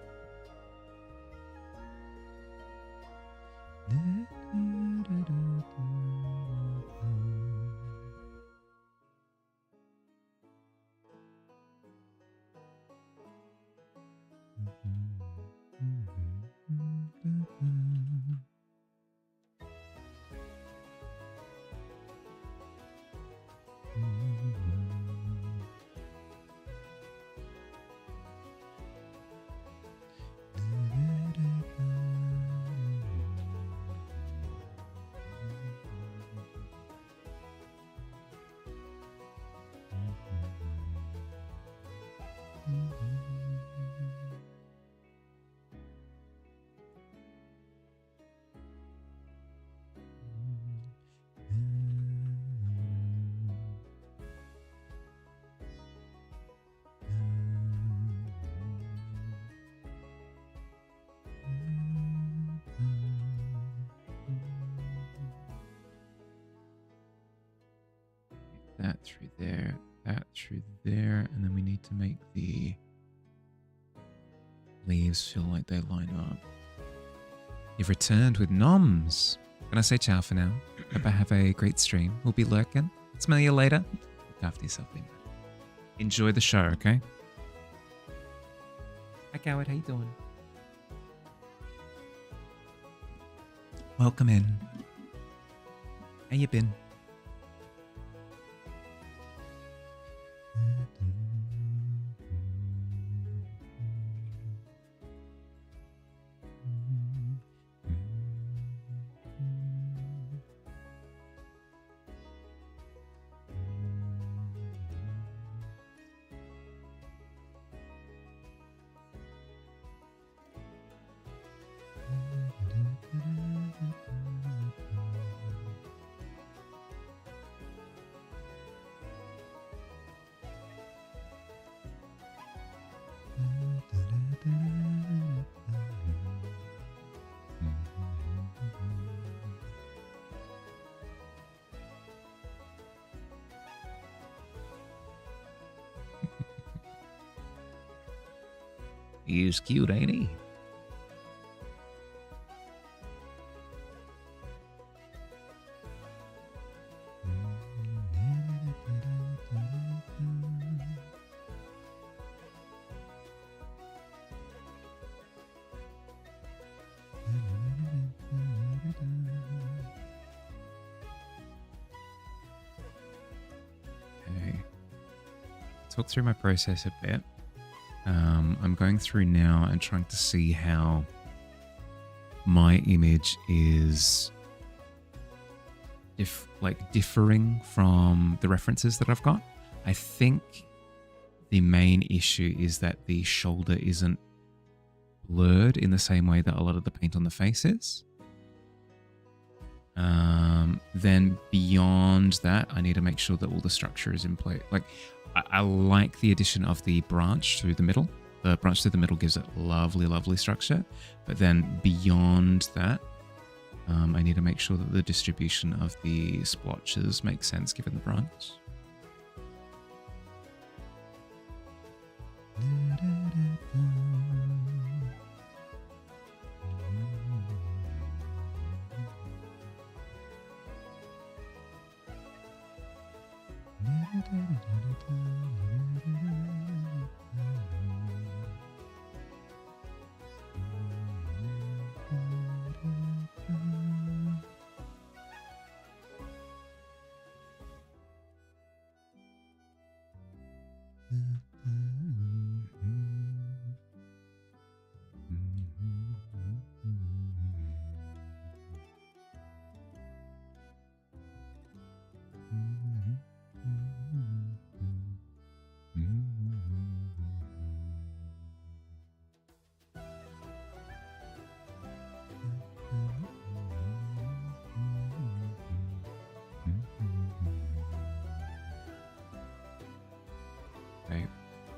That through there, that through there, and then we need to make the leaves feel like they line up. You've returned with noms. Can I say ciao for now? Hope I have a great stream. We'll be lurking. Smell you later. Look after yourself, Lima. Enjoy the show, okay? Hi, Coward. How you doing? Welcome in. How you been? He's cute, ain't he? Okay. Talk through my process a bit. I'm going through now and trying to see how my image is differing from the references that I've got. I think the main issue is that the shoulder isn't blurred in the same way that a lot of the paint on the face is. Then beyond that, I need to make sure that all the structure is in place. Like, I like the addition of the branch through the middle. The branch through the middle gives it lovely, lovely structure. But then beyond that, I need to make sure that the distribution of the splotches makes sense given the branch.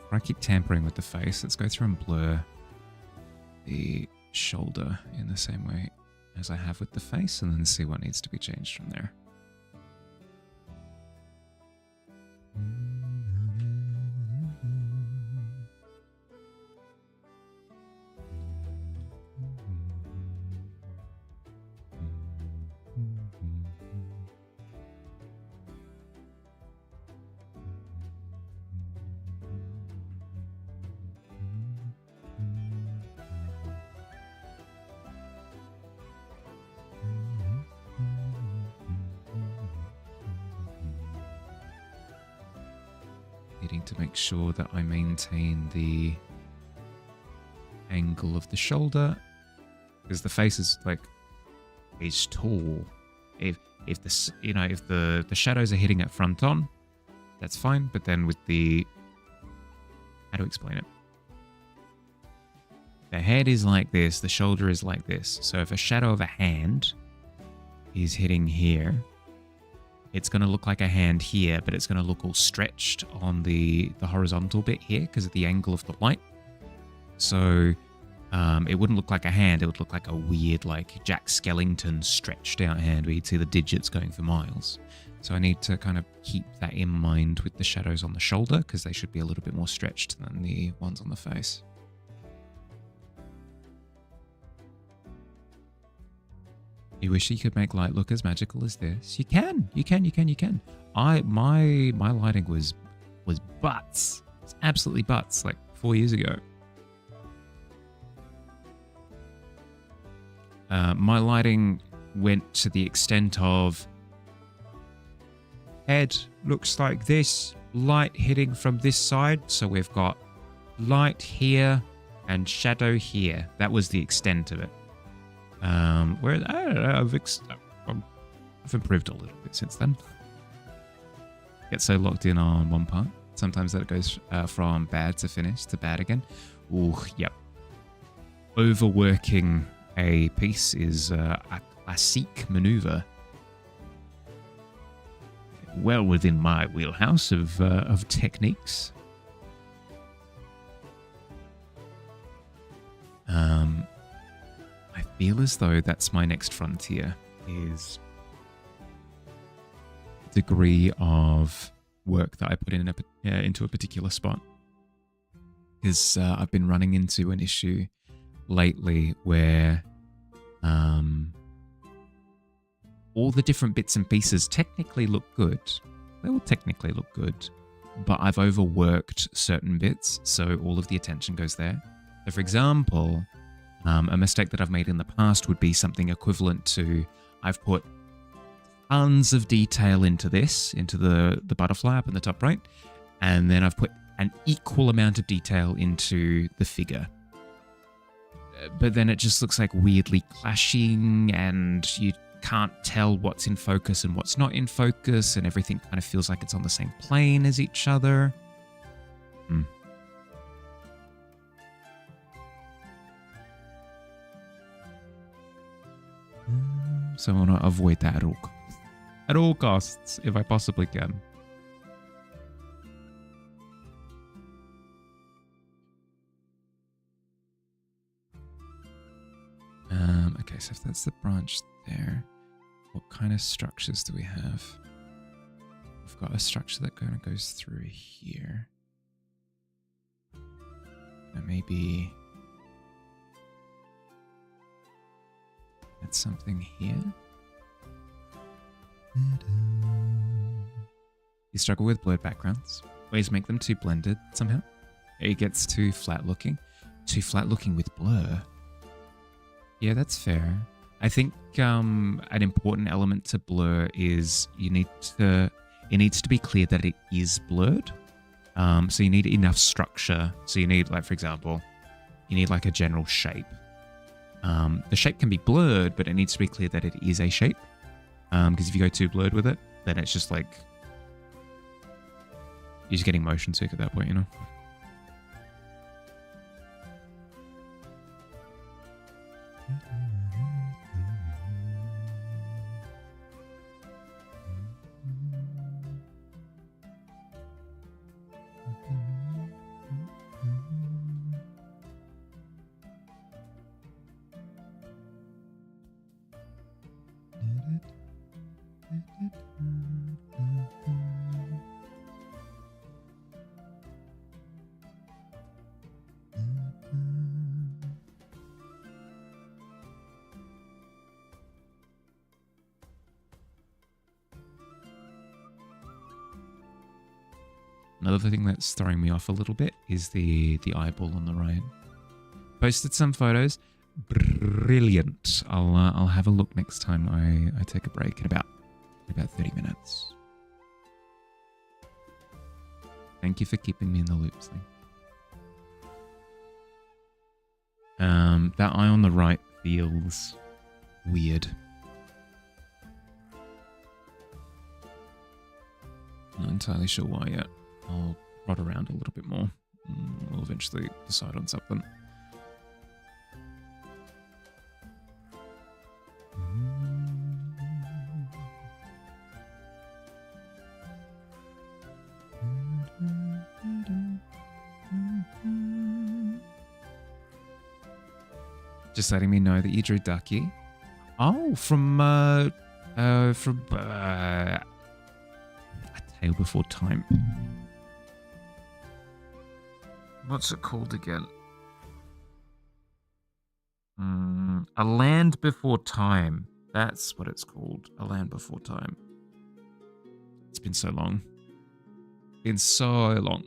I keep tampering with the face. Let's go through and blur the shoulder in the same way as I have with the face, and then see what needs to be changed from there. Needing to make sure that I maintain the angle of the shoulder, because the face is tall. If the shadows are hitting it front on, that's fine. But then with how to explain it? The head is like this, the shoulder is like this. So if a shadow of a hand is hitting here, it's going to look like a hand here, but it's going to look all stretched on the horizontal bit here because of the angle of the light. So it wouldn't look like a hand. It would look like a weird, Jack Skellington stretched out hand where you'd see the digits going for miles. So I need to kind of keep that in mind with the shadows on the shoulder because they should be a little bit more stretched than the ones on the face. You wish you could make light look as magical as this? You can. My lighting was butts. It's absolutely butts, 4 years ago. My lighting went to the extent of head looks like this, light hitting from this side, so we've got light here and shadow here. That was the extent of it. Where I don't know, I've improved a little bit since then. Get so locked in on one part, sometimes that it goes from bad to finish to bad again. Ooh, yep. Overworking a piece is a classic maneuver. Well within my wheelhouse of techniques. I feel as though that's my next frontier, is the degree of work that I put into a particular spot. because I've been running into an issue lately where all the different bits and pieces technically look good. They will technically look good, but I've overworked certain bits, so all of the attention goes there. So for example, a mistake that I've made in the past would be something equivalent to I've put tons of detail into this, into the butterfly up in the top right, and then I've put an equal amount of detail into the figure. But then it just looks like weirdly clashing, and you can't tell what's in focus and what's not in focus, and everything kind of feels like it's on the same plane as each other. So I want to avoid that at all costs, if I possibly can. Okay, so if that's the branch there, what kind of structures do we have? We've got a structure that kind of goes through here. And maybe that's something here. You struggle with blurred backgrounds. Always make them too blended somehow. It gets too flat looking. Too flat looking with blur. Yeah, that's fair. I think an important element to blur is it needs to be clear that it is blurred. So you need enough structure. So you need, like, for example, you need like a general shape. The shape can be blurred, but it needs to be clear that it is a shape. Because if you go too blurred with it, then it's just like you're just getting motion sick at that point, you know? Another thing that's throwing me off a little bit is the eyeball on the right. Posted some photos. Brilliant. I'll have a look next time I take a break in about 30 minutes. Thank you for keeping me in the loop, Sling. That eye on the right feels weird. Not entirely sure why yet. I'll prod around a little bit more. We'll eventually decide on something. Just letting me know that you drew Ducky. Oh, from A Tale Before Time. What's it called again? A Land Before Time. That's what it's called. A Land Before Time. It's been so long. Been so long.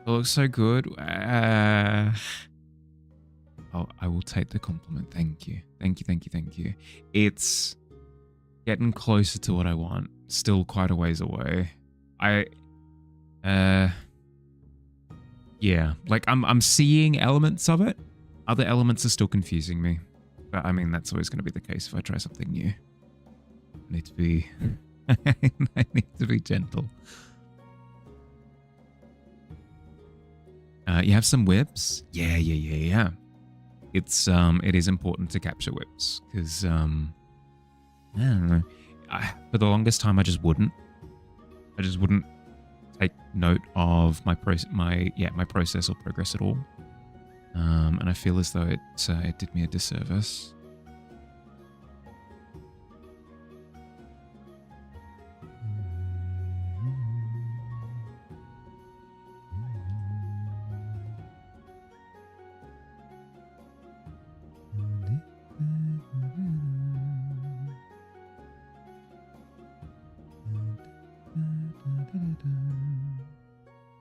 It looks so good. Oh, I will take the compliment. Thank you. Thank you, thank you, thank you. It's getting closer to what I want. Still quite a ways away. Yeah, like I'm seeing elements of it. Other elements are still confusing me. But I mean, that's always going to be the case if I try something new. I need to be I need to be gentle. You have some whips? Yeah. It is important to capture whips because I don't know. For the longest time, I just wouldn't take note of my process or progress at all. And I feel as though it did me a disservice.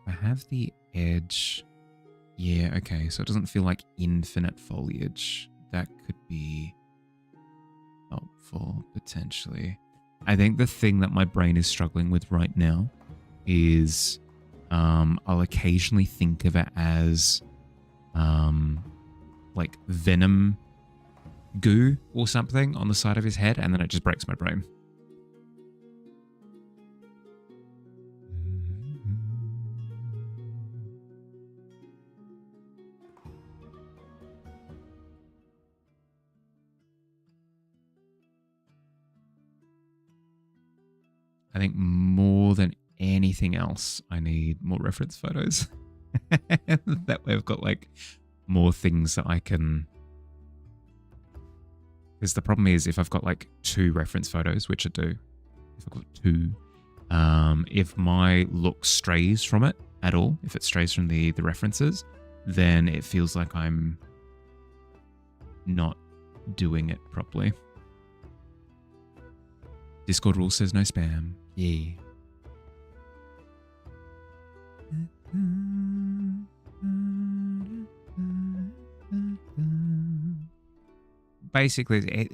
I have the edge. Yeah, okay, so it doesn't feel like infinite foliage. That could be helpful, potentially. I think the thing that my brain is struggling with right now is I'll occasionally think of it as like venom goo or something on the side of his head, and then it just breaks my brain. I think more than anything else, I need more reference photos. That way I've got like more things that I can... Because the problem is if I've got like 2 reference photos, which I do, if I've got 2, if my look strays from it at all, if it strays from the references, then it feels like I'm not doing it properly. Discord rule says no spam. Yeah. Basically,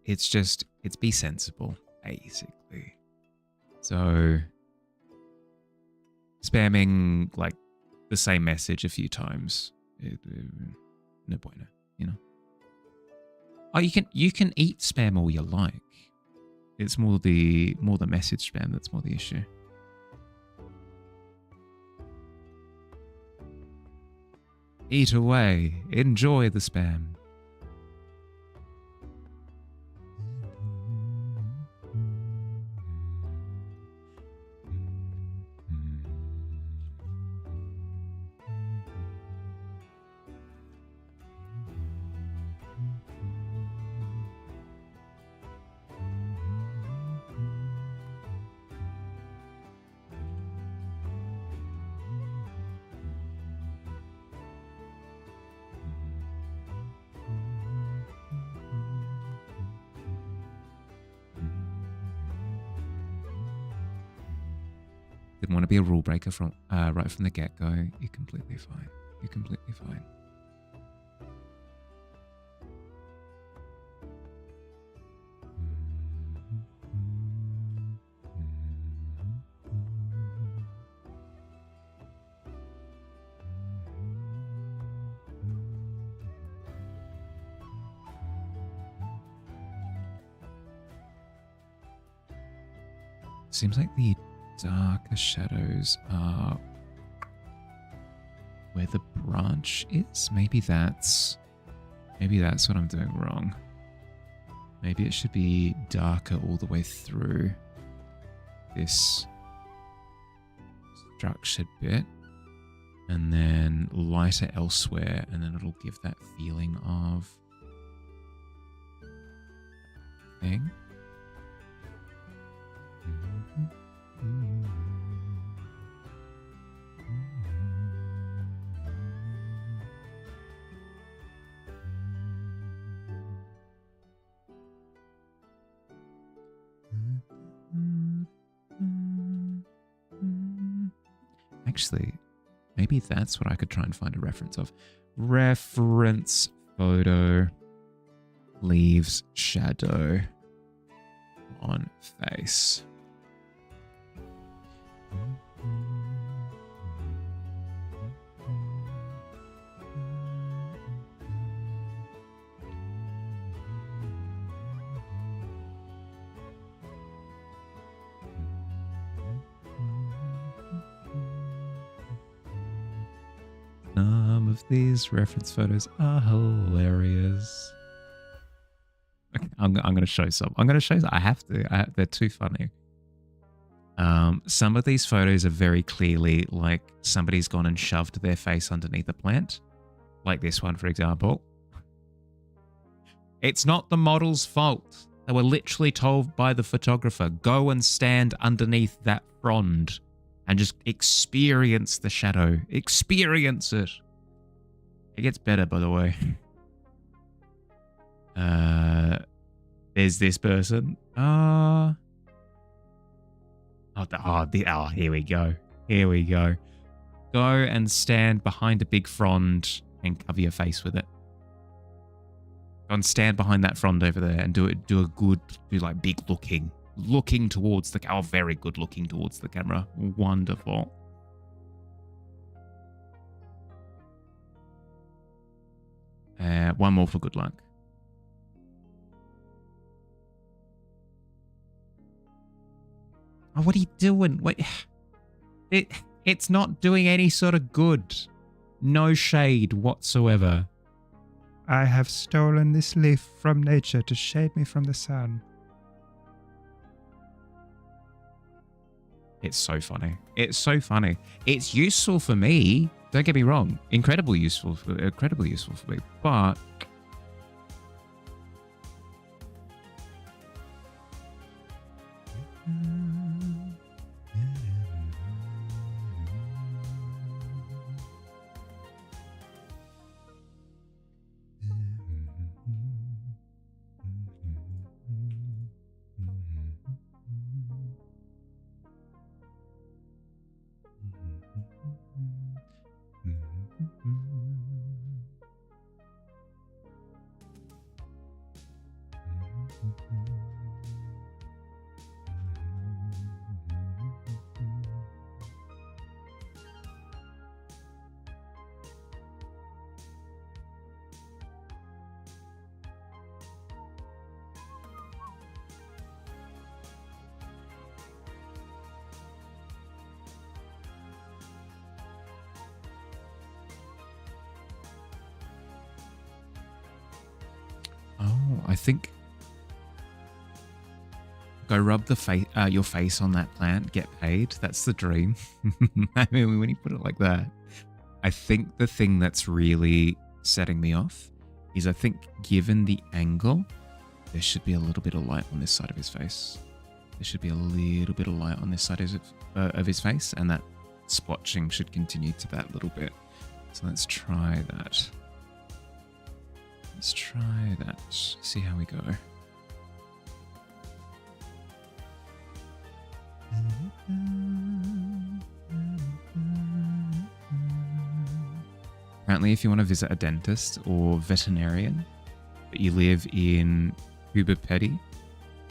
it's be sensible, basically. So, spamming like the same message a few times, no bueno, you know. Oh, you can eat spam all you like. It's more the message spam that's more the issue. Eat away. Enjoy the spam. Didn't want to be a rule breaker from right from the get-go. You're completely fine. You're completely fine. Seems like the darker shadows are where the branch is. Maybe that's what I'm doing wrong. Maybe it should be darker all the way through this structured bit and then lighter elsewhere, and then it'll give that feeling of thing. Actually, Maybe that's what I could try and find a reference of. Reference photo leaves shadow on face. Some of these reference photos are hilarious. Okay, I'm going to show some. I have to. They're too funny. Some of these photos are very clearly like somebody's gone and shoved their face underneath a plant. Like this one, for example. It's not the model's fault. They were literally told by the photographer, go and stand underneath that frond and just experience the shadow. Experience it. It gets better, by the way. There's this person. Here we go. Here we go. Go and stand behind a big frond and cover your face with it. Go and stand behind that frond over there and do like big looking towards the, very good looking towards the camera. Wonderful. One more for good luck. Oh, what are you doing? Wait, it's not doing any sort of good. No shade whatsoever. I have stolen this leaf from nature to shade me from the sun. It's so funny. It's so funny. It's useful for me. Don't get me wrong. Incredibly useful for me. But I think go rub your face on that plant, get paid. That's the dream. I mean, when you put it like that, I think the thing that's really setting me off is I think given the angle, there should be a little bit of light on this side of his face. There should be a little bit of light on this side of his face, and that splotching should continue to that little bit. So let's try that. Let's try that. See how we go. Apparently, if you want to visit a dentist or veterinarian, but you live in Petty,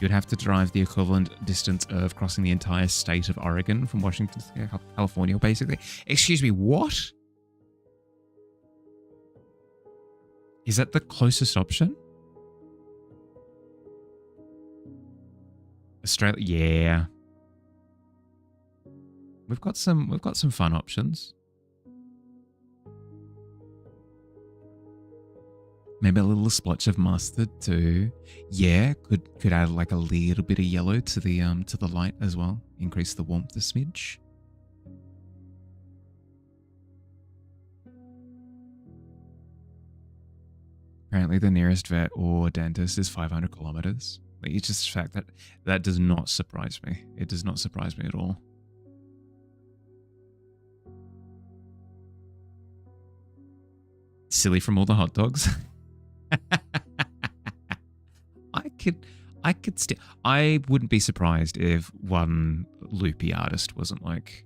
you'd have to drive the equivalent distance of crossing the entire state of Oregon from Washington to California, basically. Excuse me, what? Is that the closest option? Australia, yeah. We've got some fun options. Maybe a little splotch of mustard too. Yeah, could add like a little bit of yellow to the light as well. Increase the warmth a smidge. Apparently the nearest vet or dentist is 500 kilometers. Like, it's just the fact that does not surprise me. It does not surprise me at all. Silly from all the hot dogs. I wouldn't be surprised if one loopy artist wasn't like,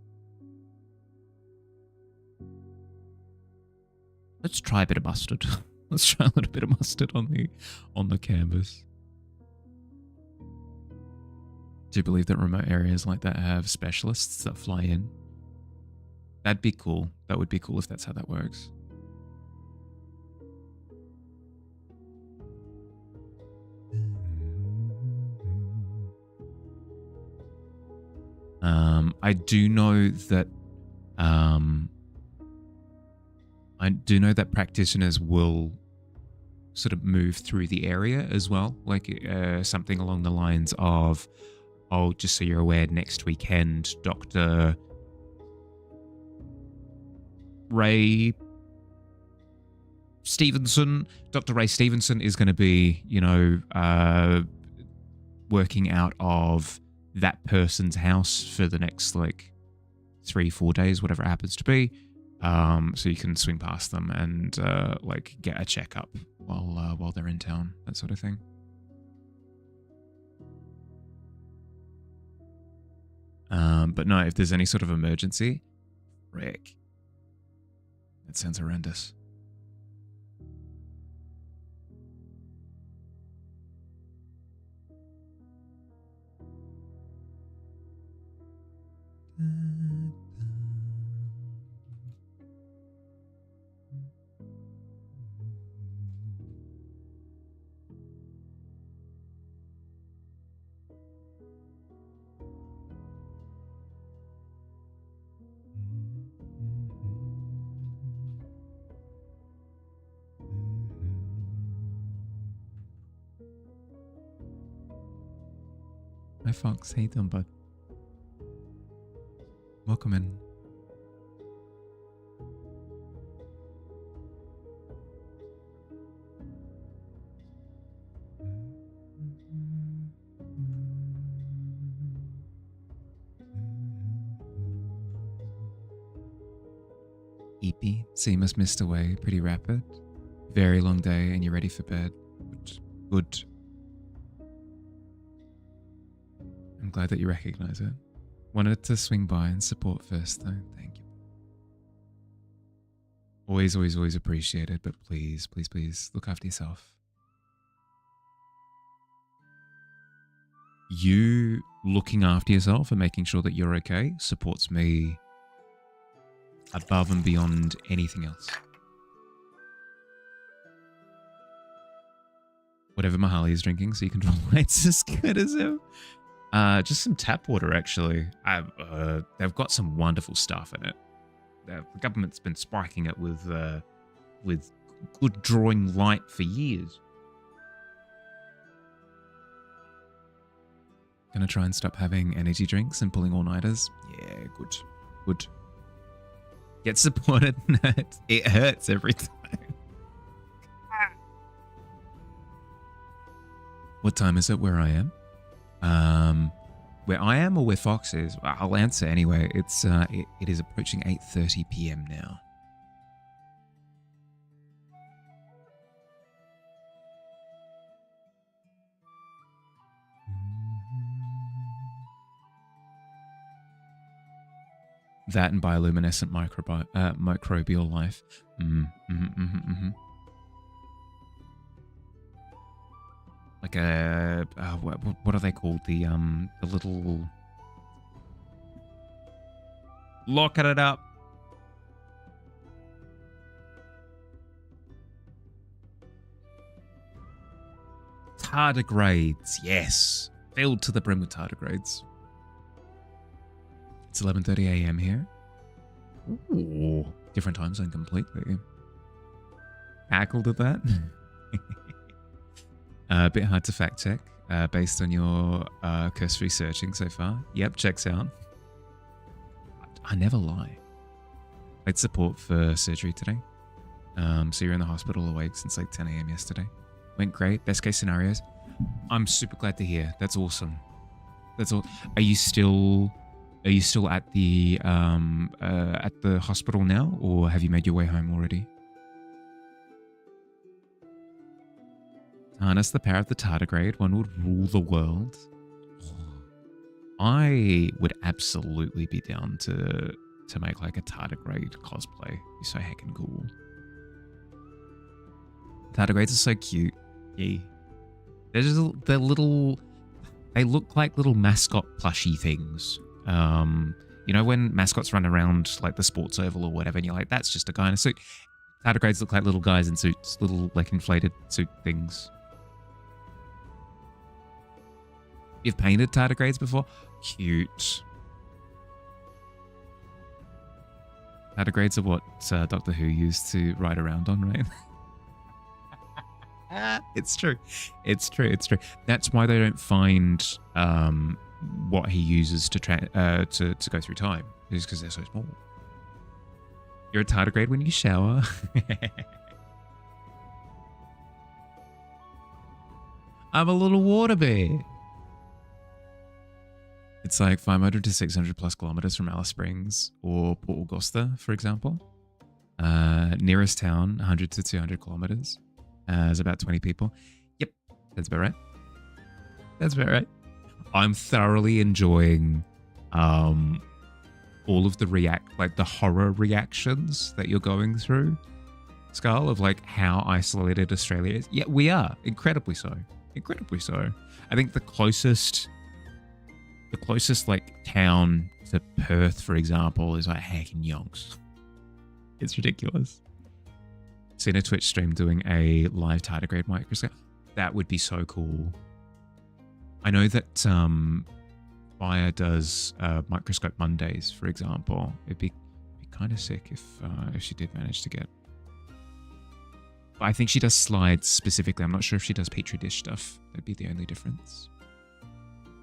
Let's try a bit of mustard. Let's try a little bit of mustard on the canvas. Do you believe that remote areas like that have specialists that fly in? That'd be cool. That would be cool if that's how that works. I do know that practitioners will sort of move through the area as well, like something along the lines of, oh, just so you're aware, next weekend, Dr. Ray Stevenson is going to be, working out of that person's house for the next 3-4 days, whatever it happens to be. So you can swing past them and get a checkup while they're in town, that sort of thing. But no, if there's any sort of emergency, frick. That sounds horrendous. Hi Fox, how you doing, bud? Welcome in. Eepy, so you must missed away pretty rapid. Very long day and you're ready for bed. Good. I'm glad that you recognize it. Wanted to swing by and support first though. Thank you. Always, always, always appreciated, but please, please, please look after yourself. You looking after yourself and making sure that you're okay supports me above and beyond anything else. Whatever Mahali is drinking, so you control it's as good as him. Just some tap water, actually. They've got some wonderful stuff in it. The government's been spiking it with good drawing light for years. Gonna try and stop having energy drinks and pulling all-nighters. Yeah, good. Good. Get supported. It hurts every time. What time is it where I am? Where I am or where Fox is? I'll answer anyway. It's it is approaching 8:30 p.m. now. That and bioluminescent microbial life. Like a what are they called? The little locking it up. Tardigrades, yes, filled to the brim with tardigrades. It's 11:30 a.m. here. Ooh, different time zone completely. Cackled at that. A bit hard to fact check based on your cursory searching so far. Yep, checks out. I never lie. I had support for surgery today. So you're in the hospital awake since 10 a.m. yesterday. Went great. Best case scenarios. I'm super glad to hear. That's awesome. That's all. Are you still at the hospital now, or have you made your way home already? Harness the power of the tardigrade, one would rule the world. I would absolutely be down to make a tardigrade cosplay. Be so heckin' cool. Tardigrades are so cute. Yeah. They're little. They look like little mascot plushy things. You know when mascots run around like the sports oval or whatever, and you're like, that's just a guy in a suit. Tardigrades look like little guys in suits, little like inflated suit things. You've painted tardigrades before? Cute. Tardigrades are what Doctor Who used to ride around on, right? It's true. It's true. It's true. That's why they don't find what he uses to go through time. Is because they're so small. You're a tardigrade when you shower. I'm a little water bear. It's like 500 to 600 plus kilometers from Alice Springs or Port Augusta, for example. Nearest town, 100 to 200 kilometers. There's about 20 people. Yep, that's about right. That's about right. I'm thoroughly enjoying all of the horror reactions that you're going through, Skull, of like how isolated Australia is. Yeah, we are. Incredibly so. Incredibly so. I think the closest like town to Perth, for example, is like heckin' Yonks. It's ridiculous. Seen a Twitch stream doing a live tardigrade microscope. That would be so cool. I know that Fire does microscope Mondays, for example. It'd be kind of sick if she did manage to get. But I think she does slides specifically. I'm not sure if she does petri dish stuff. That'd be the only difference.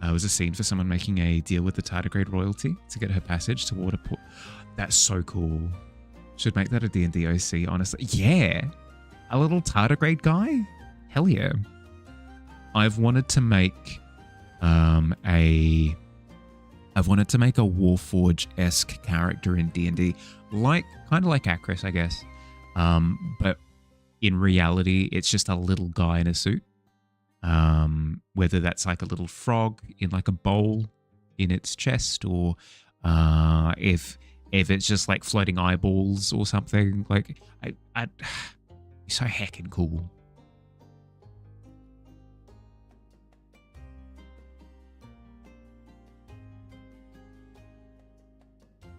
It was a scene for someone making a deal with the tardigrade royalty to get her passage to Waterport. That's so cool. Should make that a D&D OC, honestly. Yeah. A little tardigrade guy? Hell yeah. I've wanted to make a Warforge-esque character in D&D, kind of like Acris, I guess. But in reality, it's just a little guy in a suit. Whether that's like a little frog in like a bowl in its chest, or if it's just like floating eyeballs or something. Like I'd be so heckin' cool.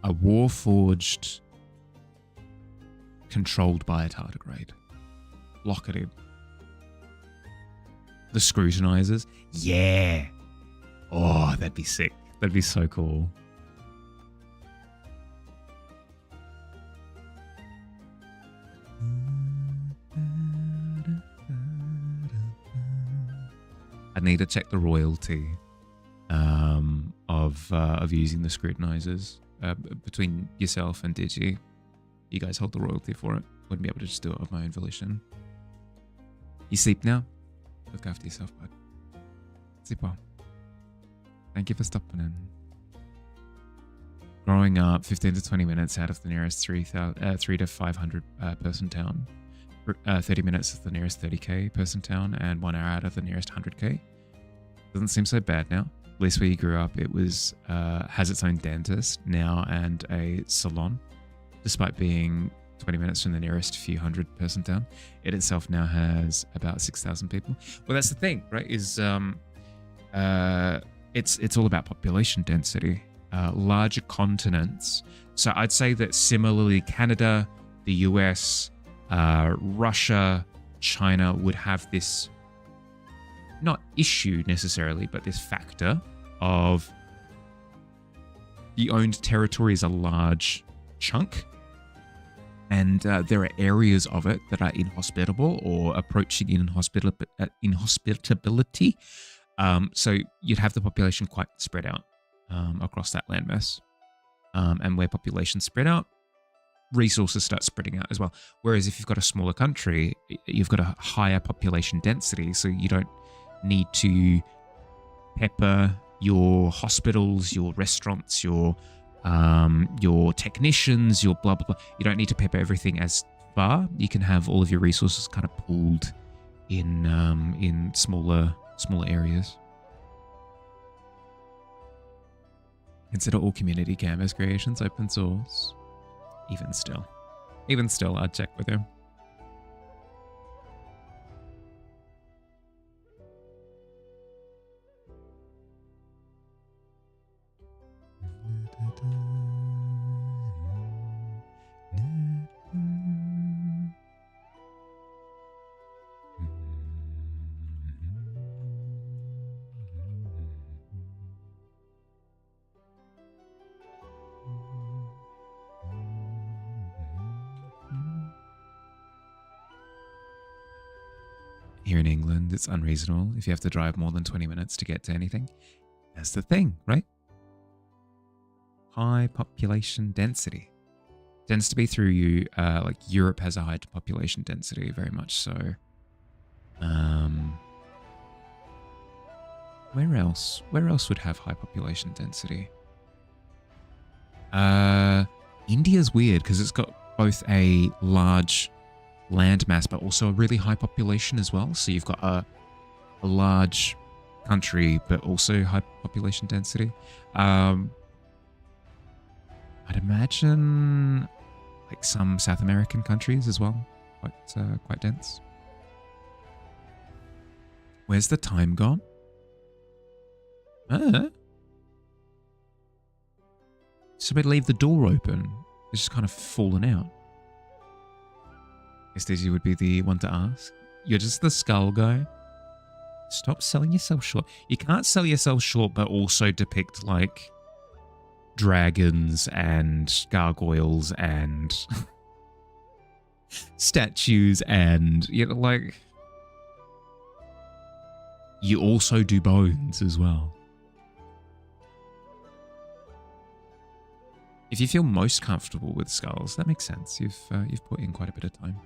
A Warforged controlled by a tardigrade. Lock it in. The scrutinizers. Yeah. Oh, that'd be sick. That'd be so cool. I need to check the royalty of using the scrutinizers between yourself and Digi. You guys hold the royalty for it. Wouldn't be able to just do it of my own volition. You sleep now? Look after yourself, bud. Sleep well. Thank you for stopping in. Growing up, 15 to 20 minutes out of the nearest 3 to 500 person town. 30 minutes of the nearest 30k person town, and 1 hour out of the nearest 100k. Doesn't seem so bad now. At least where you grew up, it was has its own dentist now and a salon. Despite being 20 minutes from the nearest few hundred person town, it itself now has about 6,000 people. Well, that's the thing, right? Is it's all about population density. Larger continents. So I'd say that similarly, Canada, the US, Russia, China would have this, not issue necessarily, but this factor of the owned territory is a large chunk, and there are areas of it that are inhospitable or approaching inhospitability. So you'd have the population quite spread out across that landmass. And where populations spread out, resources start spreading out as well. Whereas if you've got a smaller country, you've got a higher population density, so you don't need to pepper your hospitals, your restaurants, your technicians, your blah blah blah. You don't need to pepper everything as far. You can have all of your resources kind of pooled in smaller areas. Consider all community canvas creations open source. Even still, I'd check with him. here in England, it's unreasonable if you have to drive more than 20 minutes to get to anything. That's the thing, right? High population density. Tends to be through you, like Europe has a high population density, very much so. Where else? Where else would have high population density? India's weird because it's got both a large land mass but also a really high population as well. So you've got a large country but also high population density. I'd imagine like some South American countries as well, quite dense. Where's the time gone? Somebody leave the door open. It's just kind of fallen out. Guess Daisy would be the one to ask. You're just the skull guy. Stop selling yourself short. You can't sell yourself short but also depict like dragons and gargoyles and statues and, you know, like, you also do bones as well. If you feel most comfortable with skulls, that makes sense. You've put in quite a bit of time.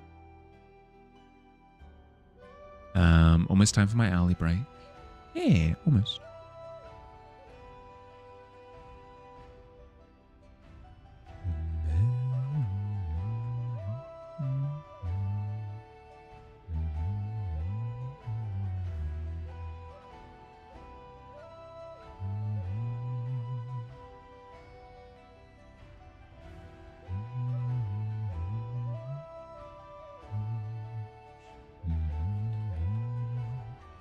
Almost time for my hourly break. Yeah, almost.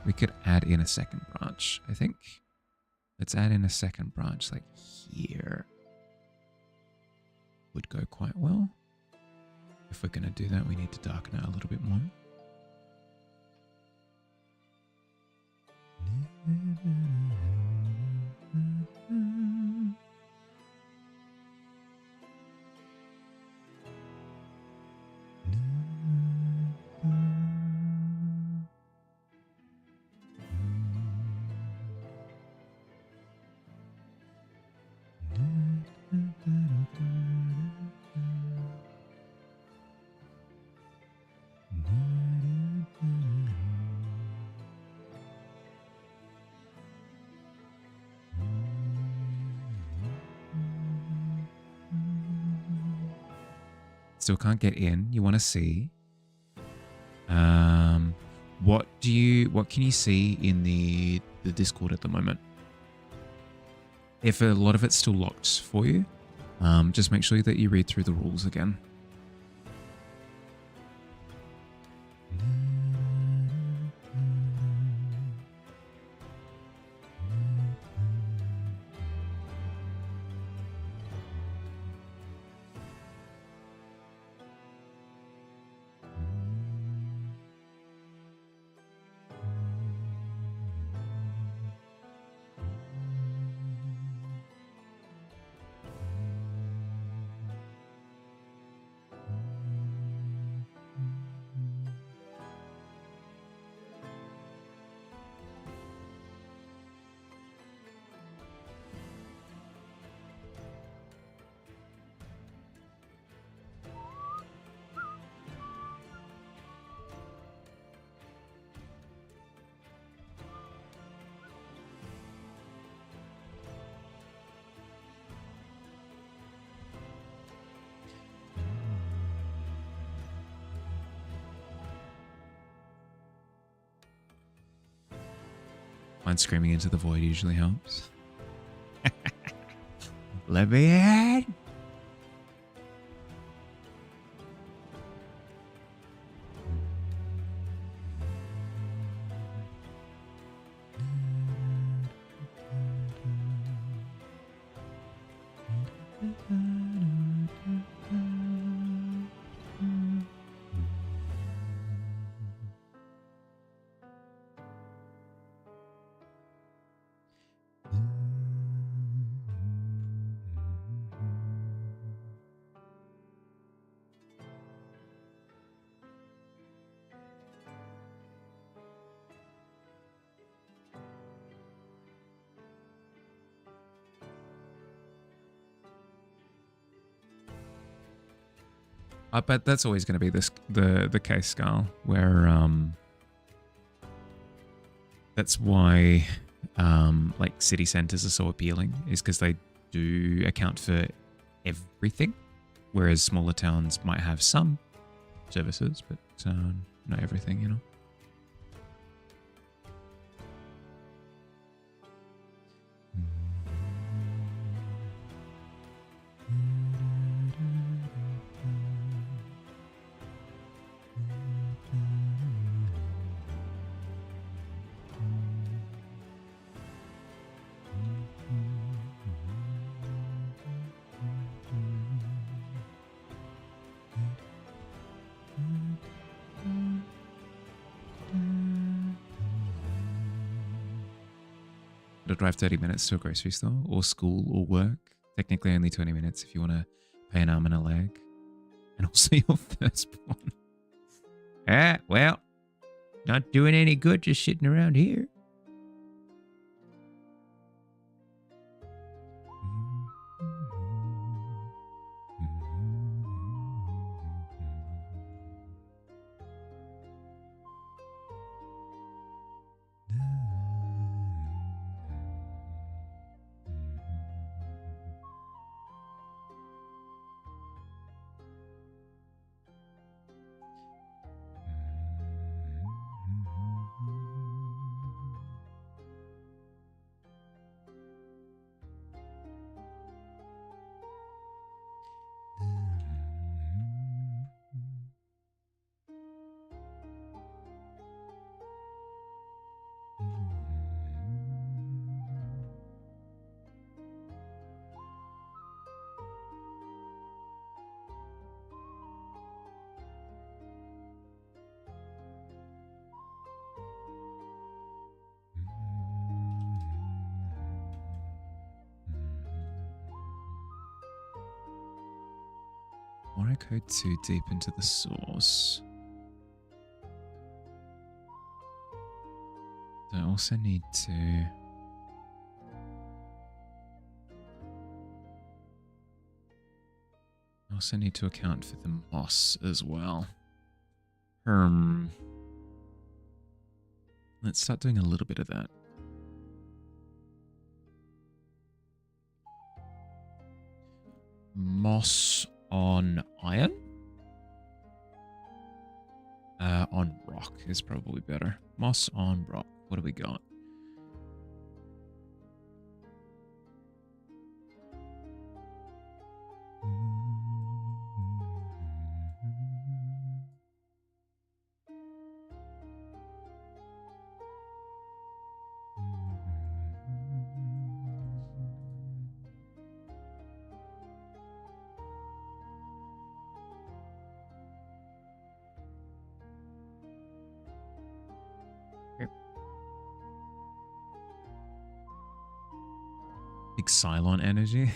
We could add in a second branch, I think. Let's add in a second branch, like here. Would go quite well. If we're going to do that, we need to darken it a little bit more. Still can't get in. You want to see. What can you see in the Discord at the moment? If a lot of it's still locked for you, just make sure that you read through the rules again. Mine screaming into the void usually helps. Let me in. But that's always going to be the case, Scarl, where that's why like city centers are so appealing, is because they do account for everything, whereas smaller towns might have some services, but not everything, you know. To drive 30 minutes to a grocery store or school or work. Technically only 20 minutes if you want to pay an arm and a leg. And also your firstborn. Well, not doing any good just sitting around here. Or I go too deep into the source. I also need to... I also need to account for the moss as well. Let's start doing a little bit of that. Moss on iron? On rock is probably better. Moss on rock. What do we got? Big Cylon energy.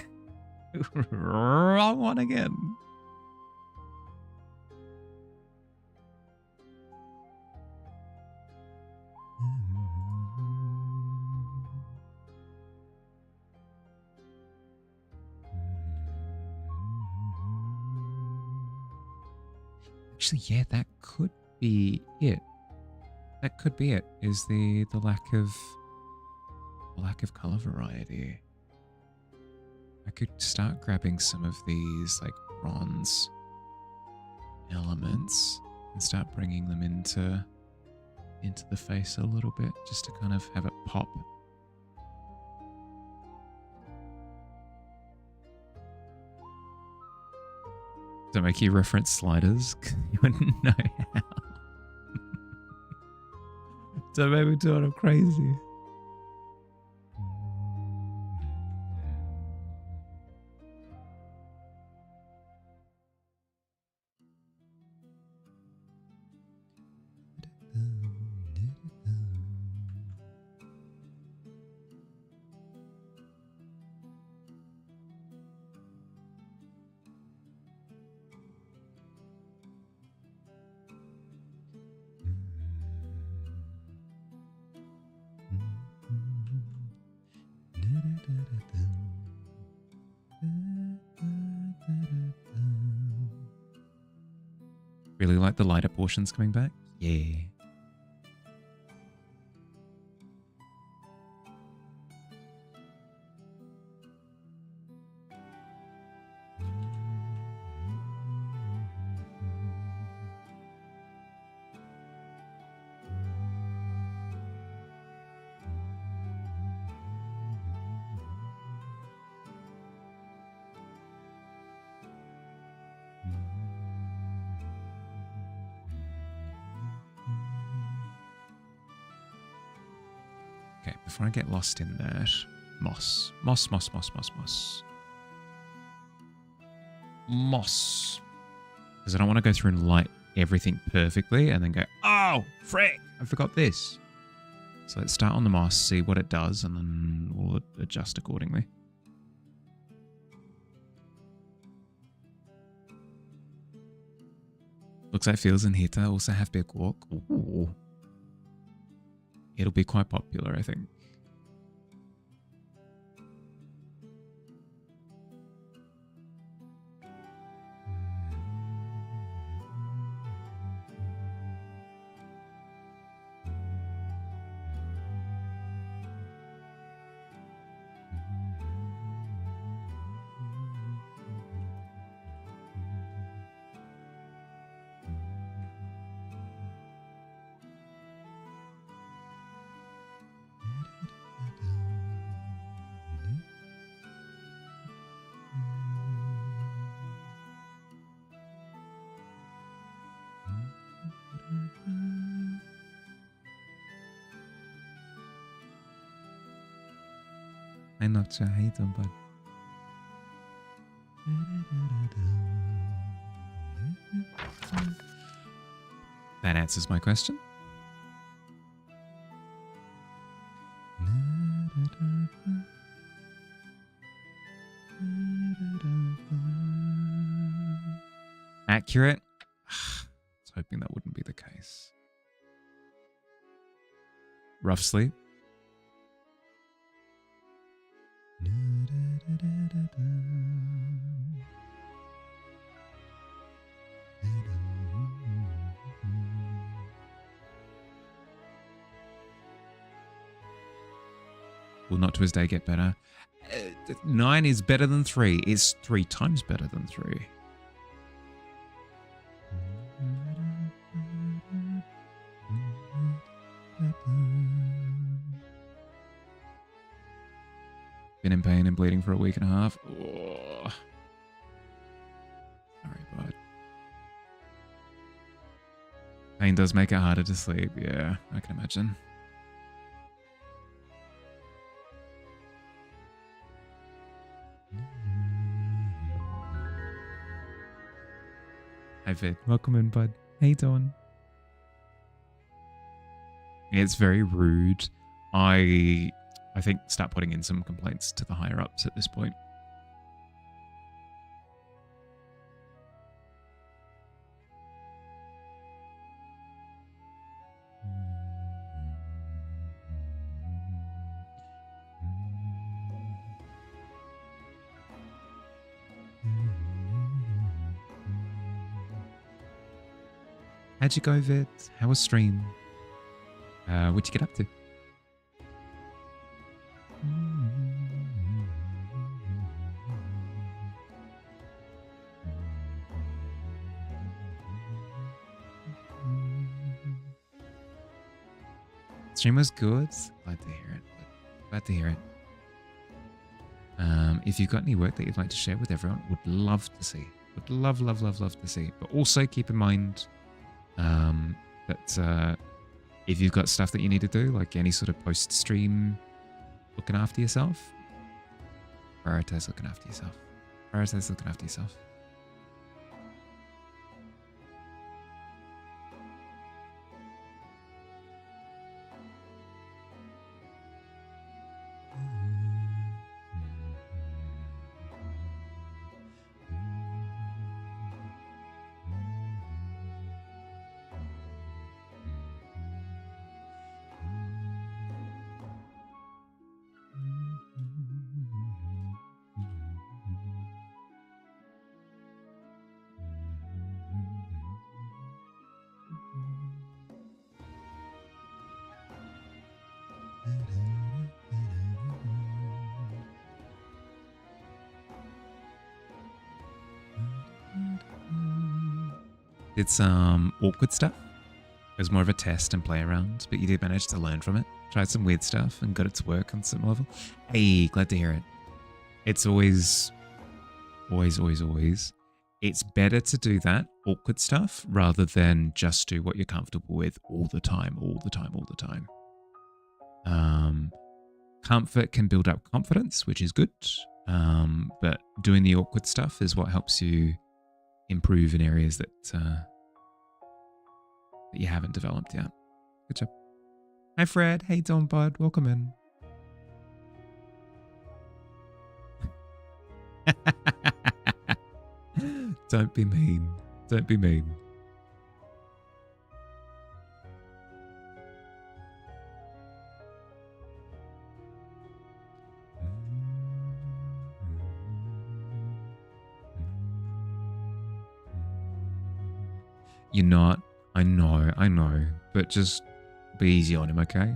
Wrong one again. Actually, yeah, that could be it. That could be it. Is the lack of color variety. I could start grabbing some of these like bronze elements and start bringing them into the face a little bit, just to kind of have it pop. Don't make you reference sliders. You wouldn't know how. Don't make me do it. I'm crazy. Really like the lighter portions coming back. Yeah. Okay, before I get lost in that, moss. Moss, moss, moss, moss, moss. Moss. Because I don't want to go through and light everything perfectly and then go, oh, frick, I forgot this. So let's start on the moss, see what it does, and then we'll adjust accordingly. Looks like Fields and Hita also have Big Walk. Ooh. It'll be quite popular, I think. I'm not sure how you doing, bud. That answers my question. Accurate? I was hoping that wouldn't be the case. Rough sleep? Will not to his day get better? 9 is better than 3. It's 3 times better than 3. Been in pain and bleeding for a week and a half. Oh. Sorry, bud. Pain does make it harder to sleep. Yeah, I can imagine. Hi, Vid. Welcome in, bud. How you doing? It's very rude. I think start putting in some complaints to the higher ups at this point. How'd you go, Vid? How was stream? What'd you get up to? Stream was good. Glad to hear it. Glad to hear it. If you've got any work that you'd like to share with everyone, would love to see. Would love, love, love, love to see. But also keep in mind that if you've got stuff that you need to do, like any sort of post-stream looking after yourself, prioritize looking after yourself. Prioritize looking after yourself. Did some awkward stuff. It was more of a test and play around, but you did manage to learn from it. Tried some weird stuff and got it to work on some level. Hey, glad to hear it. It's always, it's better to do that awkward stuff rather than just do what you're comfortable with all the time. Comfort can build up confidence, which is good. But doing the awkward stuff is what helps you improve in areas that you haven't developed yet. Good job. Hi, Fred. Hey, Don Bud. Welcome in. Don't be mean. Don't be mean. You're not. I know. But just be easy on him, okay?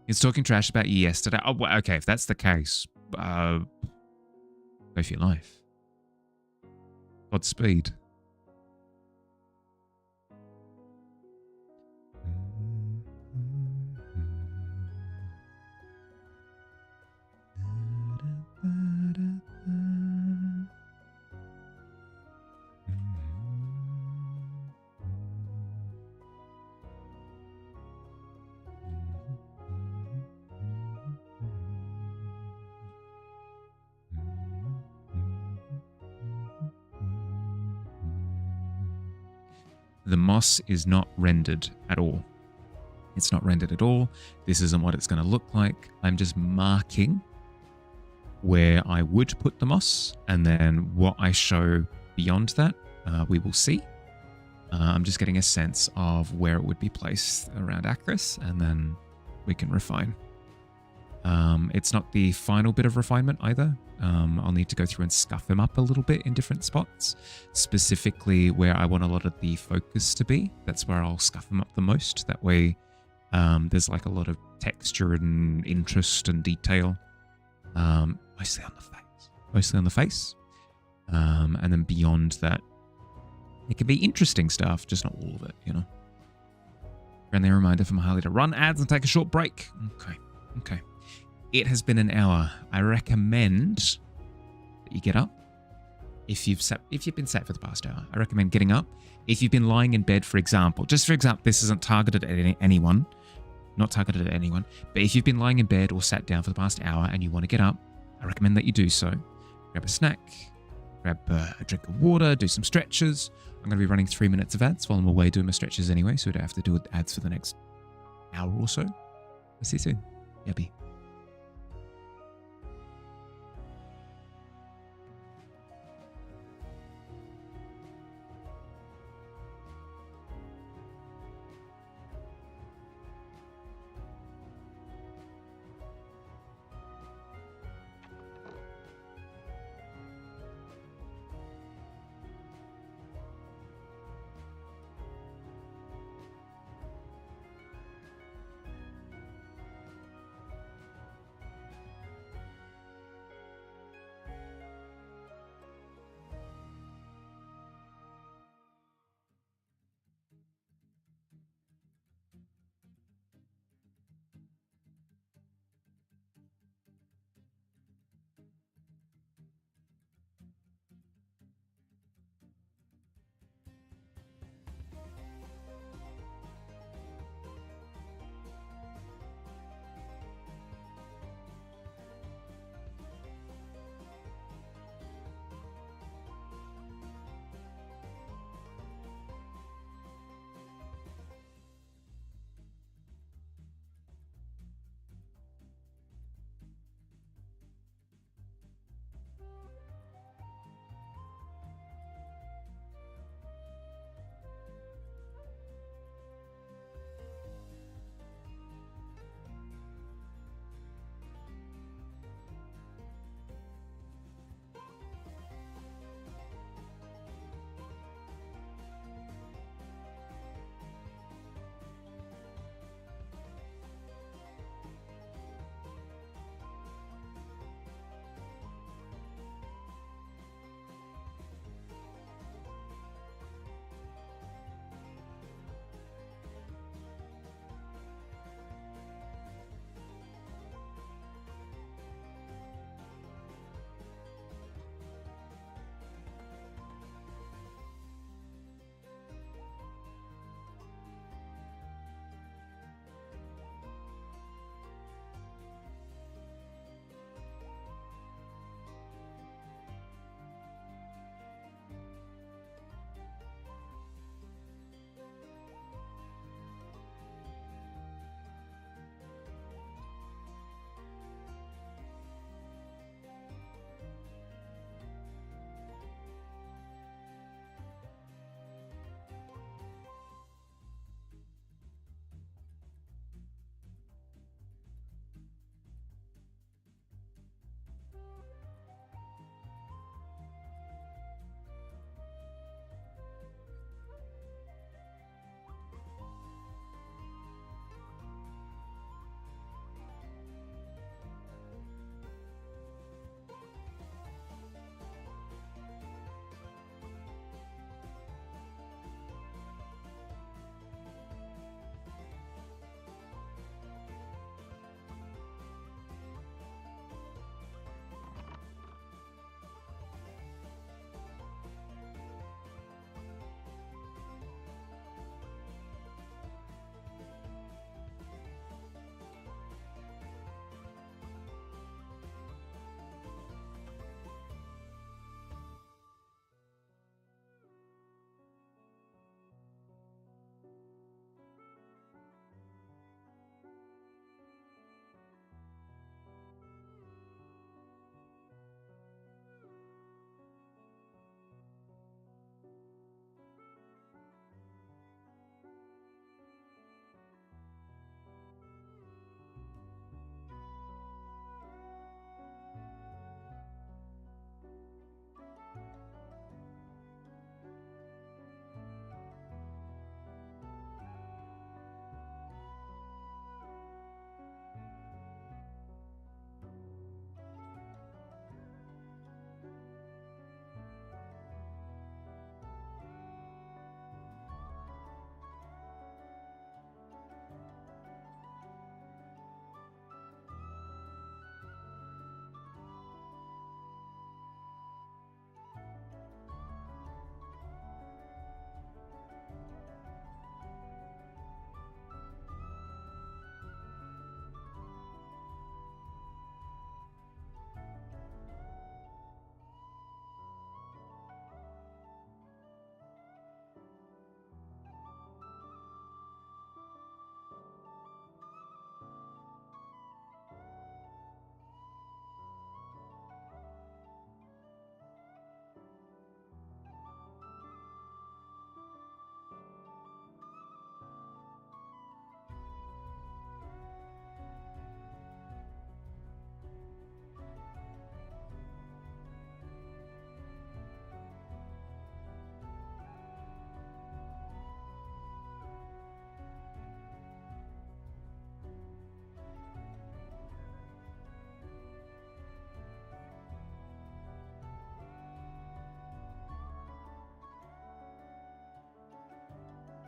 He's talking trash about you yesterday. Oh, well, okay, if that's the case, go for your life. Godspeed. The moss is not rendered at all. It's not rendered at all. This isn't what it's going to look like. I'm just marking where I would put the moss, and then what I show beyond that, we will see. I'm just getting a sense of where it would be placed around Acris, and then we can refine. It's not the final bit of refinement either. I'll need to go through and scuff them up a little bit in different spots, specifically where I want a lot of the focus to be. That's where I'll scuff them up the most. That way there's like a lot of texture and interest and detail, mostly on the face. And then beyond that, it can be interesting stuff, just not all of it, you know. Friendly reminder for Mahali to run ads and take a short break. Okay. It has been an hour. I recommend that you get up. If you've been sat for the past hour, I recommend getting up. If you've been lying in bed, for example, this isn't targeted at anyone, not targeted at anyone, but if you've been lying in bed or sat down for the past hour and you want to get up, I recommend that you do so. Grab a snack, grab a drink of water, do some stretches. I'm going to be running 3 minutes of ads while I'm away doing my stretches anyway, so we don't have to do ads for the next hour or so. I'll see you soon. Yabby.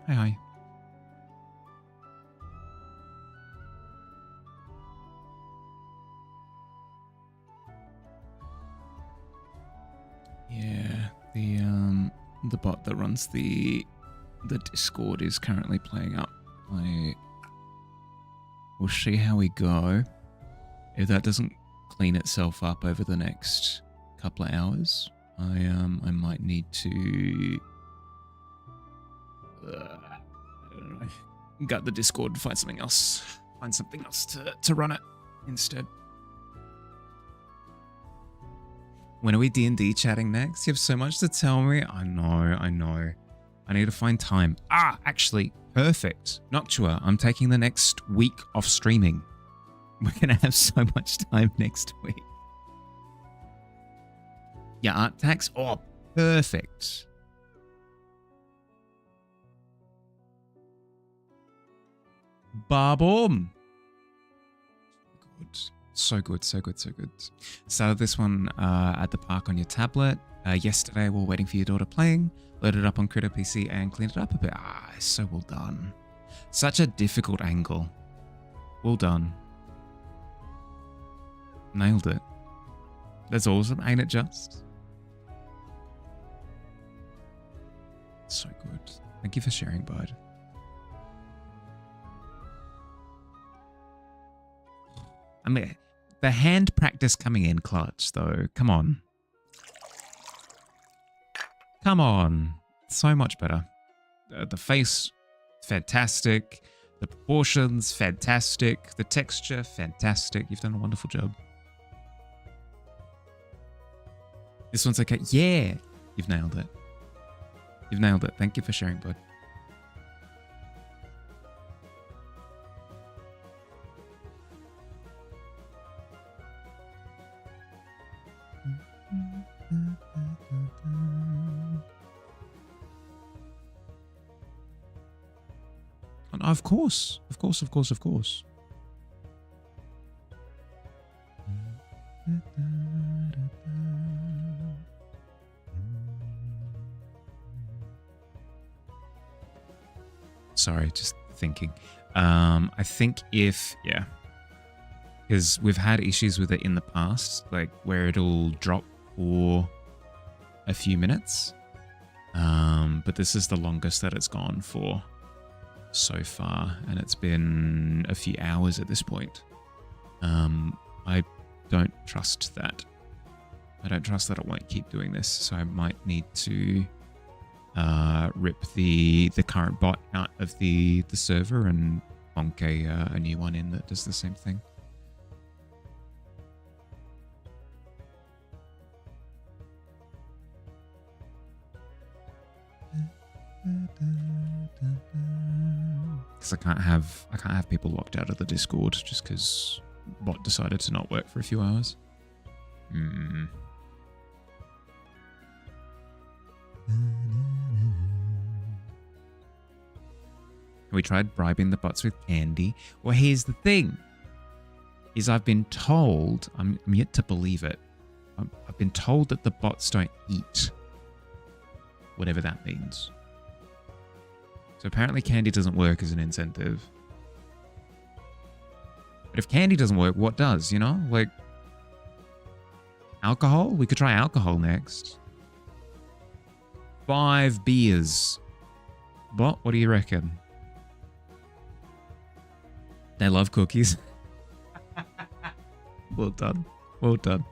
Hi, hi. Yeah, the bot that runs the Discord is currently playing up. We'll see how we go. If that doesn't clean itself up over the next couple of hours, I might need to I don't know, gut the Discord and find something else. Find something else to run it instead. When are we D&D chatting next? You have so much to tell me. I know. I need to find time. Actually, perfect. Noctua, I'm taking the next week off streaming. We're going to have so much time next week. Yeah, art tax? Oh, perfect. Boom. Good. So good. Started this one at the park on your tablet. Yesterday, we were waiting for your daughter playing. Loaded it up on Critter PC and cleaned it up a bit. So well done. Such a difficult angle. Well done. Nailed it. That's awesome, ain't it just? So good. Thank you for sharing, bud. I mean, the hand practice coming in clutch, though. Come on. Come on. So much better. The face, fantastic. The proportions, fantastic. The texture, fantastic. You've done a wonderful job. This one's okay. Yeah. You've nailed it. You've nailed it. Thank you for sharing, bud. Of course. Sorry, just thinking. I think because we've had issues with it in the past, like where it'll drop for a few minutes. But this is the longest that it's gone for so far, and it's been a few hours at this point. I don't trust that. I don't trust that it won't keep doing this, so I might need to rip the current bot out of the server and bonk a new one in that does the same thing. Because I can't have people locked out of the Discord just because bot decided to not work for a few hours. We tried bribing the bots with candy. Well, here's the thing. Is I've been told, I'm yet to believe it. I've been told that the bots don't eat. Whatever that means. So apparently candy doesn't work as an incentive. But if candy doesn't work, what does, you know? Like, alcohol? We could try alcohol next. 5 beers. What do you reckon? They love cookies. Well done. Well done.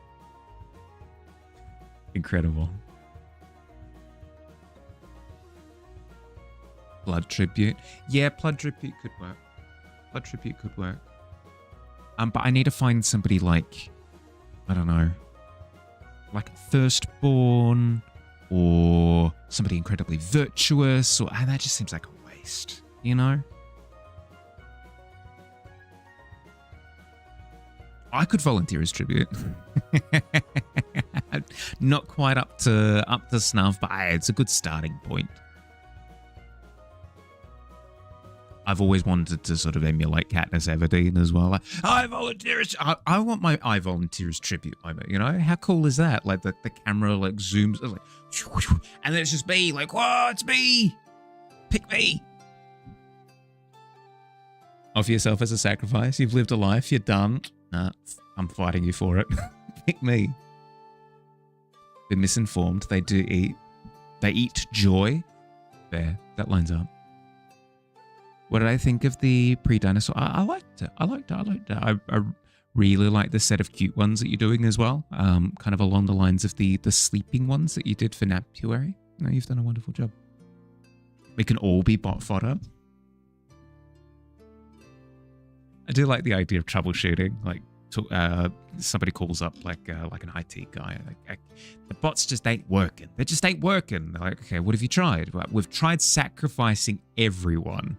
Incredible. Blood tribute. Yeah, blood tribute could work. Blood tribute could work. But I need to find somebody like, I don't know, like a firstborn or somebody incredibly virtuous, or that just seems like a waste, you know? I could volunteer as tribute. Not quite up to snuff, but it's a good starting point. I've always wanted to sort of emulate Katniss Everdeen as well. Like, I volunteer as... I want my I volunteer as tribute moment, you know? How cool is that? Like, the camera, like, zooms... Like, and then it's just me, like, whoa, it's me! Pick me! Offer yourself as a sacrifice. You've lived a life. You're done. Nah, I'm fighting you for it. Pick me. Been misinformed. They do eat. They eat joy. There. That lines up. What did I think of the pre-dinosaur? I liked it. I liked it. I really like the set of cute ones that you're doing as well. Kind of along the lines of the sleeping ones that you did for Napuary. No, you've done a wonderful job. We can all be bot fodder. I do like the idea of troubleshooting. Like, somebody calls up like an IT guy. Like, the bots just ain't working. They just ain't working. They're like, okay, what have you tried? Well, we've tried sacrificing everyone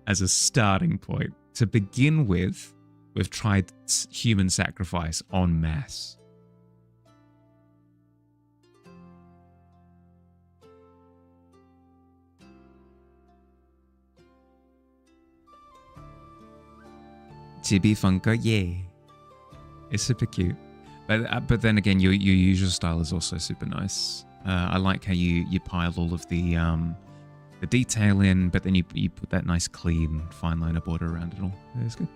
as a starting point. To begin with, we've tried human sacrifice en masse. Chibi Funko, yeah. It's super cute. But then again, your usual style is also super nice. I like how you pile all of the detail in, but then you put that nice clean fine liner border around it all. It's good.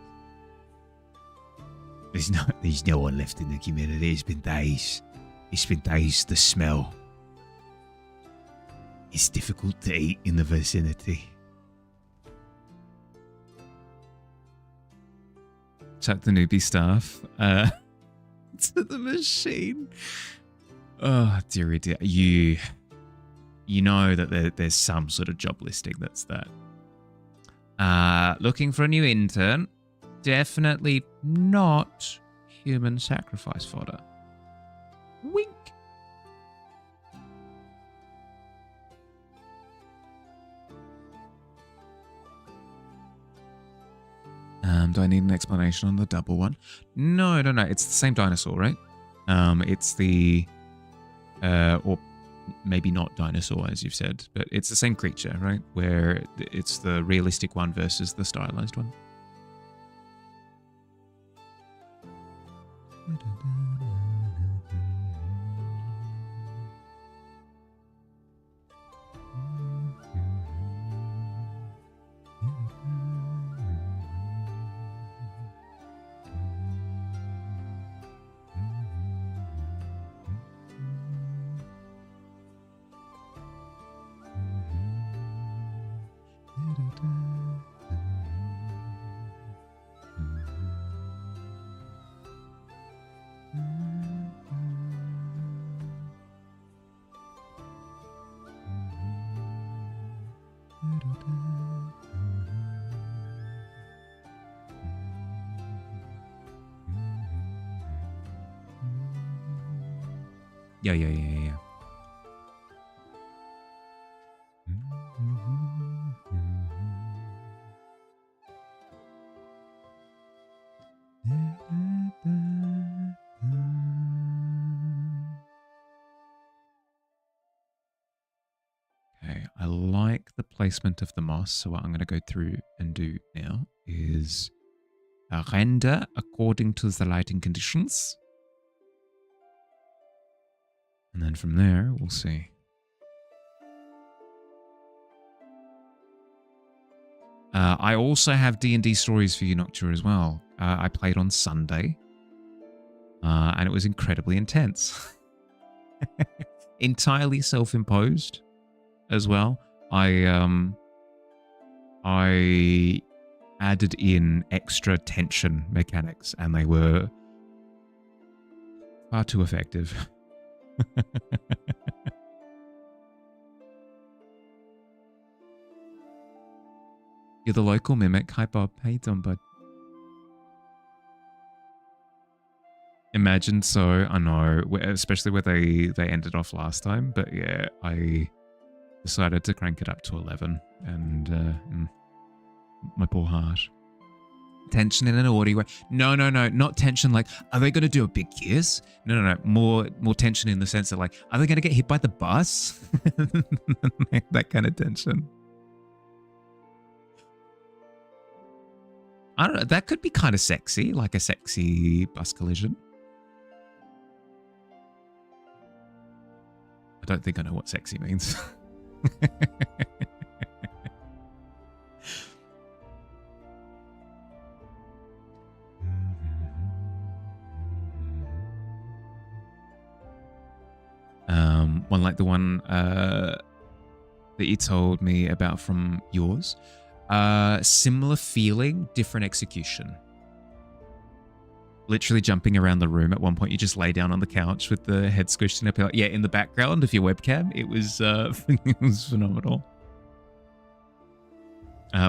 There's no one left in the community. It's been days. It's been days. The smell. It's difficult to eat in the vicinity. Chat the newbie staff to the machine. Oh, dearie dear. You know that there's some sort of job listing that's that. Looking for a new intern. Definitely not human sacrifice fodder. Wink. Do I need an explanation on the double one? No. It's the same dinosaur, right? It's the, or maybe not dinosaur, as you've said, but it's the same creature, right? Where it's the realistic one versus the stylized one. Yeah. Okay, I like the placement of the moss. So what I'm going to go through and do now is render according to the lighting conditions. And then from there, we'll see. I also have D&D stories for you, Noctua, as well. I played on Sunday, and it was incredibly intense. Entirely self-imposed as well. I added in extra tension mechanics, and they were far too effective. You're the local mimic. Hi, Bob. How you doing, bud? Imagine so. I know, especially where they ended off last time. But yeah, I decided to crank it up to 11, and my poor heart. Tension in an audio way. No, not tension like, are they going to do a big kiss? No. More tension in the sense that, like, are they going to get hit by the bus? That kind of tension. I don't know. That could be kind of sexy, like a sexy bus collision. I don't think I know what sexy means. like the one that you told me about from yours. Similar feeling, different execution. Literally jumping around the room. At one point, you just lay down on the couch with the head squished in a pillow. Yeah, in the background of your webcam, it was it was phenomenal.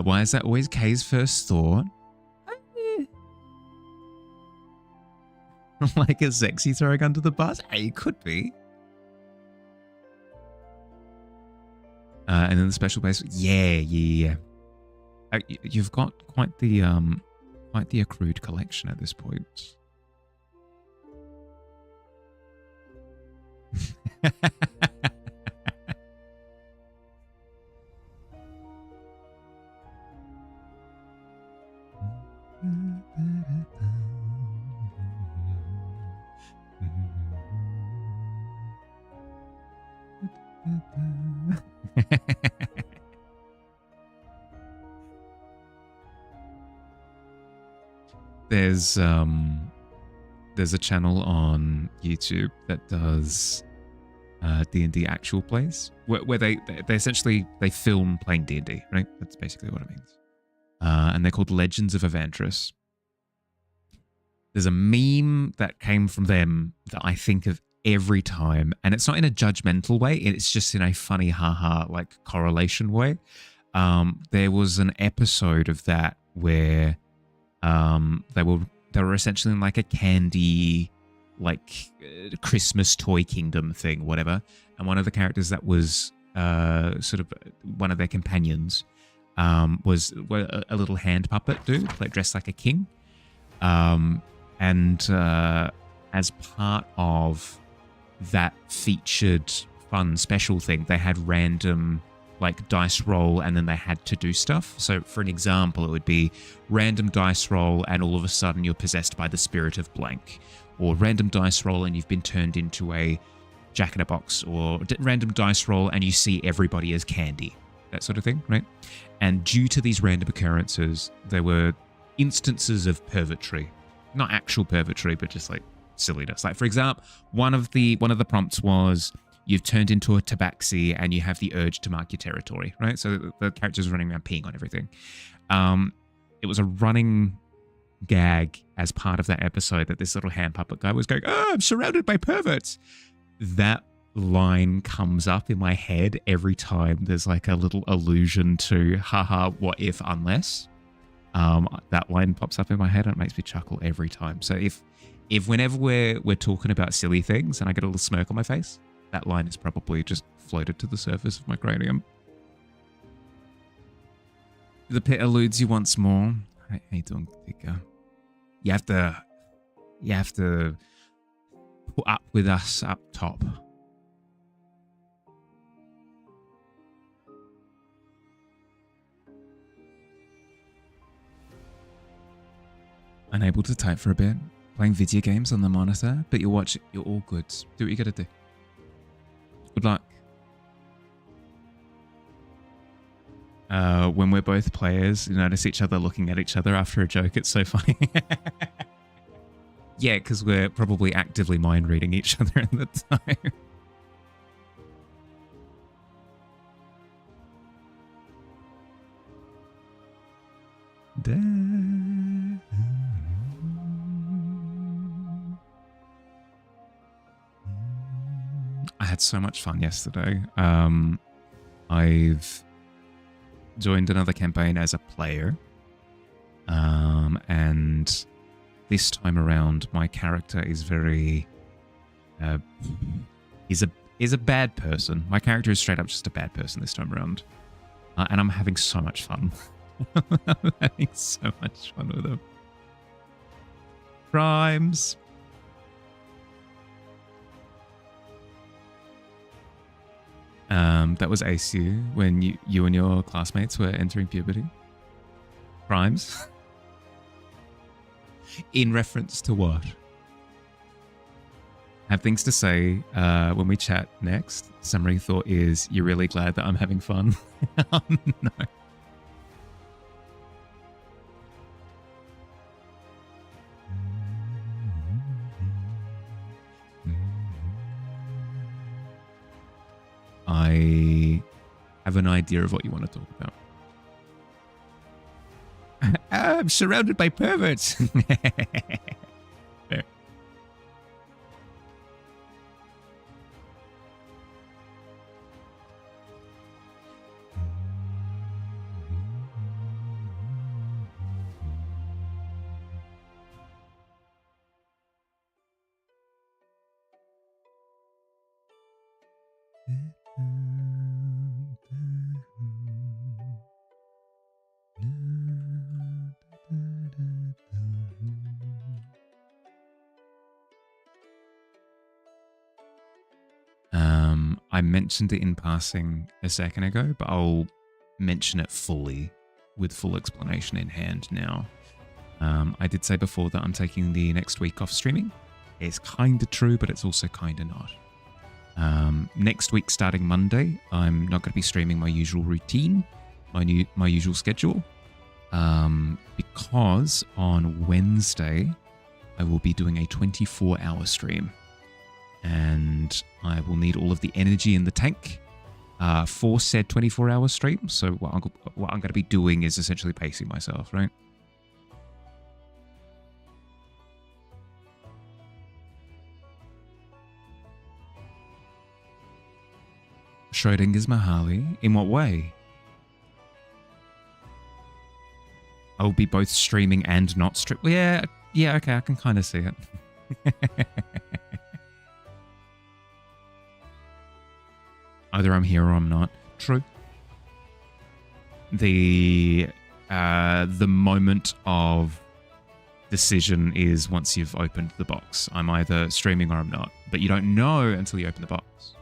Why is that always Kay's first thought? Like a sexy throwing under the bus? Hey, it could be. And then the special base. Yeah. You've got quite the accrued collection at this point. There's a channel on YouTube that does D&D actual plays where they essentially they film playing D&D, right? That's basically what it means. And they're called Legends of Evandris. There's a meme that came from them that I think of every time, and it's not in a judgmental way, it's just in a funny haha like correlation way. There was an episode of that where they were essentially in like a candy like Christmas toy kingdom thing, whatever, and one of the characters that was sort of one of their companions was a little hand puppet dude, like dressed like a king, and as part of that featured fun special thing, they had random like dice roll, and then they had to do stuff. So for an example, it would be random dice roll and all of a sudden you're possessed by the spirit of blank, or random dice roll and you've been turned into a jack-in-a-box, or random dice roll and you see everybody as candy, that sort of thing, right? And due to these random occurrences, there were instances of purgatory, not actual purgatory, but just like silliness. Like for example, one of the prompts was you've turned into a tabaxi and you have the urge to mark your territory, right? So the character's running around peeing on everything. It was a running gag as part of that episode that this little hand puppet guy was going, "Oh, I'm surrounded by perverts." That line comes up in my head every time there's like a little allusion to haha, what if, unless. That line pops up in my head and it makes me chuckle every time. So if whenever we're talking about silly things and I get a little smirk on my face, that line is probably just floated to the surface of my cranium. The pit eludes you once more. How you doing, Tika? You have to put up with us up top. Unable to type for a bit, playing video games on the monitor, but you're all good. Do what you gotta do. Good luck. When we're both players, you notice each other looking at each other after a joke. It's so funny. Yeah, because we're probably actively mind reading each other at the time. I had so much fun yesterday. I've joined another campaign as a player, and this time around my character is very is a bad person. My character is straight up just a bad person this time around, and I'm having so much fun. I'm having so much fun with him. Crimes. That was ACU when you and your classmates were entering puberty. Crimes. In reference to what? Have things to say when we chat next. Summary thought is, you're really glad that I'm having fun. Oh, no. have an idea of what you want to talk about. I'm surrounded by perverts. Fair. I mentioned it in passing a second ago, but I'll mention it fully with full explanation in hand now. I did say before that I'm taking the next week off streaming. It's kind of true, but it's also kind of not. Next week, starting Monday, I'm not going to be streaming my usual routine, my usual schedule, because on Wednesday I will be doing a 24-hour stream. And I will need all of the energy in the tank for said 24-hour stream. So what I'm going to be doing is essentially pacing myself, right? Schrodinger's Mahali? In what way? I'll be both streaming and not streaming. Yeah, okay, I can kind of see it. Either I'm here or I'm not. True. The moment of decision is once you've opened the box. I'm either streaming or I'm not. But you don't know until you open the box.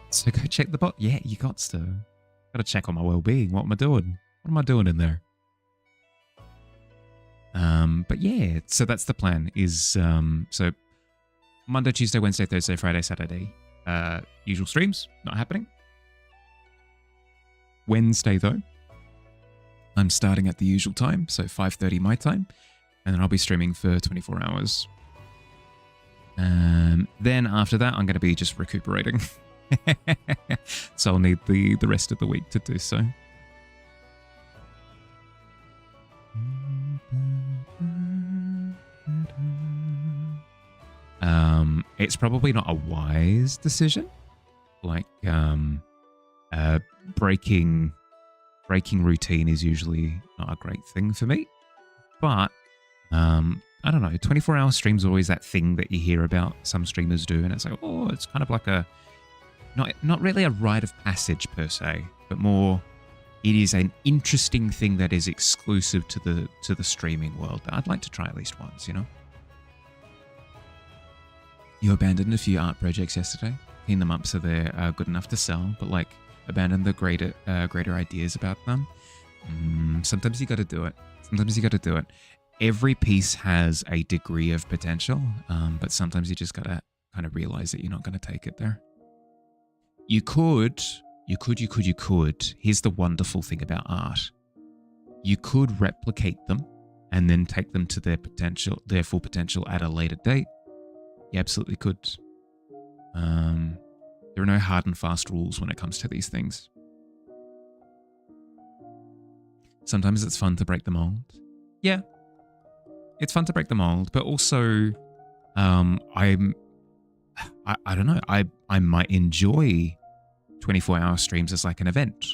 So go check the box. Yeah, you got to. Got to check on my well-being. What am I doing? What am I doing in there? But yeah, so that's the plan. Is so Monday, Tuesday, Wednesday, Thursday, Friday, Saturday. Usual streams not happening. Wednesday though, I'm starting at the usual time, so 5:30 my time, and then I'll be streaming for 24 hours. Then after that, I'm going to be just recuperating. So I'll need the rest of the week to do so. It's probably not a wise decision. Like, breaking routine is usually not a great thing for me. But, I don't know, 24-hour streams are always that thing that you hear about some streamers do, and it's like, oh, it's kind of like a, not really a rite of passage per se, but more, it is an interesting thing that is exclusive to the streaming world that I'd like to try at least once, you know? You abandoned a few art projects yesterday, clean them up so they're good enough to sell, but like abandon the greater ideas about them. Sometimes you got to do it. Sometimes you got to do it. Every piece has a degree of potential, but sometimes you just got to kind of realize that you're not going to take it there. You could. Here's the wonderful thing about art. You could replicate them and then take them to their full potential at a later date. You absolutely could. There are no hard and fast rules when it comes to these things. Sometimes it's fun to break the mold. Yeah, it's fun to break the mold, but also, I don't know. I might enjoy 24-hour streams as like an event.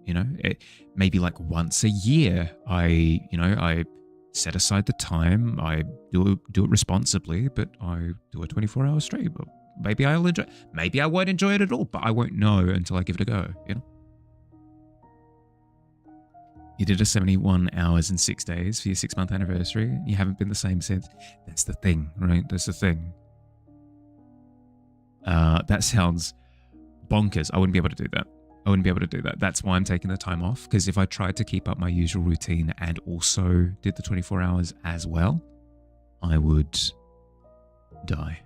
You know, maybe like once a year, I set aside the time. I do it responsibly, but I do a 24-hour stream. Maybe I'll enjoy. Maybe I won't enjoy it at all, but I won't know until I give it a go. You know. You did a 71 hours and 6 days for your 6-month anniversary. You haven't been the same since. That's the thing, right? That's the thing. That sounds bonkers. I wouldn't be able to do that. That's why I'm taking the time off, because if I tried to keep up my usual routine and also did the 24 hours as well, I would die.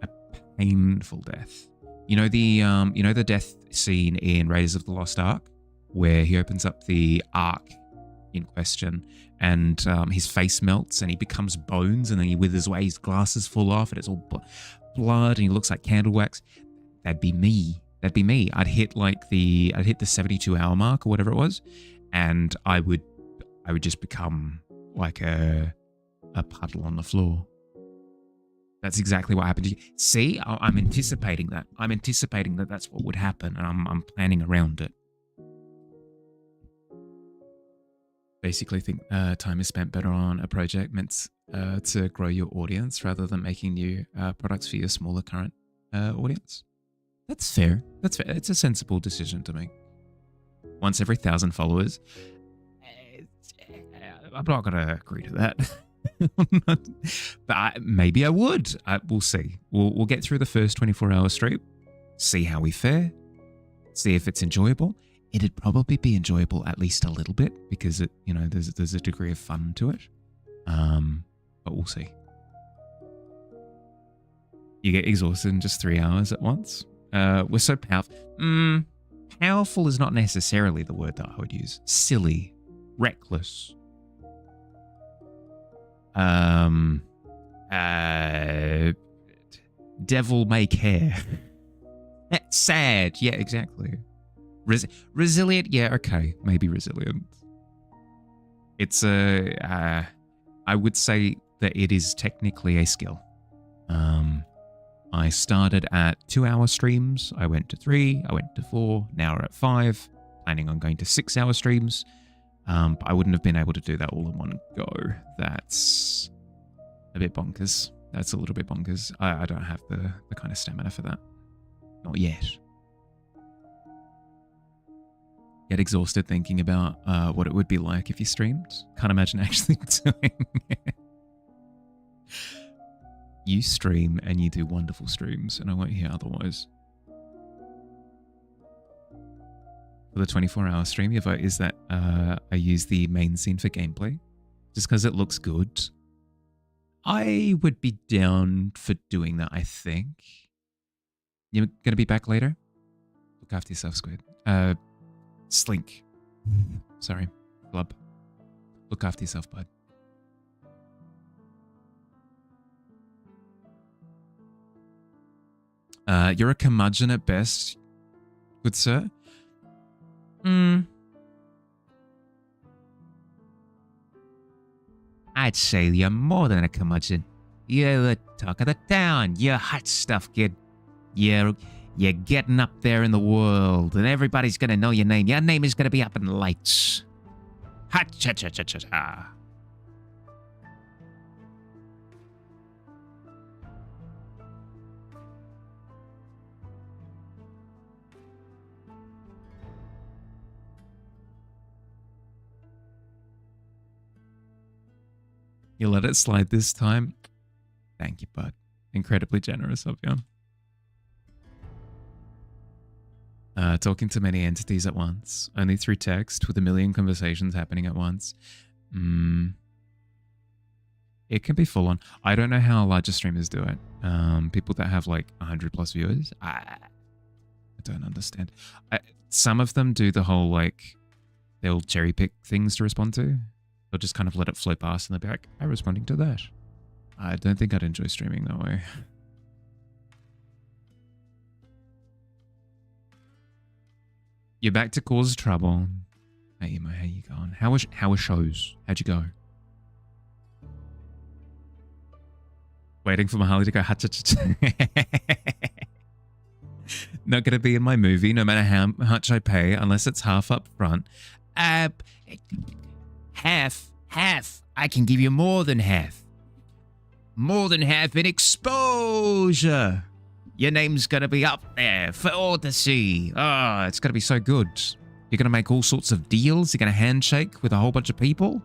A painful death. You know the death scene in Raiders of the Lost Ark, where he opens up the Ark in question, and his face melts and he becomes bones, and then he withers away. His glasses fall off, and it's all blood, and he looks like candle wax. That'd be me. That'd be me. I'd hit the 72-hour mark or whatever it was, and I would just become like a puddle on the floor. That's exactly what happened to you. See, I'm anticipating that. I'm anticipating that that's what would happen, and I'm planning around it. Basically think time is spent better on a project meant to grow your audience rather than making new products for your smaller current audience. That's fair. That's fair. It's a sensible decision to make. Once every 1,000 followers, I'm not going to agree to that. But maybe I would. We'll see. We'll get through the first 24-hour stream, see how we fare, see if it's enjoyable. It'd probably be enjoyable at least a little bit because there's a degree of fun to it. But we'll see. You get exhausted in just 3 hours at once. We're so powerful. Powerful is not necessarily the word that I would use. Silly, reckless. Devil may care. Sad. Yeah, exactly. Resilient. Yeah, okay. Maybe resilient. It's I would say that it is technically a skill. I started at 2-hour streams. I went to 3. I went to 4. Now we're at 5. Planning on going to 6-hour streams. But I wouldn't have been able to do that all in one go. That's a bit bonkers. That's a little bit bonkers. I don't have the kind of stamina for that. Not yet. Get exhausted thinking about what it would be like if you streamed. Can't imagine actually doing it. You stream and you do wonderful streams, and I won't hear otherwise. For the 24-hour stream, your vote is that I use the main scene for gameplay, just because it looks good. I would be down for doing that, I think. You're going to be back later? Look after yourself, Squid. Slink. Sorry. Glub. Look after yourself, bud. You're a curmudgeon at best, good sir. I'd say you're more than a curmudgeon. You're the talk of the town. You're hot stuff, kid. You're getting up there in the world, and everybody's gonna know your name. Your name is gonna be up in lights. Ha cha cha cha cha cha. You let it slide this time? Thank you, bud. Incredibly generous of you. Talking to many entities at once, only through text, with a million conversations happening at once. It can be full on. I don't know how larger streamers do it. People that have like 100 plus viewers, I don't understand. Some of them do the whole like, they'll cherry pick things to respond to. They'll just kind of let it flow past and they'll be like, I'm responding to that. I don't think I'd enjoy streaming that way. You're back to cause trouble. Hey, Emo, how you going? How are shows? How'd you go? Waiting for Mahali to go, not going to be in my movie, no matter how much I pay, unless it's half up front. Half. I can give you more than half. More than half in exposure. Your name's going to be up there for all to see. Oh, it's going to be so good. You're going to make all sorts of deals. You're going to handshake with a whole bunch of people.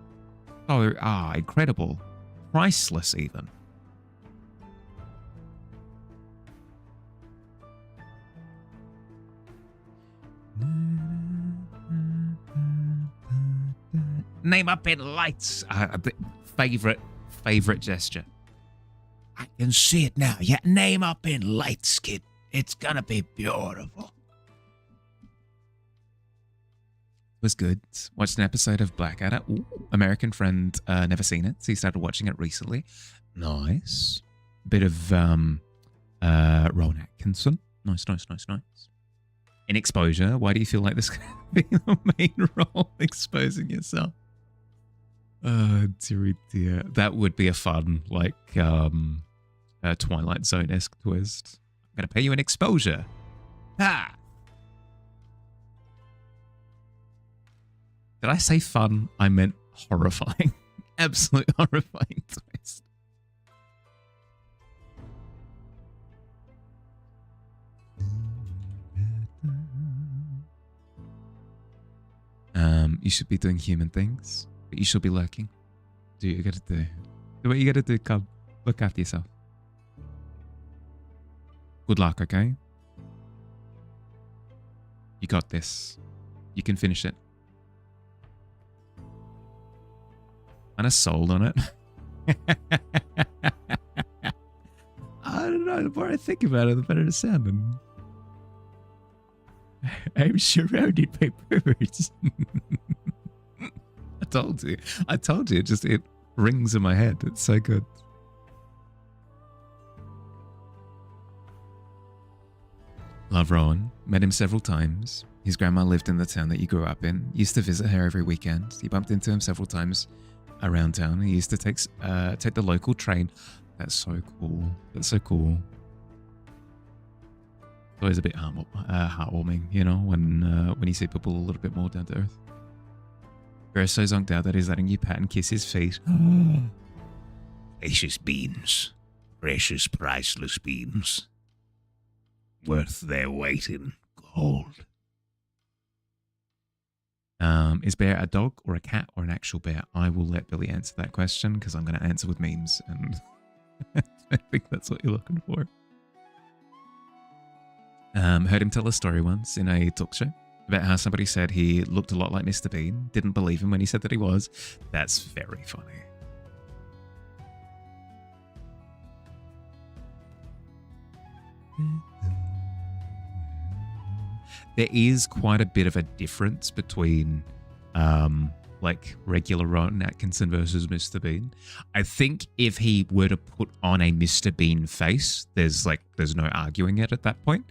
Oh, incredible. Priceless, even. Name up in lights. Favorite gesture. I can see it now. Yeah, name up in lights, kid. It's gonna be beautiful. Was good. Watched an episode of Blackadder. Ooh, American friend, never seen it, so he started watching it recently. Nice. Bit of Rowan Atkinson. Nice. In Exposure, why do you feel like this could be the main role, exposing yourself? Oh, dear. That would be a fun, like, Twilight Zone-esque twist. I'm gonna pay you an exposure. Ha! Did I say fun? I meant horrifying. Absolute horrifying twist. You should be doing human things, but you should be lurking. Do what you gotta do. Do what you gotta do, cub. Look after yourself. Good luck, okay? You got this. You can finish it. And a soul on it. I don't know. The more I think about it, the better it's sounding. I'm surrounded by birds. I told you. It rings in my head. It's so good. Love Rowan. Met him several times. His grandma lived in the town that you grew up in. Used to visit her every weekend. You bumped into him several times around town. He used to take the local train. That's so cool. That's so cool. It's always a bit heartwarming, you know, when you see people a little bit more down to earth. You're so zonked out that he's letting you pat and kiss his feet. Precious beans. Precious, priceless beans. Worth their weight in gold. Is bear a dog or a cat or an actual bear? I will let Billy answer that question because I'm going to answer with memes, and I think that's what you're looking for. Heard him tell a story once in a talk show about how somebody said he looked a lot like Mr. Bean. Didn't believe him when he said that he was. That's very funny. There is quite a bit of a difference between like regular Rowan Atkinson versus Mr. Bean. I think if he were to put on a Mr. Bean face, there's no arguing it at that point.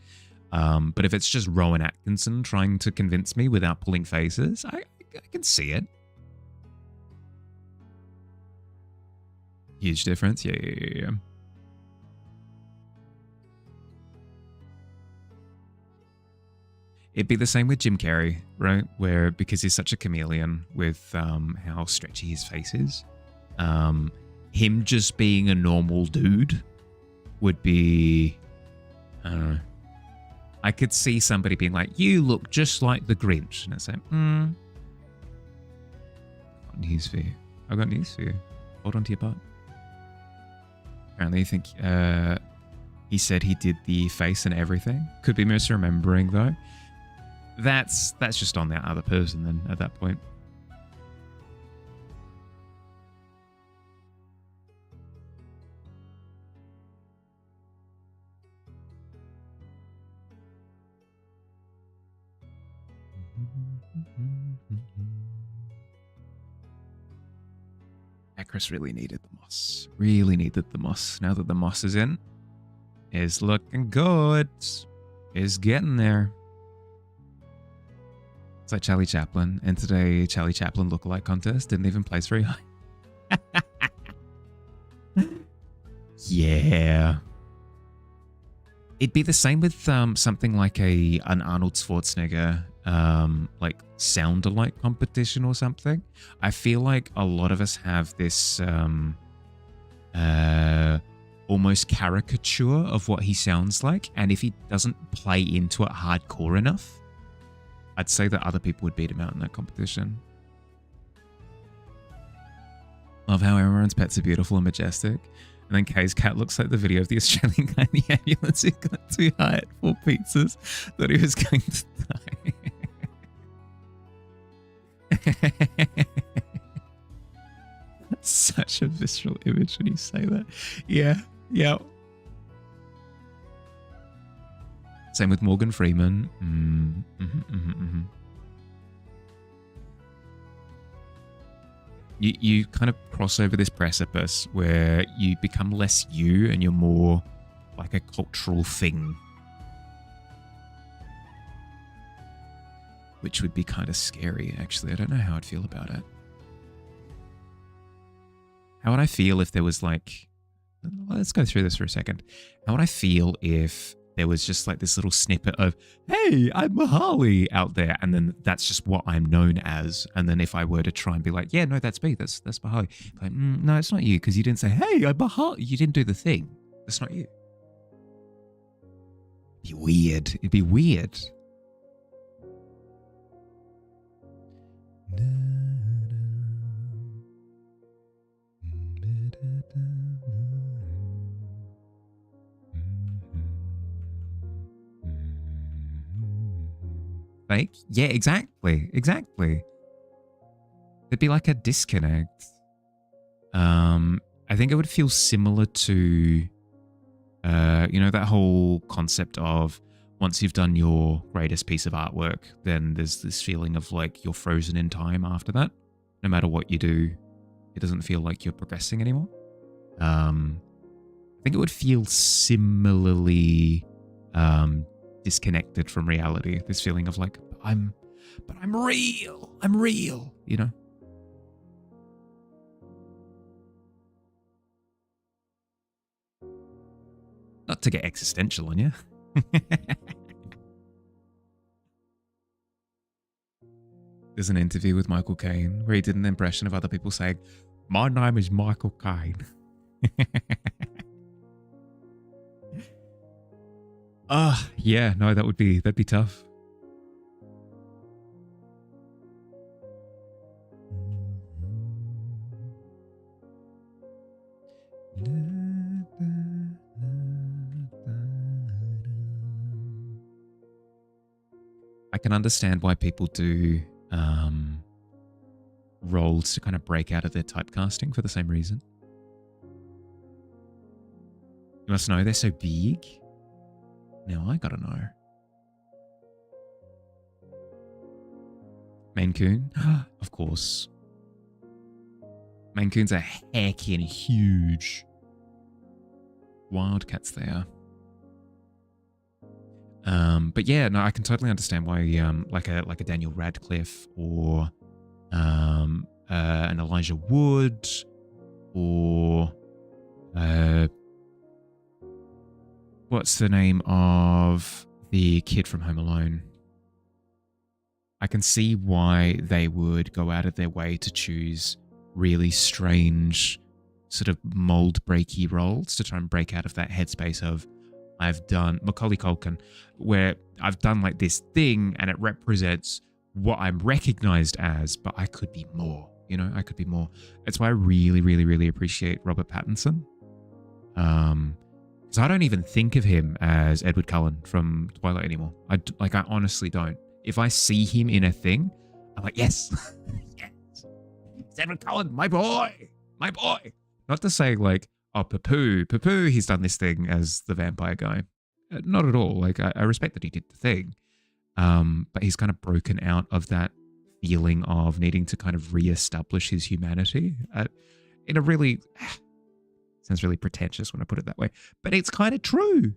But if it's just Rowan Atkinson trying to convince me without pulling faces, I can see it. Huge difference. Yeah. It'd be the same with Jim Carrey, right? Where because he's such a chameleon with how stretchy his face is, him just being a normal dude would be, I don't know. I could see somebody being like, "You look just like the Grinch," and it's like, Got news for you. I've got news for you. Hold on to your butt. Apparently, I think he said he did the face and everything. Could be misremembering though. That's just on that other person then at that point. Chris really needed the moss. Really needed the moss. Now that the moss is in, is looking good. Is getting there. It's like Charlie Chaplin. Entered a Charlie Chaplin lookalike contest. Didn't even place very high. Yeah. It'd be the same with something like an Arnold Schwarzenegger like sound-alike competition or something. I feel like a lot of us have this almost caricature of what he sounds like, and if he doesn't play into it hardcore enough, I'd say that other people would beat him out in that competition. Love how everyone's pets are beautiful and majestic. And then Kay's cat looks like the video of the Australian guy in the ambulance who got too high at 4 pizzas, thought he was going to die. Such a visceral image when you say that. Yeah. Same with Morgan Freeman. You kind of cross over this precipice where you become less you and you're more like a cultural thing. Which would be kind of scary, actually. I don't know how I'd feel about it. How would I feel if there was like... Let's go through this for a second. How would I feel if there was just like this little snippet of, hey, I'm Mihali out there, and then that's just what I'm known as. And then if I were to try and be like, yeah, no, that's me, that's Mihali. Like, no, it's not you, because you didn't say, hey, I'm Mihali. You didn't do the thing. That's not you. It'd be weird. It'd be weird. Like, yeah, exactly. There'd be like a disconnect. I think it would feel similar to, you know, that whole concept of once you've done your greatest piece of artwork, then there's this feeling of like you're frozen in time after that. No matter what you do, it doesn't feel like you're progressing anymore. I think it would feel similarly disconnected from reality. This feeling of like, I'm real, you know? Not to get existential on you. There's an interview with Michael Caine where he did an impression of other people saying, my name is Michael Caine. Yeah, no, that'd be tough. I can understand why people do roles to kind of break out of their typecasting for the same reason. You must know they're so big. Now I gotta know. Maine Coon? Of course. Maine Coons are heckin' huge. Wildcats there. But yeah, no, I can totally understand why like a Daniel Radcliffe or an Elijah Wood or what's the name of the kid from Home Alone? I can see why they would go out of their way to choose really strange sort of mold breaky roles to try and break out of that headspace of I've done Macaulay Culkin, where I've done like this thing and it represents what I'm recognized as, but I could be more, you know, I could be more. That's why I really, really, really appreciate Robert Pattinson. So I don't even think of him as Edward Cullen from Twilight anymore. I honestly don't. If I see him in a thing, I'm like, yes, yes, it's Edward Cullen, my boy. Not to say like, oh, Papu, he's done this thing as the vampire guy. Not at all. Like, I respect that he did the thing. But he's kind of broken out of that feeling of needing to kind of reestablish his humanity in a really... Sounds really pretentious when I put it that way. But it's kind of true.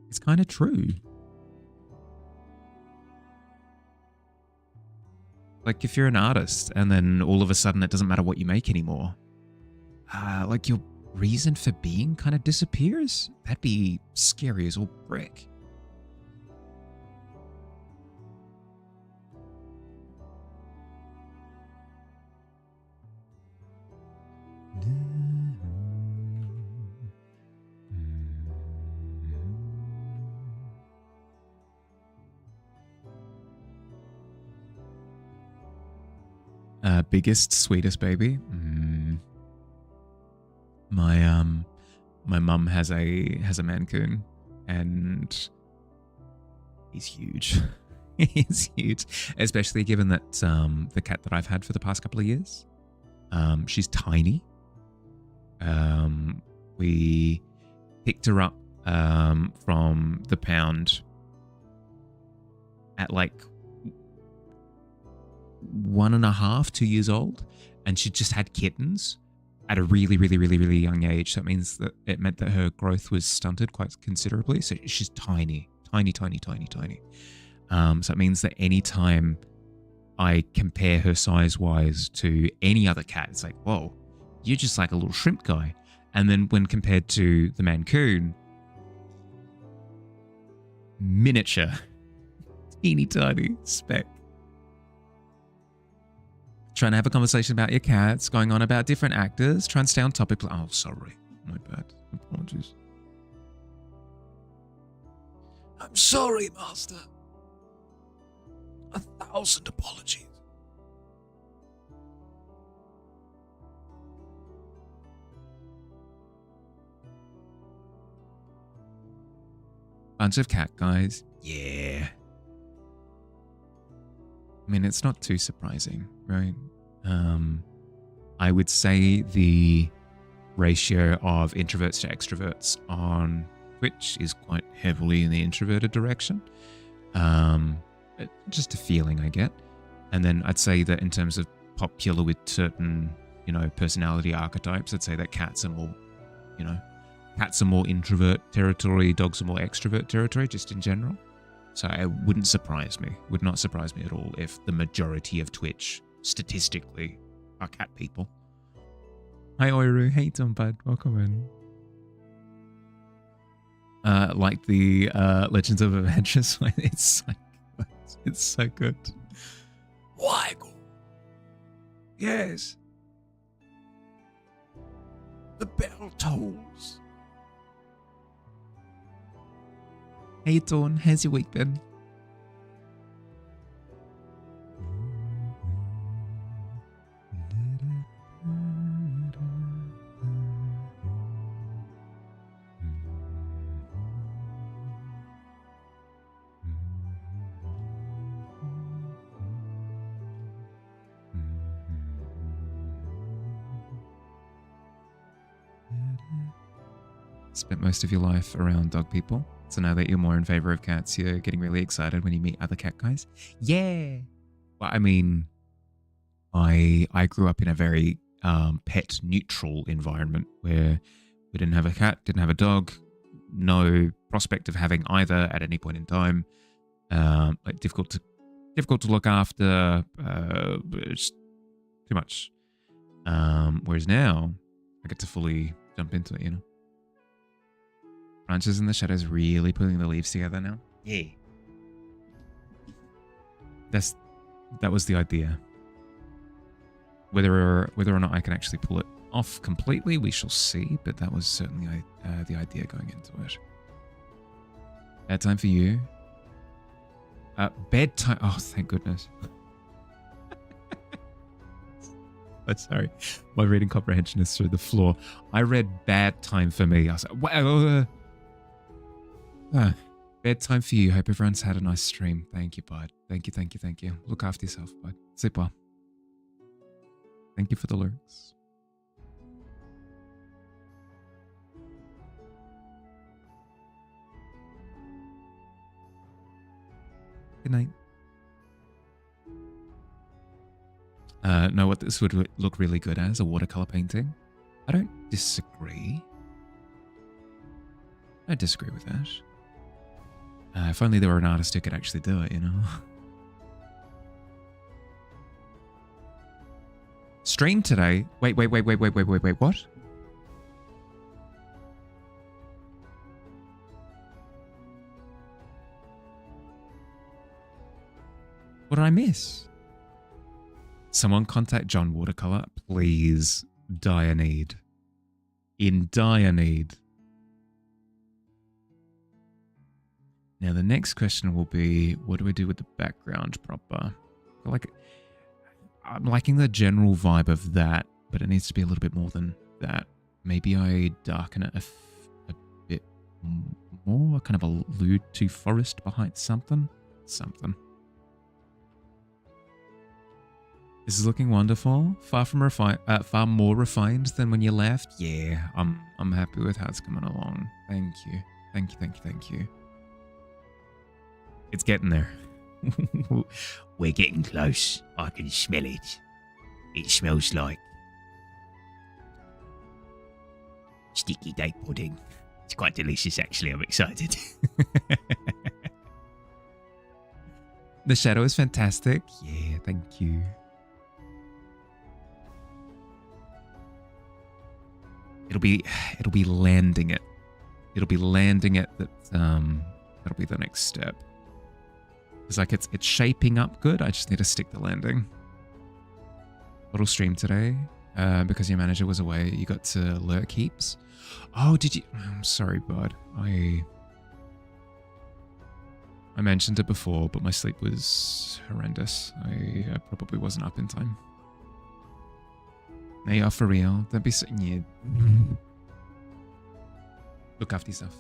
It's kind of true. Like if you're an artist and then all of a sudden it doesn't matter what you make anymore, like your reason for being kind of disappears. That'd be scary as all brick. Biggest, sweetest baby. My mum has a Mancoon, and he's huge. He's huge, especially given that the cat that I've had for the past couple of years, she's tiny. We picked her up from the pound at like 1.5, 2 years old, and she just had kittens at a really, really, really, really young age. So it meant that her growth was stunted quite considerably. So she's tiny, tiny, tiny, tiny, tiny. So it means that anytime I compare her size-wise to any other cat, it's like, whoa, you're just like a little shrimp guy. And then when compared to the Mancoon, miniature, teeny tiny speck. Trying to have a conversation about your cats, going on about different actors, trying to stay on topic. Oh, sorry. My bad. Apologies. I'm sorry, Master. 1,000 apologies. Bunch of cat guys. Yeah. I mean, it's not too surprising, right? I would say the ratio of introverts to extroverts on Twitch is quite heavily in the introverted direction. Just a feeling I get. And then I'd say that in terms of popular with certain, personality archetypes, I'd say that cats are more introvert territory, dogs are more extrovert territory, just in general. So it would not surprise me at all if the majority of Twitch, statistically, are cat people. Hi Oiru, hey Tom Bud, welcome in. Like the Legends of Adventures, it's so good. Weigel. Yes. The bell tolls. Hey Dawn, how's your week been? Spent most of your life around dog people. So now that you're more in favor of cats, you're getting really excited when you meet other cat guys? Yeah. Well, I mean, I grew up in a very pet neutral environment where we didn't have a cat, didn't have a dog, no prospect of having either at any point in time. Like difficult to look after, it's too much. Whereas now I get to fully jump into it, Branches in the shadows really pulling the leaves together now. Yeah. That was the idea. Whether or not I can actually pull it off completely, we shall see. But that was certainly the idea going into it. Bedtime for you. Bedtime. Oh, thank goodness. Oh, sorry, my reading comprehension is through the floor. I read bad time for me. I was like, wow. Bedtime for you. Hope everyone's had a nice stream. Thank you, bud. Thank you. Look after yourself, bud. Sleep well. Thank you for the lyrics. Good night. Know what this would look really good as? A watercolor painting? I don't disagree. I disagree with that. If only there were an artist who could actually do it, Stream today? Wait, what? What did I miss? Someone contact John Watercolor, please. Dire need. In dire need. Now the next question will be, what do we do with the background proper? I'm liking the general vibe of that, but it needs to be a little bit more than that. Maybe I darken it a bit more, kind of allude to forest behind something. This is looking wonderful. Far more refined than when you left. Yeah, I'm happy with how it's coming along. Thank you. It's getting there. We're getting close. I can smell it. It smells like sticky date pudding. It's quite delicious, actually. I'm excited. The shadow is fantastic. Yeah, thank you. It'll be landing it. It'll be landing it that'll be the next step. It's like it's shaping up good. I just need to stick the landing. Little stream today. Because your manager was away, you got to lurk heaps. Oh, did you? I'm sorry, bud. I mentioned it before, but my sleep was horrendous. I probably wasn't up in time. Now you are for real. Don't be sitting here. Look after yourself.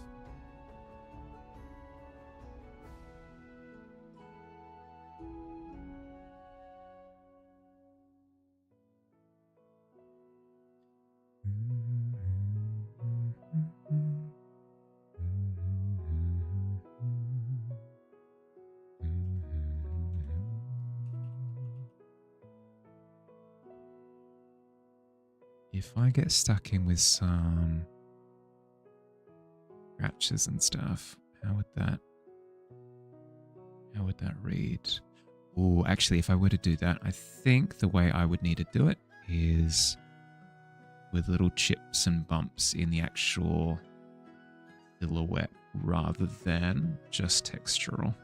If I get stuck in with some scratches and stuff, how would that read? Oh, actually, if I were to do that, I think the way I would need to do it is with little chips and bumps in the actual silhouette rather than just textural.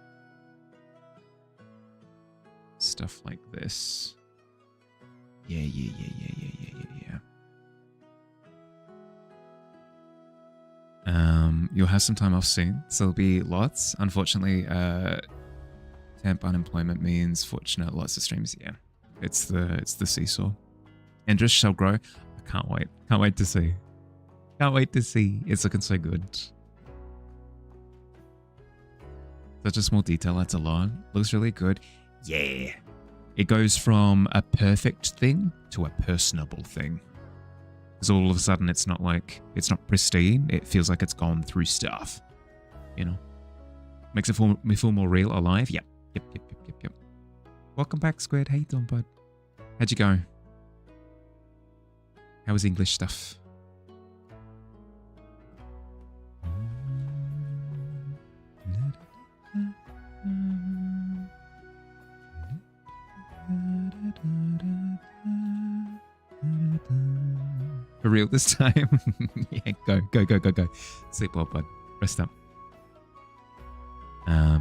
Stuff like this. Yeah. You'll have some time off soon, so there'll be lots. Unfortunately, temp unemployment means fortunate lots of streams. Yeah, it's the seesaw. Interest shall grow. I can't wait. Can't wait to see. Can't wait to see. It's looking so good. Such a small detail. That's a lot. Looks really good. Yeah. It goes from a perfect thing to a personable thing. Because all of a sudden it's not pristine. It feels like it's gone through stuff. You know? Makes it me feel more real, alive. Yep. Welcome back, Squid. How you doing, bud? How'd you go? How was English stuff? For real this time? Yeah, go. Sleep well, bud. Rest up.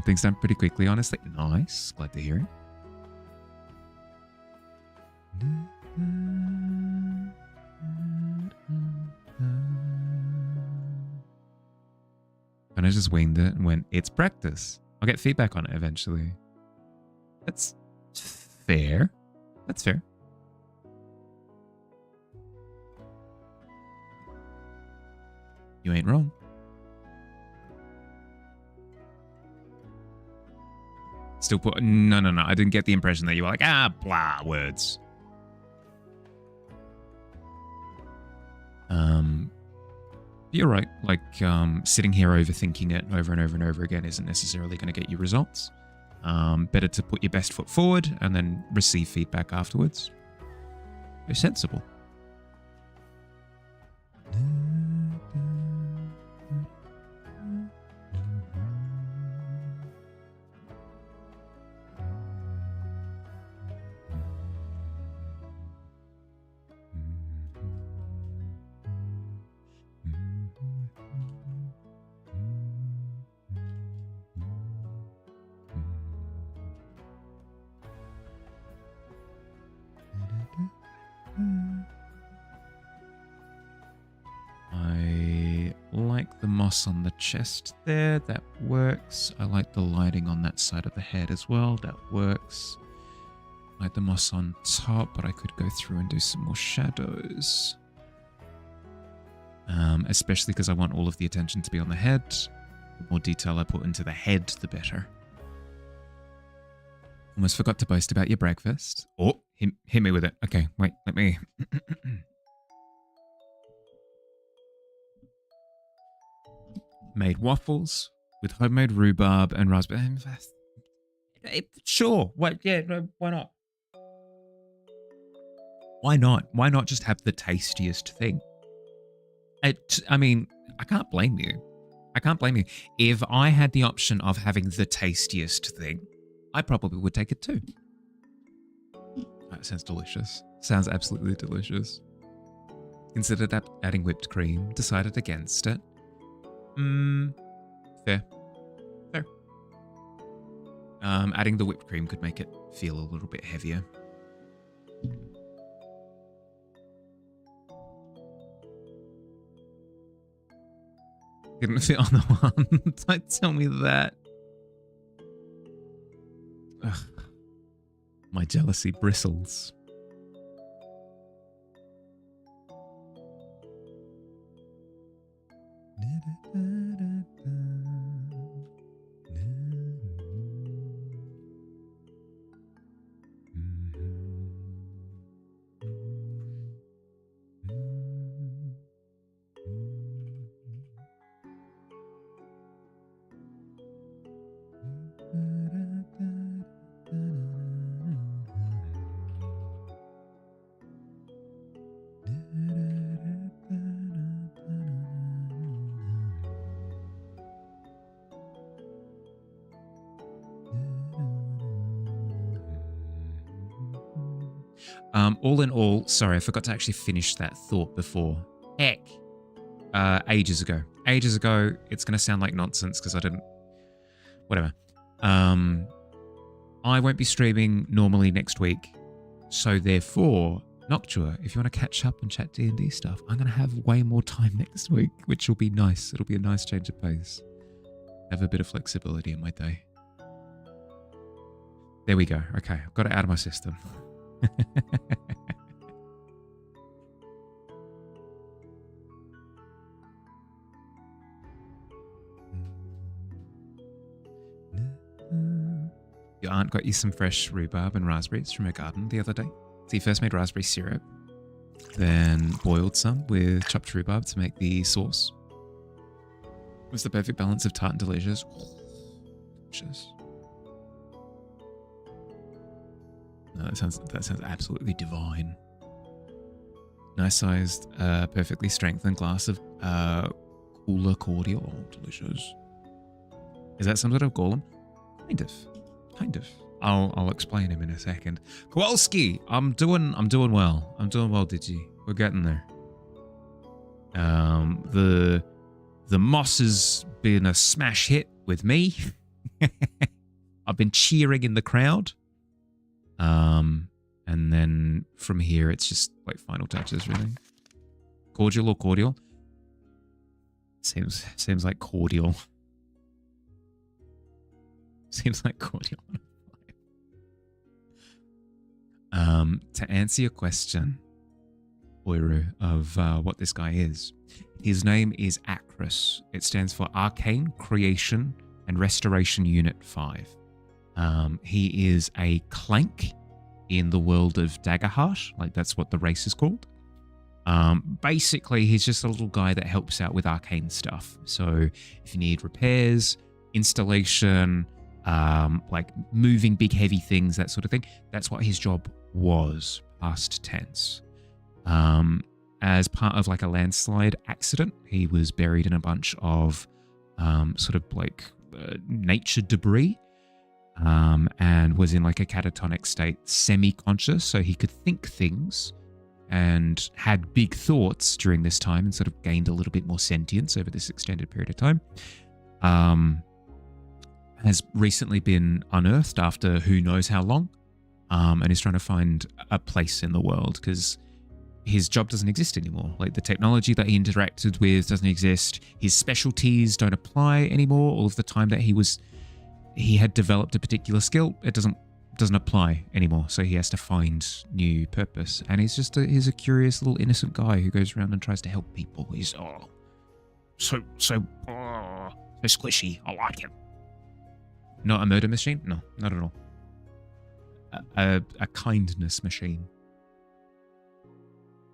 Things done pretty quickly, honestly. Nice. Glad to hear it. And I just winged it and went, it's practice. I'll get feedback on it eventually. That's fair. That's fair. You ain't wrong. Still put... No. I didn't get the impression that you were like, blah, words. You're right. Like, sitting here overthinking it over and over and over again isn't necessarily going to get you results. Better to put your best foot forward and then receive feedback afterwards. You're sensible. I like the moss on the chest there. That works. I like the lighting on that side of the head as well. That works. I like the moss on top, but I could go through and do some more shadows. Especially because I want all of the attention to be on the head. The more detail I put into the head, the better. Almost forgot to boast about your breakfast. Oh, hit me with it. Okay, wait, let me... Made waffles with homemade rhubarb and raspberry. Sure. What? Yeah. No, why not? Why not? Why not just have the tastiest thing? I mean, I can't blame you. I can't blame you. If I had the option of having the tastiest thing, I probably would take it too. That sounds delicious. Sounds absolutely delicious. Considered adding whipped cream. Decided against it. Fair. Fair. Adding the whipped cream could make it feel a little bit heavier. Didn't fit on the one. Don't tell me that. Ugh. My jealousy bristles. All in all, sorry, I forgot to actually finish that thought before. Heck. Ages ago. Ages ago, it's going to sound like nonsense because I didn't... Whatever. I won't be streaming normally next week. So therefore, Noctua, if you want to catch up and chat D&D stuff, I'm going to have way more time next week, which will be nice. It'll be a nice change of pace. Have a bit of flexibility in my day. There we go. Okay, I've got it out of my system. Your aunt got you some fresh rhubarb and raspberries from her garden the other day. So you first made raspberry syrup, then boiled some with chopped rhubarb to make the sauce. It was the perfect balance of tart and delicious. Delicious. No, that sounds absolutely divine. Nice sized, perfectly strengthened glass of cooler cordial. Oh, delicious. Is that some sort of golem? Kind of. I'll explain him in a second. Kowalski, I'm doing well. I'm doing well, Digi. We're getting there. The moss has been a smash hit with me. I've been cheering in the crowd. And then from here, it's just like final touches, really. Cordial or cordial? Seems like cordial. Seems like cordial. To answer your question, Oiru, of what this guy is, his name is Acris. It stands for Arcane Creation and Restoration Unit 5. He is a clank in the world of Daggerheart, like that's what the race is called. Basically, he's just a little guy that helps out with arcane stuff. So if you need repairs, installation, like moving big heavy things, that sort of thing, that's what his job was, past tense. As part of like a landslide accident, he was buried in a bunch of sort of like nature debris. And was in like a catatonic state, semi-conscious, so he could think things and had big thoughts during this time and sort of gained a little bit more sentience over this extended period of time. Has recently been unearthed after who knows how long, and is trying to find a place in the world because his job doesn't exist anymore. Like the technology that he interacted with doesn't exist. His specialties don't apply anymore. All of the time that he had developed a particular skill, it doesn't apply anymore, so he has to find new purpose. And he's just he's a curious little innocent guy who goes around and tries to help people. He's so squishy. I like him. Not a murder machine? No, not at all. A kindness machine.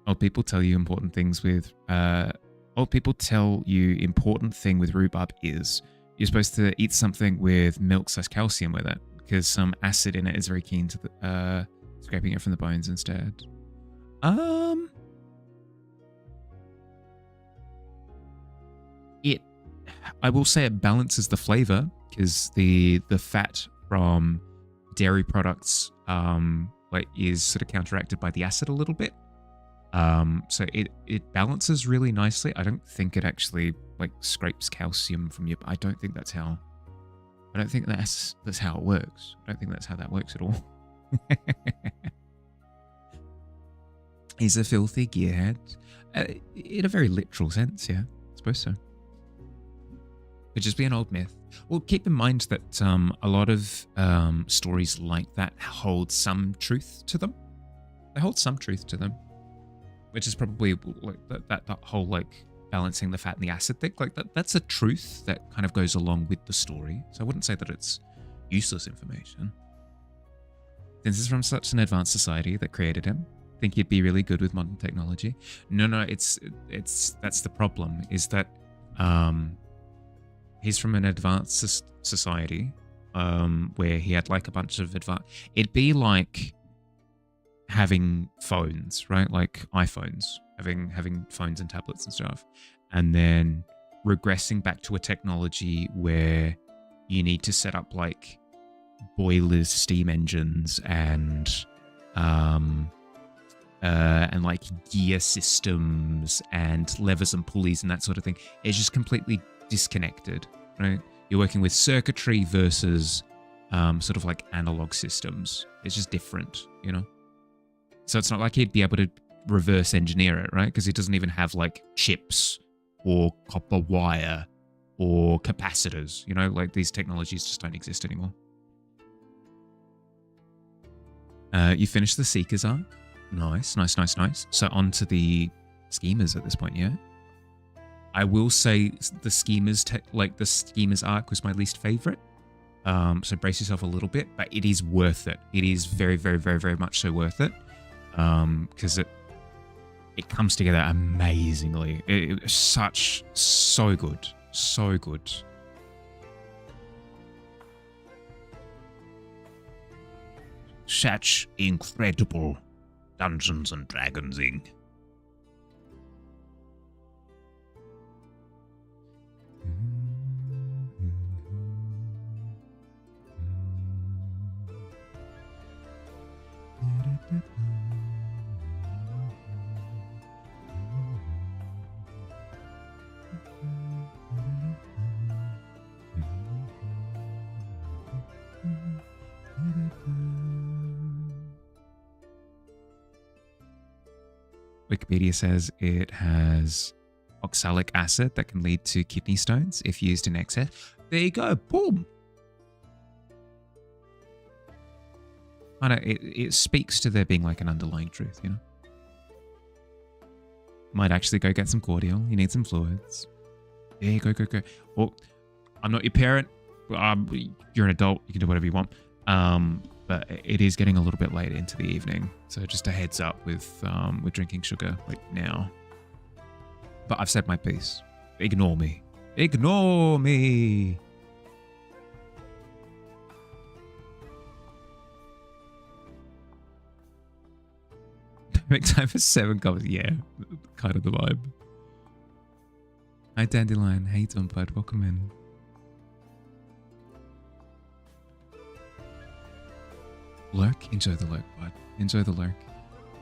Old people tell you important things with rhubarb is you're supposed to eat something with milk / calcium with it, because some acid in it is very keen to scraping it from the bones instead. I will say it balances the flavor because the fat from dairy products like is sort of counteracted by the acid a little bit. So it balances really nicely. I don't think it actually like scrapes calcium from you. I don't think that's how it works. I don't think that's how that works at all. He's a filthy gearhead. In a very literal sense, yeah. I suppose so. Could just be an old myth. Well, keep in mind that a lot of stories like that hold some truth to them. They hold some truth to them, which is probably like that whole like balancing the fat and the acid thing. Like that's a truth that kind of goes along with the story. So I wouldn't say that it's useless information. Since it's from such an advanced society that created him, think he'd be really good with modern technology? No, it's that's the problem. Is that he's from an advanced society where he had like a bunch of it'd be like having phones, right? Like iPhones, having phones and tablets and stuff, and then regressing back to a technology where you need to set up like boilers, steam engines, and like gear systems and levers and pulleys and that sort of thing. It's just completely disconnected, right? You're working with circuitry versus sort of like analog systems. It's just different, you know? So it's not like he'd be able to reverse engineer it, right? Because he doesn't even have like chips or copper wire or capacitors, you know? Like these technologies just don't exist anymore. You finished the Seekers arc. Nice. So on to the Schemers at this point, yeah? I will say the Schemers arc was my least favorite. So brace yourself a little bit, but it is worth it. It is very, very, very, very much so worth it. Because it comes together amazingly. It's so good. So good. Such incredible Dungeons and Dragonsing. Wikipedia says it has oxalic acid that can lead to kidney stones if used in excess. There you go. Boom. I know, it speaks to there being like an underlying truth, you know? Might actually go get some cordial. You need some fluids. Yeah, go. Well, I'm not your parent. You're an adult. You can do whatever you want. But it is getting a little bit late into the evening. So just a heads up with drinking sugar like now. But I've said my piece. Ignore me. Ignore me. Make time for 7 comments. Yeah, kind of the vibe. Hi, Dandelion. How you doing, bud? Welcome in. Lurk? Enjoy the lurk, bud. Enjoy the lurk.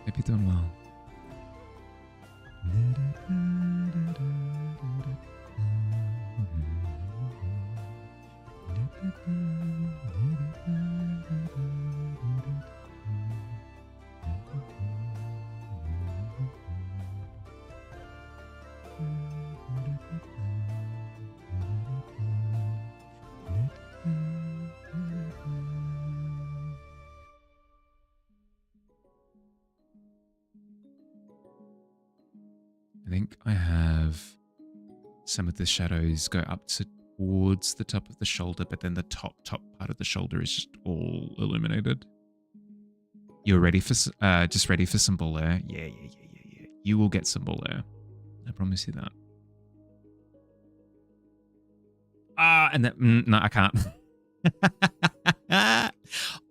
Hope you're doing well. I think I have some of the shadows go up towards the top of the shoulder, but then the top part of the shoulder is just all illuminated. You're ready for just ready for some ball air? Yeah. You will get some ball air. I promise you that. And that no, I can't.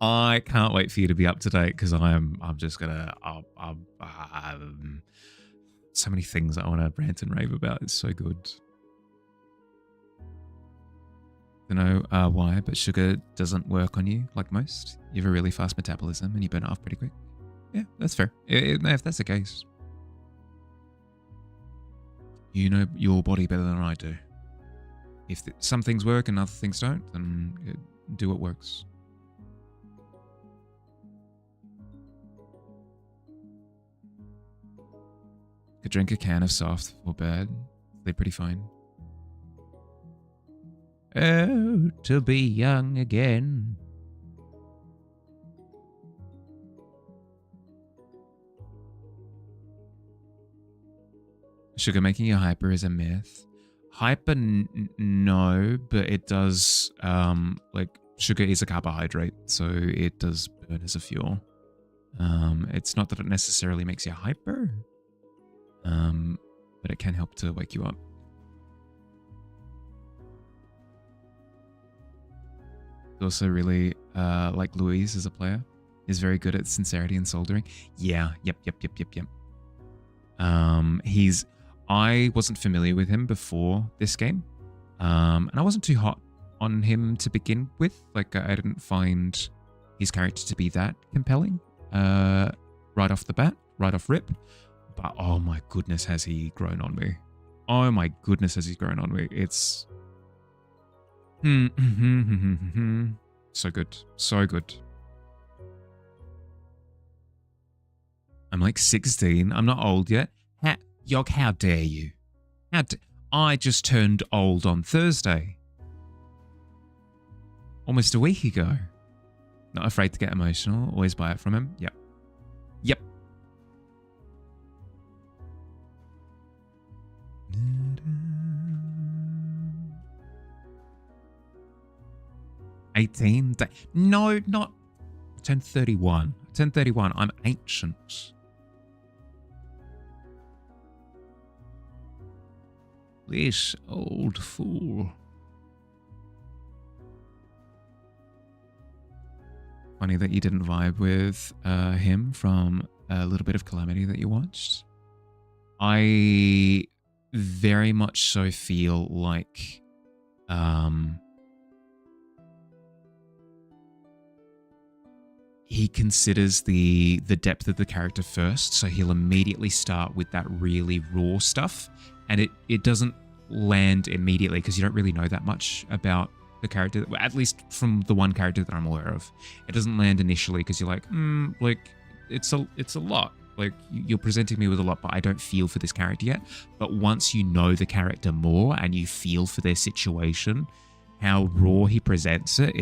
I can't wait for you to be up to date because I'm just gonna so many things I want to rant and rave about. It's so good. Don't know why, but sugar doesn't work on you like most. You have a really fast metabolism and you burn it off pretty quick. Yeah, that's fair. If that's the case, you know your body better than I do. If some things work and other things don't, then do what works. Could drink a can of soft before bed. They're pretty fine. Oh, to be young again. Sugar making you hyper is a myth. Hyper, no, but it does, like, sugar is a carbohydrate, so it does burn as a fuel. It's not that it necessarily makes you hyper, but it can help to wake you up. Also really, like Louise as a player, is very good at sincerity and soldering. Yeah, yep. I wasn't familiar with him before this game, and I wasn't too hot on him to begin with. Like, I didn't find his character to be that compelling right off the bat, right off rip. But oh my goodness, has he grown on me. Oh my goodness, has he grown on me. It's... so good. So good. I'm like 16. I'm not old yet. Yog, how dare you? I just turned old on Thursday. Almost a week ago. Not afraid to get emotional. Always buy it from him. Yep. 18? No, not... I turned 31. I turned 31. I'm ancient. This old fool. Funny that you didn't vibe with him from a little bit of Calamity that you watched. I very much so feel like he considers the depth of the character first, so he'll immediately start with that really raw stuff, and it doesn't land immediately because you don't really know that much about the character, at least from the one character that I'm aware of. It doesn't land initially because you're like, like it's a lot. Like, you're presenting me with a lot, but I don't feel for this character yet. But once you know the character more and you feel for their situation, how raw he presents it,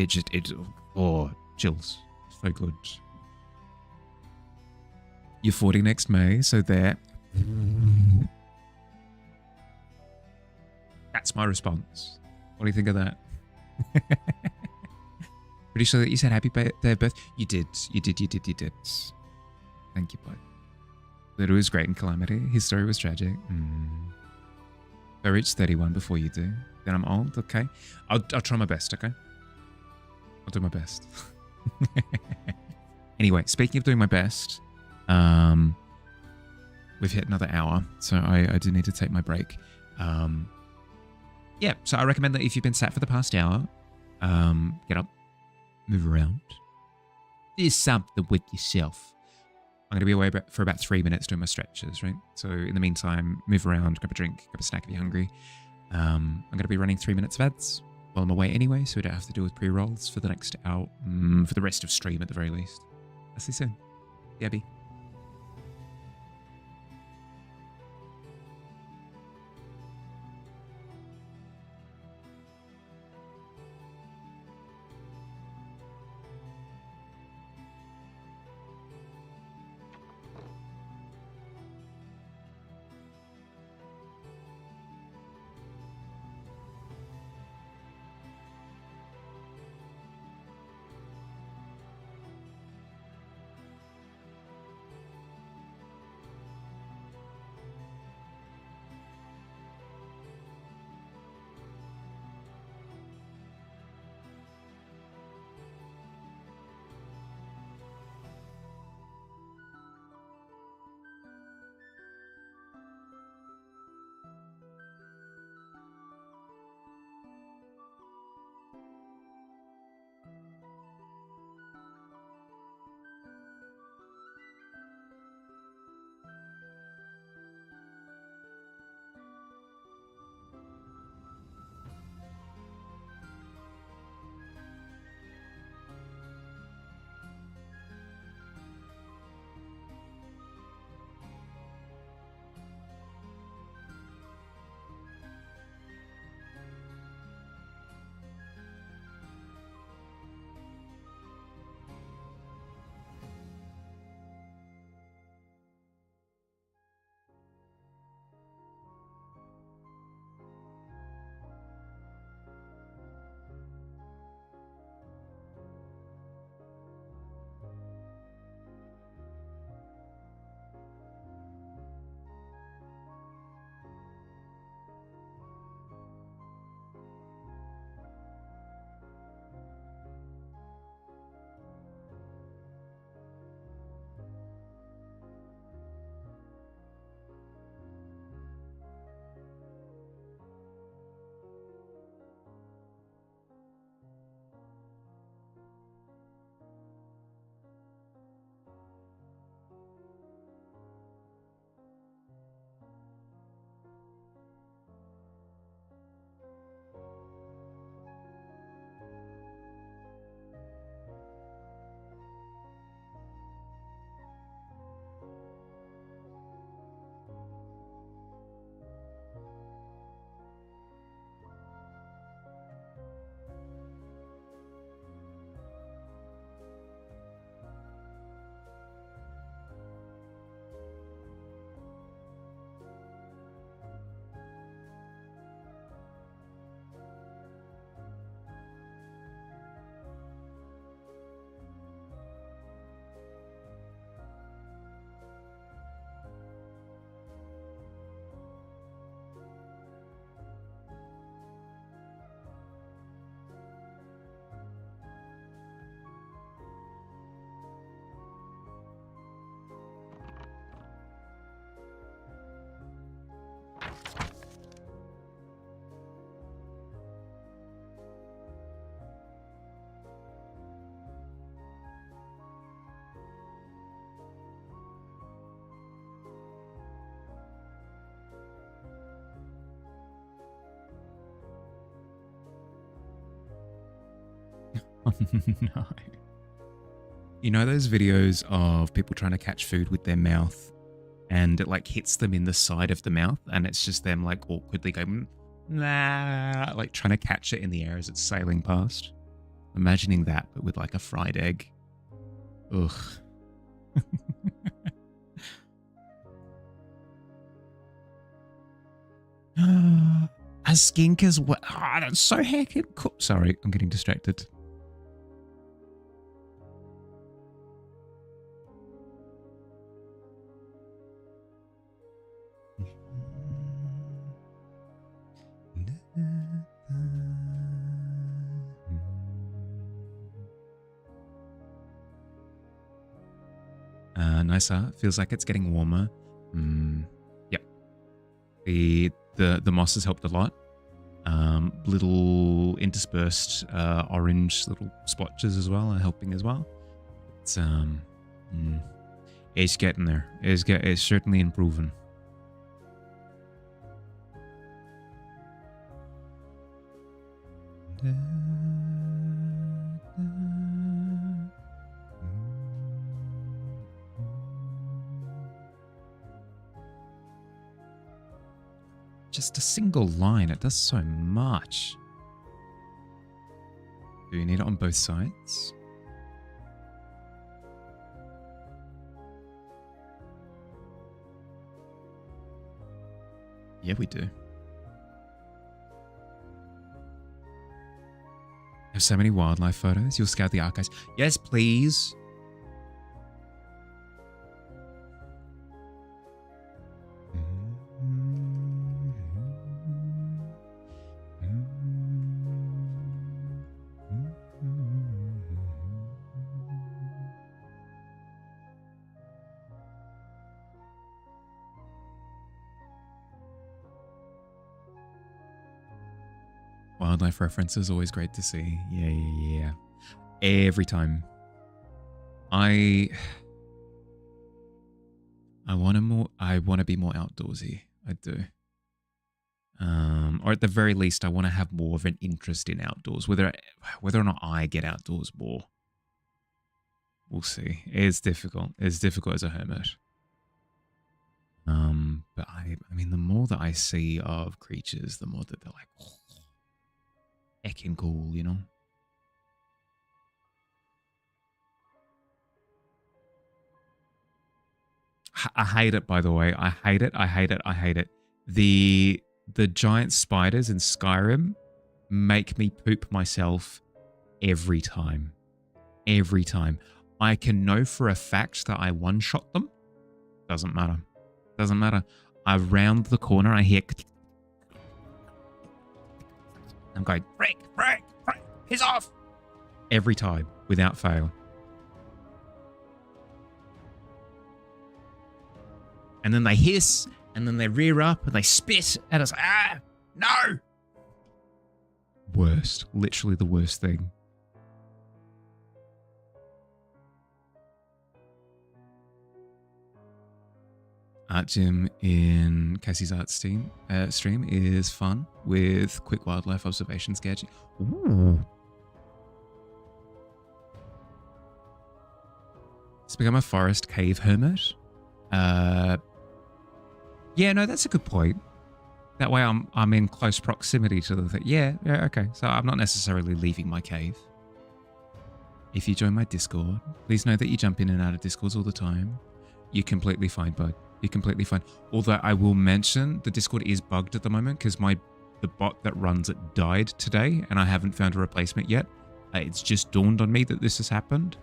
oh, chills. So good. You're 40 next May, so there. That's my response. What do you think of that? Pretty sure that you said happy day of birth. You did. Thank you, bud. But it was great in Calamity. His story was tragic. I reached 31 before you do. Then I'm old, okay? I'll try my best, okay? I'll do my best. Anyway, speaking of doing my best, we've hit another hour, so I do need to take my break. Yeah, so I recommend that if you've been sat for the past hour, get up, move around, do something with yourself. I'm going to be away for about 3 minutes doing my stretches, right? So in the meantime, move around, grab a drink, grab a snack if you're hungry. I'm going to be running 3 minutes of ads while I'm away anyway, so we don't have to deal with pre-rolls for the next hour, for the rest of stream at the very least. I'll see you soon. Gabby. Oh, no. You know those videos of people trying to catch food with their mouth and it like hits them in the side of the mouth and it's just them like awkwardly going, nah, like trying to catch it in the air as it's sailing past? Imagining that, but with like a fried egg. Ugh. A skink as well. Oh, that's so heckin' cool. Sorry, I'm getting distracted. Nicer. Feels like it's getting warmer. Yep. The moss has helped a lot. Little interspersed orange little splotches as well are helping as well. It's getting there. It's certainly improving. Just a single line, it does so much. Do you need it on both sides? Yeah, we do. I have so many wildlife photos. You'll scout the archives. Yes, please. Wildlife references, always great to see. Yeah. Every time. I want to be more outdoorsy. I do. Or at the very least, I want to have more of an interest in outdoors. Whether or not I get outdoors more, we'll see. It's difficult. It's difficult as a hermit. But I mean, the more that I see of creatures, the more that they're like, oh, heckin' cool, you know? I hate it, by the way. I hate it. The giant spiders in Skyrim make me poop myself every time. Every time. I can know for a fact that I one-shot them. Doesn't matter. Doesn't matter. I round the corner, I hear... I'm going, break, piss off! Every time, without fail. And then they hiss, and then they rear up, and they spit, and it's like, no! Worst. Literally the worst thing. Art Gym in Cassie's art stream is fun with quick wildlife observation sketching. Ooh. Let's become a forest cave hermit. Yeah, no, that's a good point. That way I'm in close proximity to the thing. Yeah, okay. So I'm not necessarily leaving my cave. If you join my Discord, please know that you jump in and out of Discords all the time. You're completely fine, bud. You're completely fine. Although I will mention the Discord is bugged at the moment because the bot that runs it died today and I haven't found a replacement yet. It's just dawned on me that this has happened.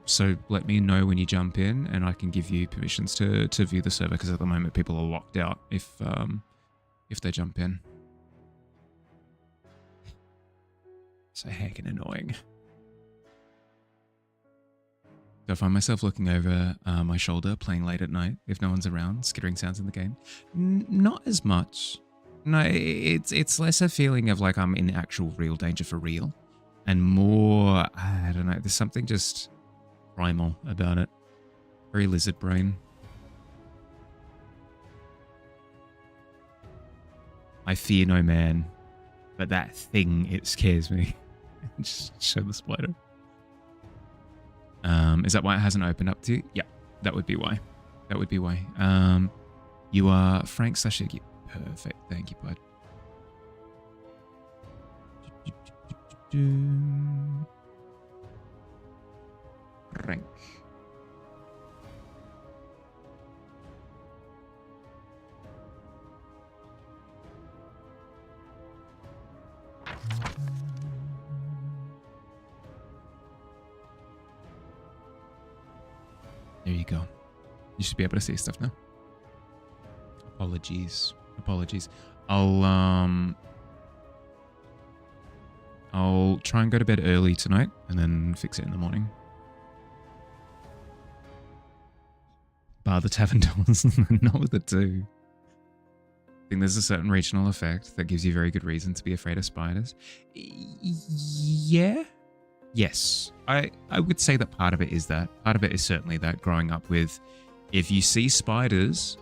So let me know when you jump in and I can give you permissions to view the server because at the moment people are locked out if they jump in. So heckin' annoying. I find myself looking over my shoulder, playing late at night if no one's around, skittering sounds in the game. Not as much. No, it's less a feeling of like I'm in actual real danger for real, and more, I don't know, there's something just primal about it. Very lizard brain. I fear no man, but that thing, it scares me. Just show the spider. Is that why it hasn't opened up to you? Yeah, that would be why. That would be why. You are Frank Sashigi. Perfect. Thank you, bud. Frank. There you go. You should be able to see stuff now. Apologies. I'll try and go to bed early tonight and then fix it in the morning. Bar the tavern doors. Not with the two. I think there's a certain regional effect that gives you very good reason to be afraid of spiders. Yeah. Yes. I would say that part of it is that. Part of it is certainly that, growing up with, if you see spiders,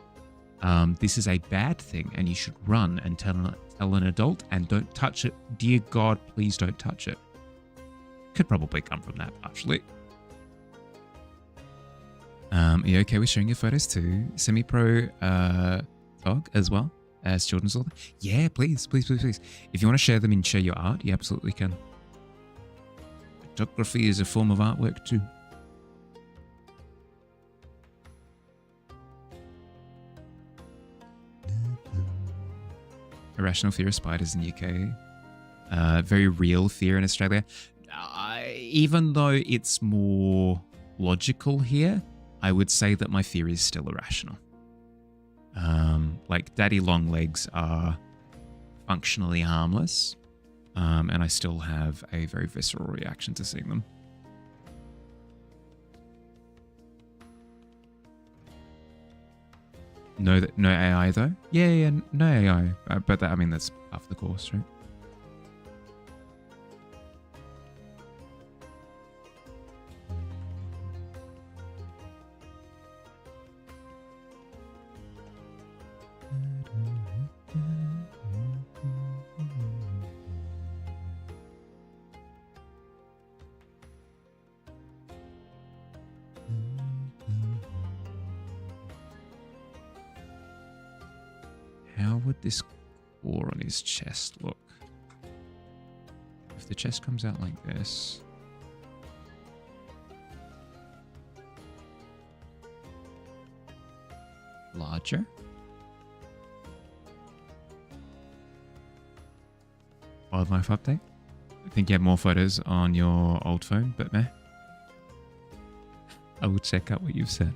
this is a bad thing and you should run and tell an adult and don't touch it. Dear God, please don't touch it. Could probably come from that partially. Are you okay with sharing your photos too? Semi-pro Tog as well as children's author? Yeah, please. If you want to share them and share your art, you absolutely can. Photography is a form of artwork too. Irrational fear of spiders in UK. Very real fear in Australia. Even though it's more logical here, I would say that my fear is still irrational. Like daddy long legs are functionally harmless, and I still have a very visceral reaction to seeing them. No AI though? Yeah, no AI. But that, I mean, that's half the course, right? How would this core on his chest look? If the chest comes out like this. Larger? Wildlife update? I think you have more photos on your old phone, but meh. I will check out what you've said.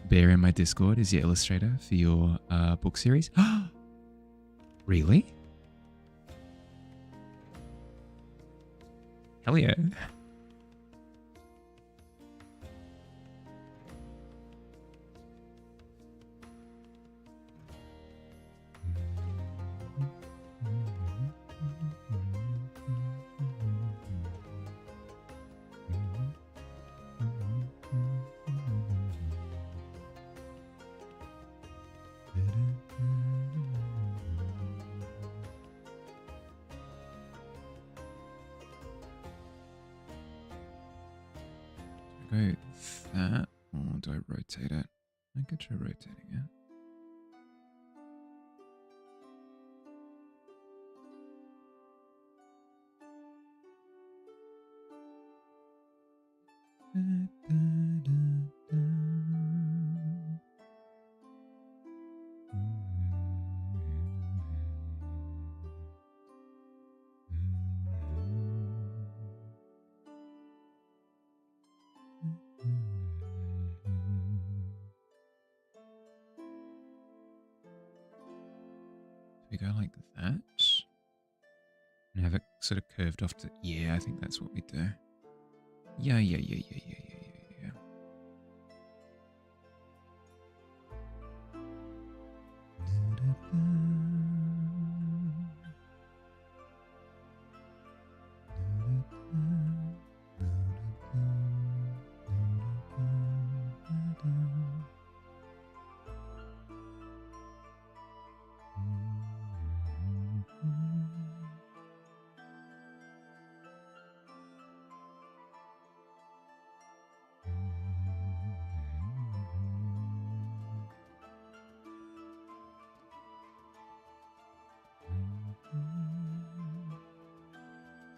Bear in my Discord is your illustrator for your book series. Really? Hell yeah. Go that, or do I rotate it? I could try rotating it. We go like that and have it sort of curved off to, yeah, I think that's what we do. Yeah.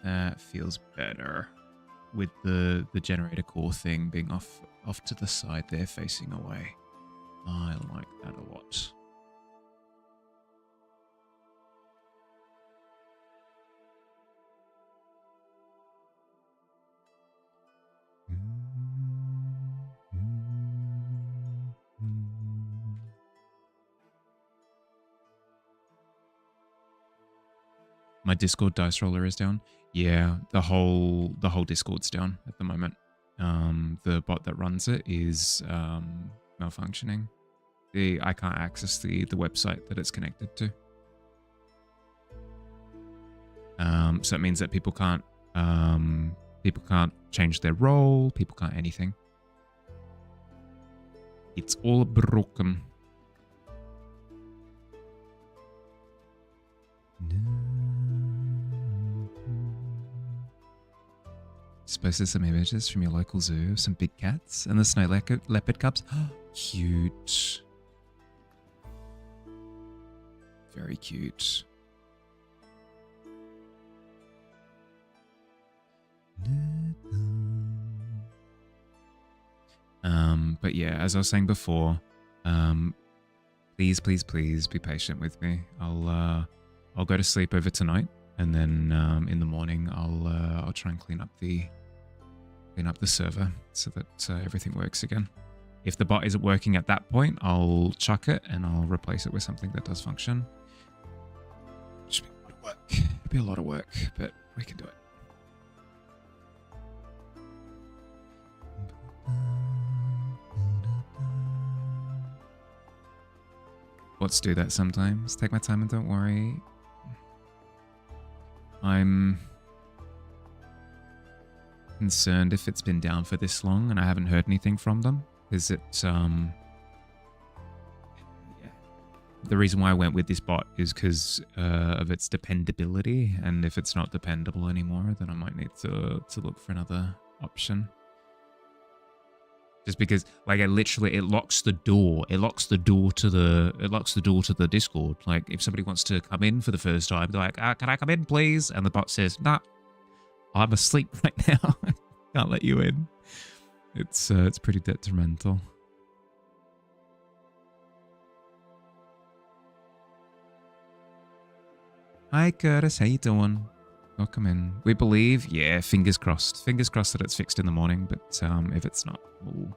That feels better. With the generator core thing being off to the side there, facing away. I like that a lot. My Discord dice roller is down. Yeah, the whole Discord's down at the moment. The bot that runs it is malfunctioning. I can't access the website that it's connected to. So it means that people can't change their role. People can't anything. It's all broken. Posted some images from your local zoo of some big cats and the snow leopard cubs. Cute. Very cute. But yeah, as I was saying before, please be patient with me. I'll go to sleep over tonight, and then in the morning I'll try and clean up the server so that everything works again. If the bot isn't working at that point, I'll chuck it and I'll replace it with something that does function. Should be a lot of work. It'll be a lot of work, but we can do it. Bots do that sometimes. Take my time and don't worry. I'm concerned if it's been down for this long and I haven't heard anything from them. Is it yeah. The reason why I went with this bot is because of its dependability, and if it's not dependable anymore, then I might need to look for another option. Just because, like, it locks the door. It locks the door to the Discord. Like, if somebody wants to come in for the first time, they're like, "Can I come in, please?" And the bot says, "Nah, I'm asleep right now. Can't let you in." It's pretty detrimental. Hi, Curtis. How you doing? Welcome in. We believe, yeah, fingers crossed. Fingers crossed that it's fixed in the morning, but if it's not, we'll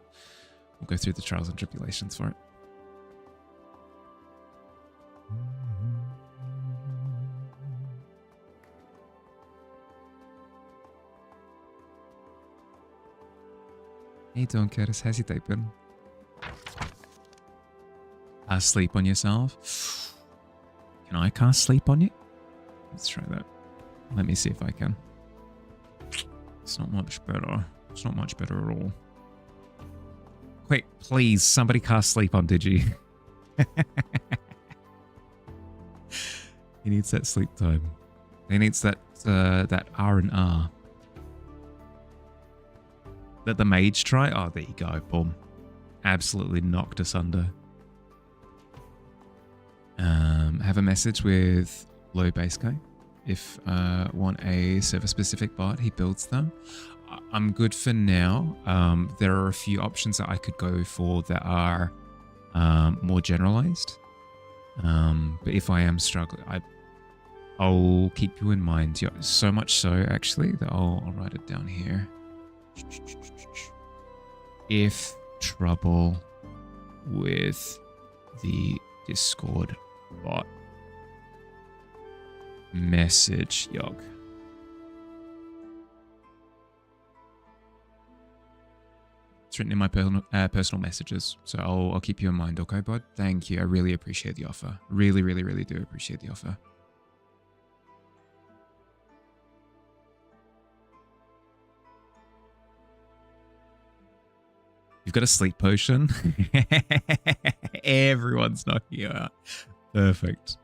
go through the trials and tribulations for it. How you doing, Curtis? How's your day been? Cast sleep on yourself? Can I cast sleep on you? Let's try that. Let me see if I can. It's not much better. It's not much better at all. Quick, please, somebody cast sleep on Digi. He needs that sleep time. He needs that R&R. Let the mage try? Oh, there you go. Boom. Absolutely knocked us under. Have a message with low base guy. If want a server-specific bot, he builds them. I'm good for now. There are a few options that I could go for that are more generalized. But if I am struggling, I'll keep you in mind. So much so, actually, that I'll write it down here. If trouble with the Discord bot, message Yog. It's written in my personal messages, so I'll keep you in mind, okay, bud? Thank you. I really appreciate the offer. Really, really, really do appreciate the offer. You've got a sleep potion? Everyone's knocking you out. Perfect.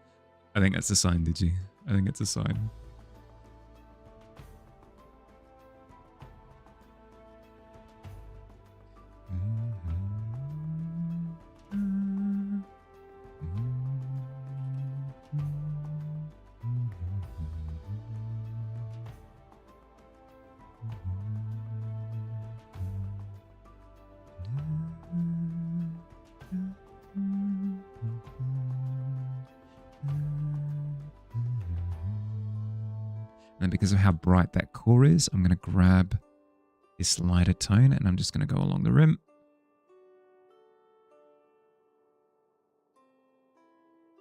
I think that's a sign, Digi. I think it's a sign. And because of how bright that core is, I'm going to grab this lighter tone and I'm just going to go along the rim.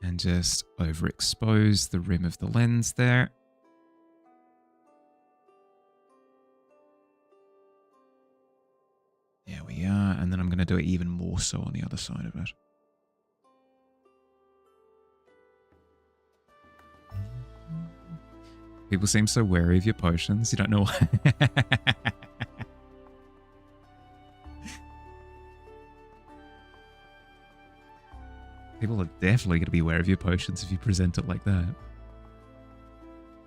And just overexpose the rim of the lens there. There we are. And then I'm going to do it even more so on the other side of it. People seem so wary of your potions. You don't know why. People are definitely going to be aware of your potions if you present it like that.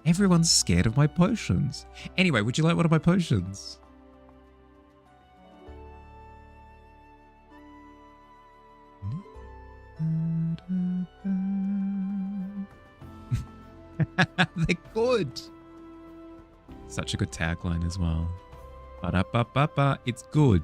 Everyone's scared of my potions. Anyway, would you like one of my potions? They're good. Such a good tagline as well. Ba-da-ba-ba-ba, it's good.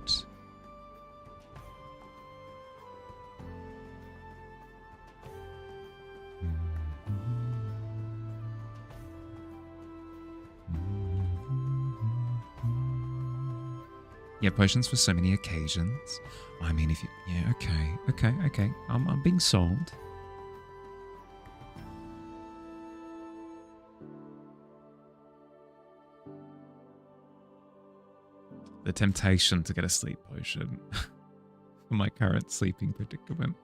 Yeah, potions for so many occasions. I mean, if you... Yeah, okay. I'm being sold. The temptation to get a sleep potion for my current sleeping predicament.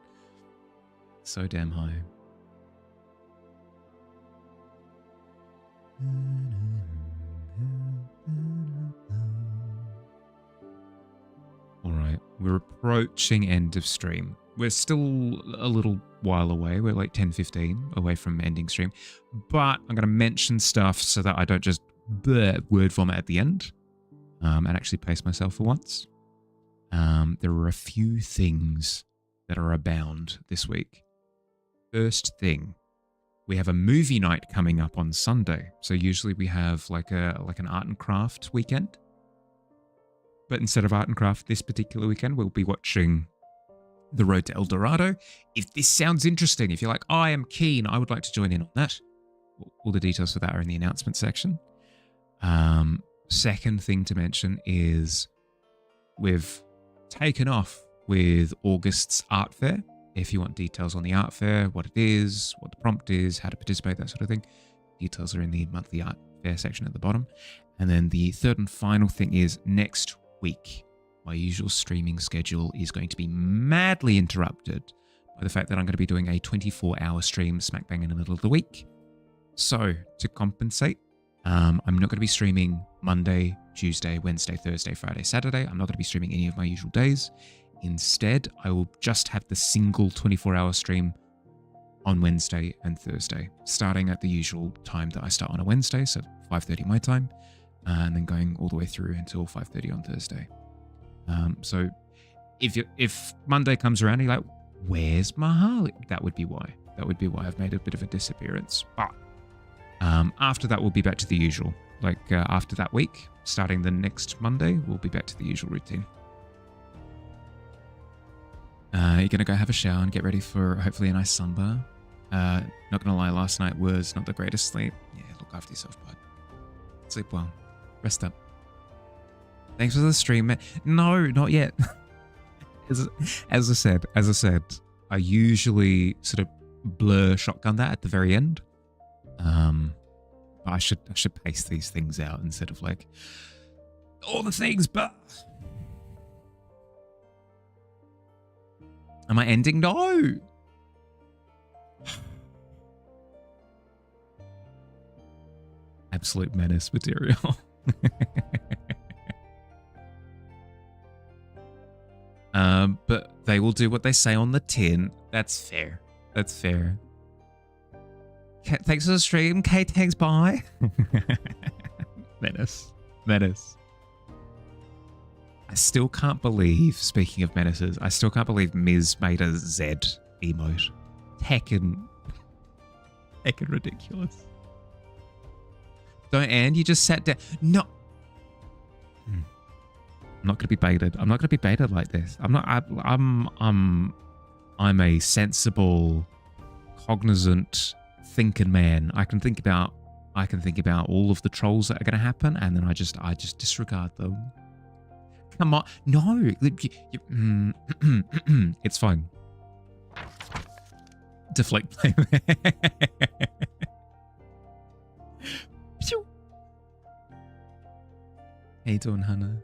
So damn high. Alright, we're approaching end of stream. We're still a little while away. We're like 10-15 away from ending stream. But I'm going to mention stuff so that I don't just word vomit at the end. And actually pace myself for once. There are a few things that are abound this week. First thing, we have a movie night coming up on Sunday. So usually we have like an art and craft weekend. But instead of art and craft this particular weekend, we'll be watching The Road to El Dorado. If this sounds interesting, if you're like, I am keen, I would like to join in on that. All the details for that are in the announcement section. Second thing to mention is we've taken off with August's art fair. If you want details on the art fair, what it is, what the prompt is, how to participate, that sort of thing, details are in the monthly art fair section at the bottom. And then the third and final thing is next week, my usual streaming schedule is going to be madly interrupted by the fact that I'm going to be doing a 24-hour stream smack bang in the middle of the week. So to compensate, I'm not going to be streaming Monday, Tuesday, Wednesday, Thursday, Friday, Saturday. I'm not going to be streaming any of my usual days. Instead, I will just have the single 24-hour stream on Wednesday and Thursday, starting at the usual time that I start on a Wednesday, so 5:30 my time, and then going all the way through until 5:30 on Thursday. So if Monday comes around and you're like, where's Mahali? That would be why. That would be why I've made a bit of a disappearance. But after that, we'll be back to the usual. Like after that week, starting the next Monday, we'll be back to the usual routine. You're going to go have a shower and get ready for hopefully a nice sunbar. Not going to lie, last night was not the greatest sleep. Yeah, look after yourself, bud. Sleep well. Rest up. Thanks for the stream, man. No, not yet. As I said, I usually sort of blur shotgun that at the very end. But I should pace these things out instead of like all the things, but am I ending? No. Absolute menace material. But they will do what they say on the tin. That's fair. That's fair. Thanks for the stream. Kate, thanks, bye. Menace. I still can't believe, speaking of menaces, I still can't believe Miz made a Z emote. Heckin' ridiculous. Don't, and you just sat down. No. I'm not going to be baited. I'm not going to be baited like this. I'm a sensible, cognizant, thinking man. I can think about I can think about all of the trolls that are going to happen, and then I just disregard them. Come on, no, it's fine. Deflect blame. How you doing, Hannah?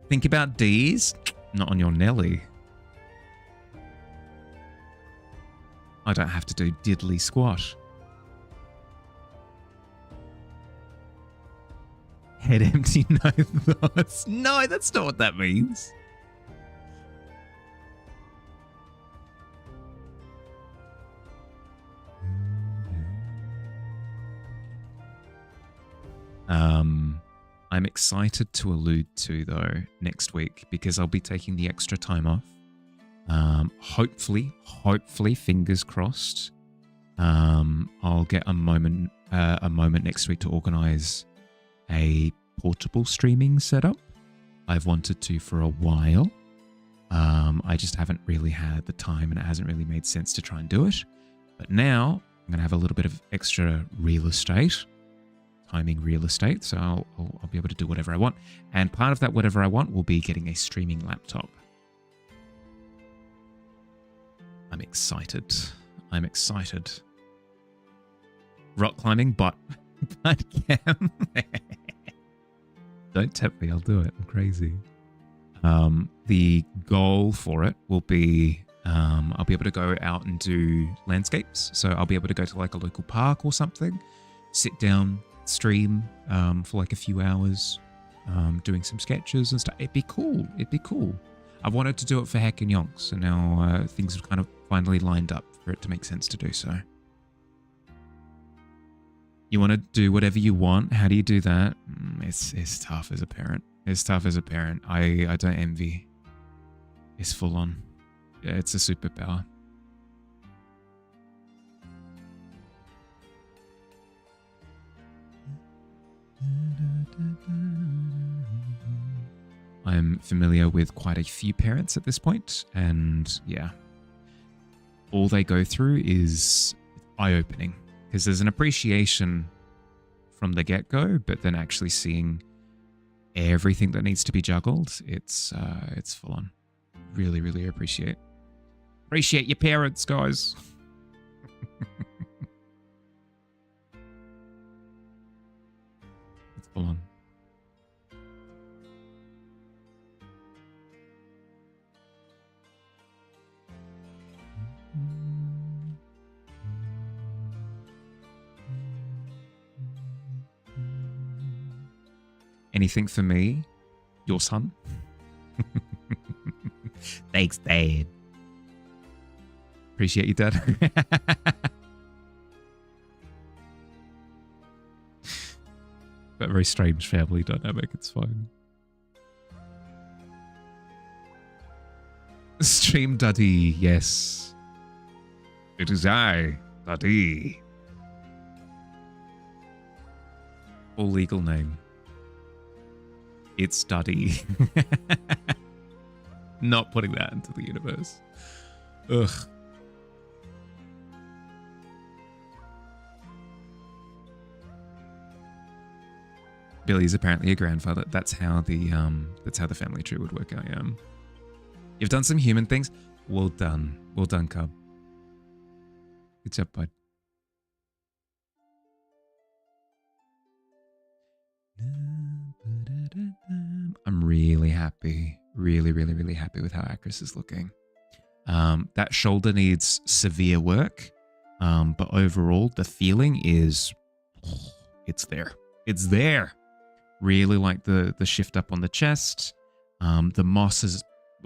Think about D's, not on your Nelly. I don't have to do diddly squat. Head empty, no thoughts. No, that's not what that means. I'm excited to allude to, though, next week, because I'll be taking the extra time off. Hopefully, fingers crossed, I'll get a moment next week to organize a portable streaming setup. I've wanted to for a while. I just haven't really had the time, and it hasn't really made sense to try and do it. But now I'm going to have a little bit of extra real estate. Timing real estate, so I'll be able to do whatever I want, and part of that whatever I want will be getting a streaming laptop. I'm excited. Rock climbing, but cam. Don't tempt me, I'll do it. I'm crazy. The goal for it will be I'll be able to go out and do landscapes, so I'll be able to go to like a local park or something, sit down, stream for like a few hours, doing some sketches and stuff. It'd be cool. I've wanted to do it for Heck and Yonks, so now things have kind of finally lined up for it to make sense to do so. You want to do whatever you want. How do you do that? It's tough as a parent. I don't envy. It's full on. Yeah, it's a superpower. I'm familiar with quite a few parents at this point, and yeah, all they go through is eye-opening, because there's an appreciation from the get-go, but then actually seeing everything that needs to be juggled, it's full on. Really appreciate your parents, guys. It's full on. Anything for me? Your son? Thanks, Dad. Appreciate you, Dad. But very strange family dynamic. It's fine. Stream Duddy, yes. It is I, Duddy. Full legal name. It's Duddy. Not putting that into the universe. Ugh. Billy's apparently a grandfather. That's how the family tree would work out. Yeah. You've done some human things. Well done, cub. Good job, bud. I'm really happy. Really happy with how Acris is looking. That shoulder needs severe work. But overall, the feeling is, it's there. It's there. Really like the shift up on the chest. The moss has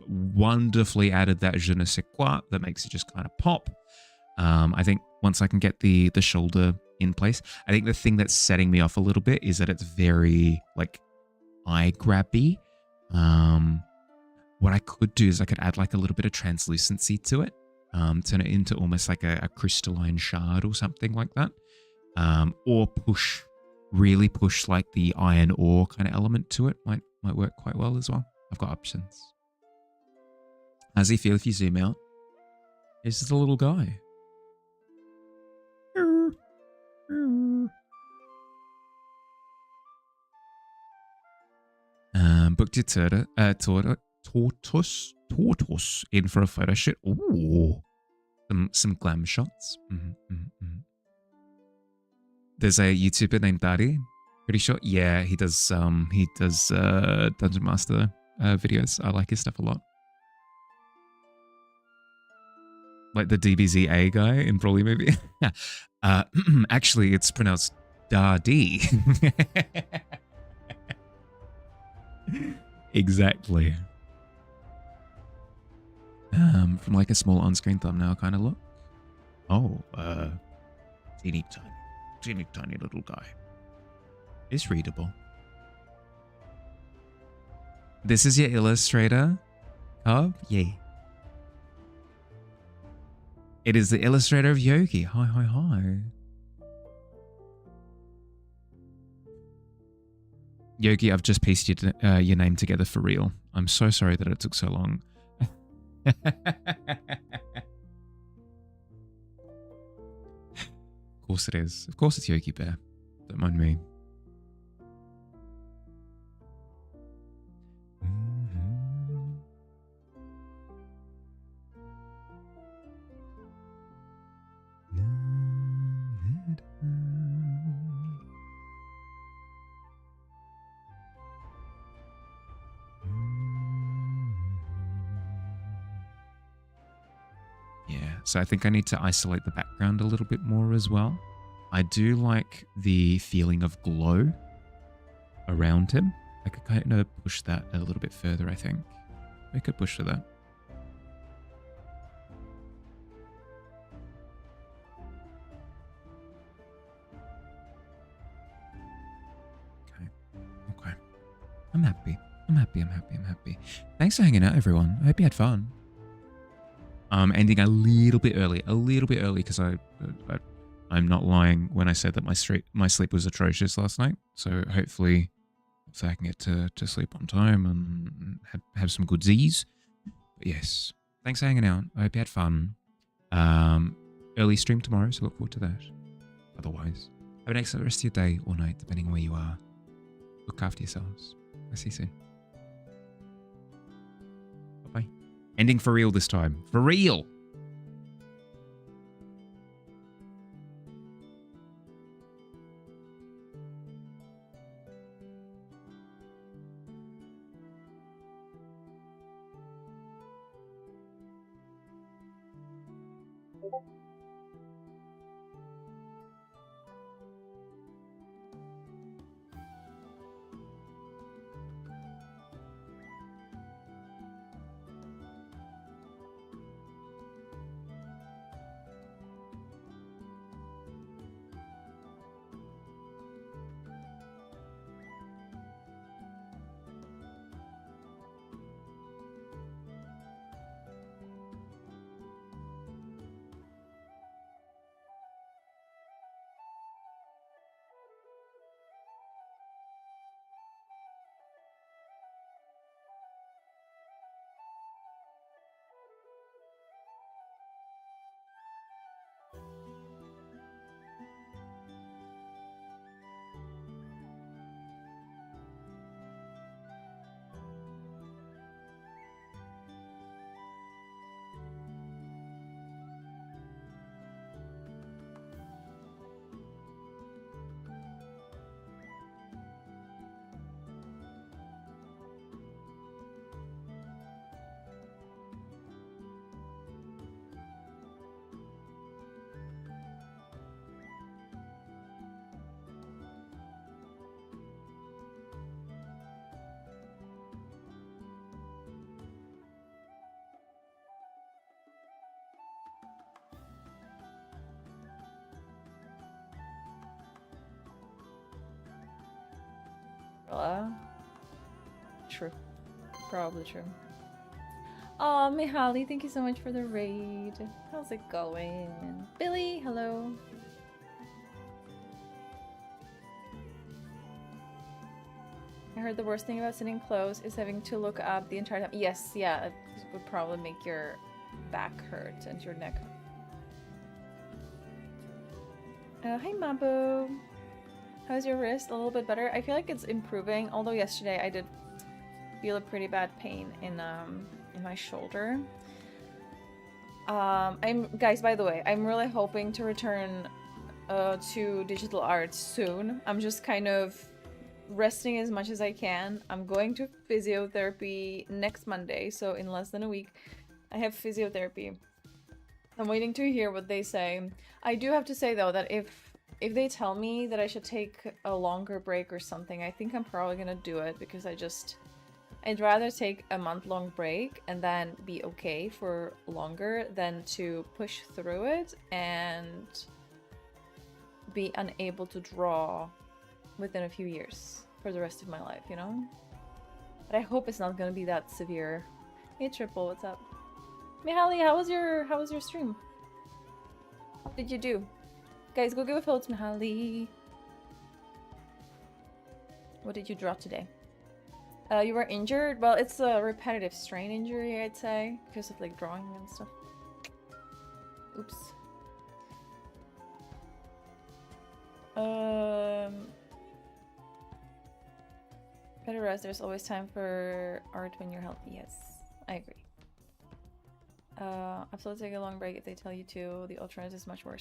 wonderfully added that je ne sais quoi that makes it just kind of pop. I think once I can get the shoulder in place, I think the thing that's setting me off a little bit is that it's very like eye grabby. What I could do is I could add like a little bit of translucency to it, turn it into almost like a crystalline shard or something like that, or really push like the iron ore kind of element to it. Might work quite well as well. I've got options. How does he feel if you zoom out? He's just a little guy. Booked your tortoise in for a photo shoot. Ooh, some glam shots. There's a YouTuber named Daddy. Pretty sure. Yeah, he does Dungeon Master videos. I like his stuff a lot. Like the DBZA guy in Broly movie. Actually, it's pronounced Daddy. Exactly. From like a small on-screen thumbnail kind of look. Oh, teeny tiny little guy. It's readable. This is your illustrator, Cub? Yeah. It is the illustrator of Yogi. Hi. Yogi, I've just pieced your name together for real. I'm so sorry that it took so long. Of course it is. Of course it's Yogi Bear. Don't mind me. So I think I need to isolate the background a little bit more as well. I do like the feeling of glow around him. I could kind of push that a little bit further, I think. I could push for that. Okay. I'm happy. Thanks for hanging out, everyone. I hope you had fun. Ending a little bit early because I'm not lying when I said that my sleep was atrocious last night. So hopefully I can get to sleep on time and have some good Z's. But yes, thanks for hanging out. I hope you had fun. Early stream tomorrow, so look forward to that. Otherwise, have an excellent rest of your day or night, depending on where you are. Look after yourselves. I'll see you soon. Bye-bye. Ending for real this time. For real! True. Probably true. Oh, Mihali, thank you so much for the raid. How's it going? Billy, hello. I heard the worst thing about sitting close is having to look up the entire time. Yes, yeah, it would probably make your back hurt and your neck. Hi Mabo. How's your wrist? A little bit better. I feel like it's improving. Although yesterday I did feel a pretty bad pain in my shoulder. Guys, by the way, I'm really hoping to return to digital art soon. I'm just kind of resting as much as I can. I'm going to physiotherapy next Monday, so in less than a week I have physiotherapy. I'm waiting to hear what they say. I do have to say though that if they tell me that I should take a longer break or something, I think I'm probably gonna do it because I'd rather take a month-long break and then be okay for longer than to push through it and be unable to draw within a few years for the rest of my life, you know? But I hope it's not gonna be that severe. Hey Triple, what's up? Mihali, how was your stream? What did you do? Guys, go give a follow to Mihali. What did you draw today? You were injured? Well, it's a repetitive strain injury, I'd say, because of like drawing and stuff. Oops. Better rest. There's always time for art when you're healthy. Yes, I agree. Absolutely take a long break if they tell you to. The alternative is much worse.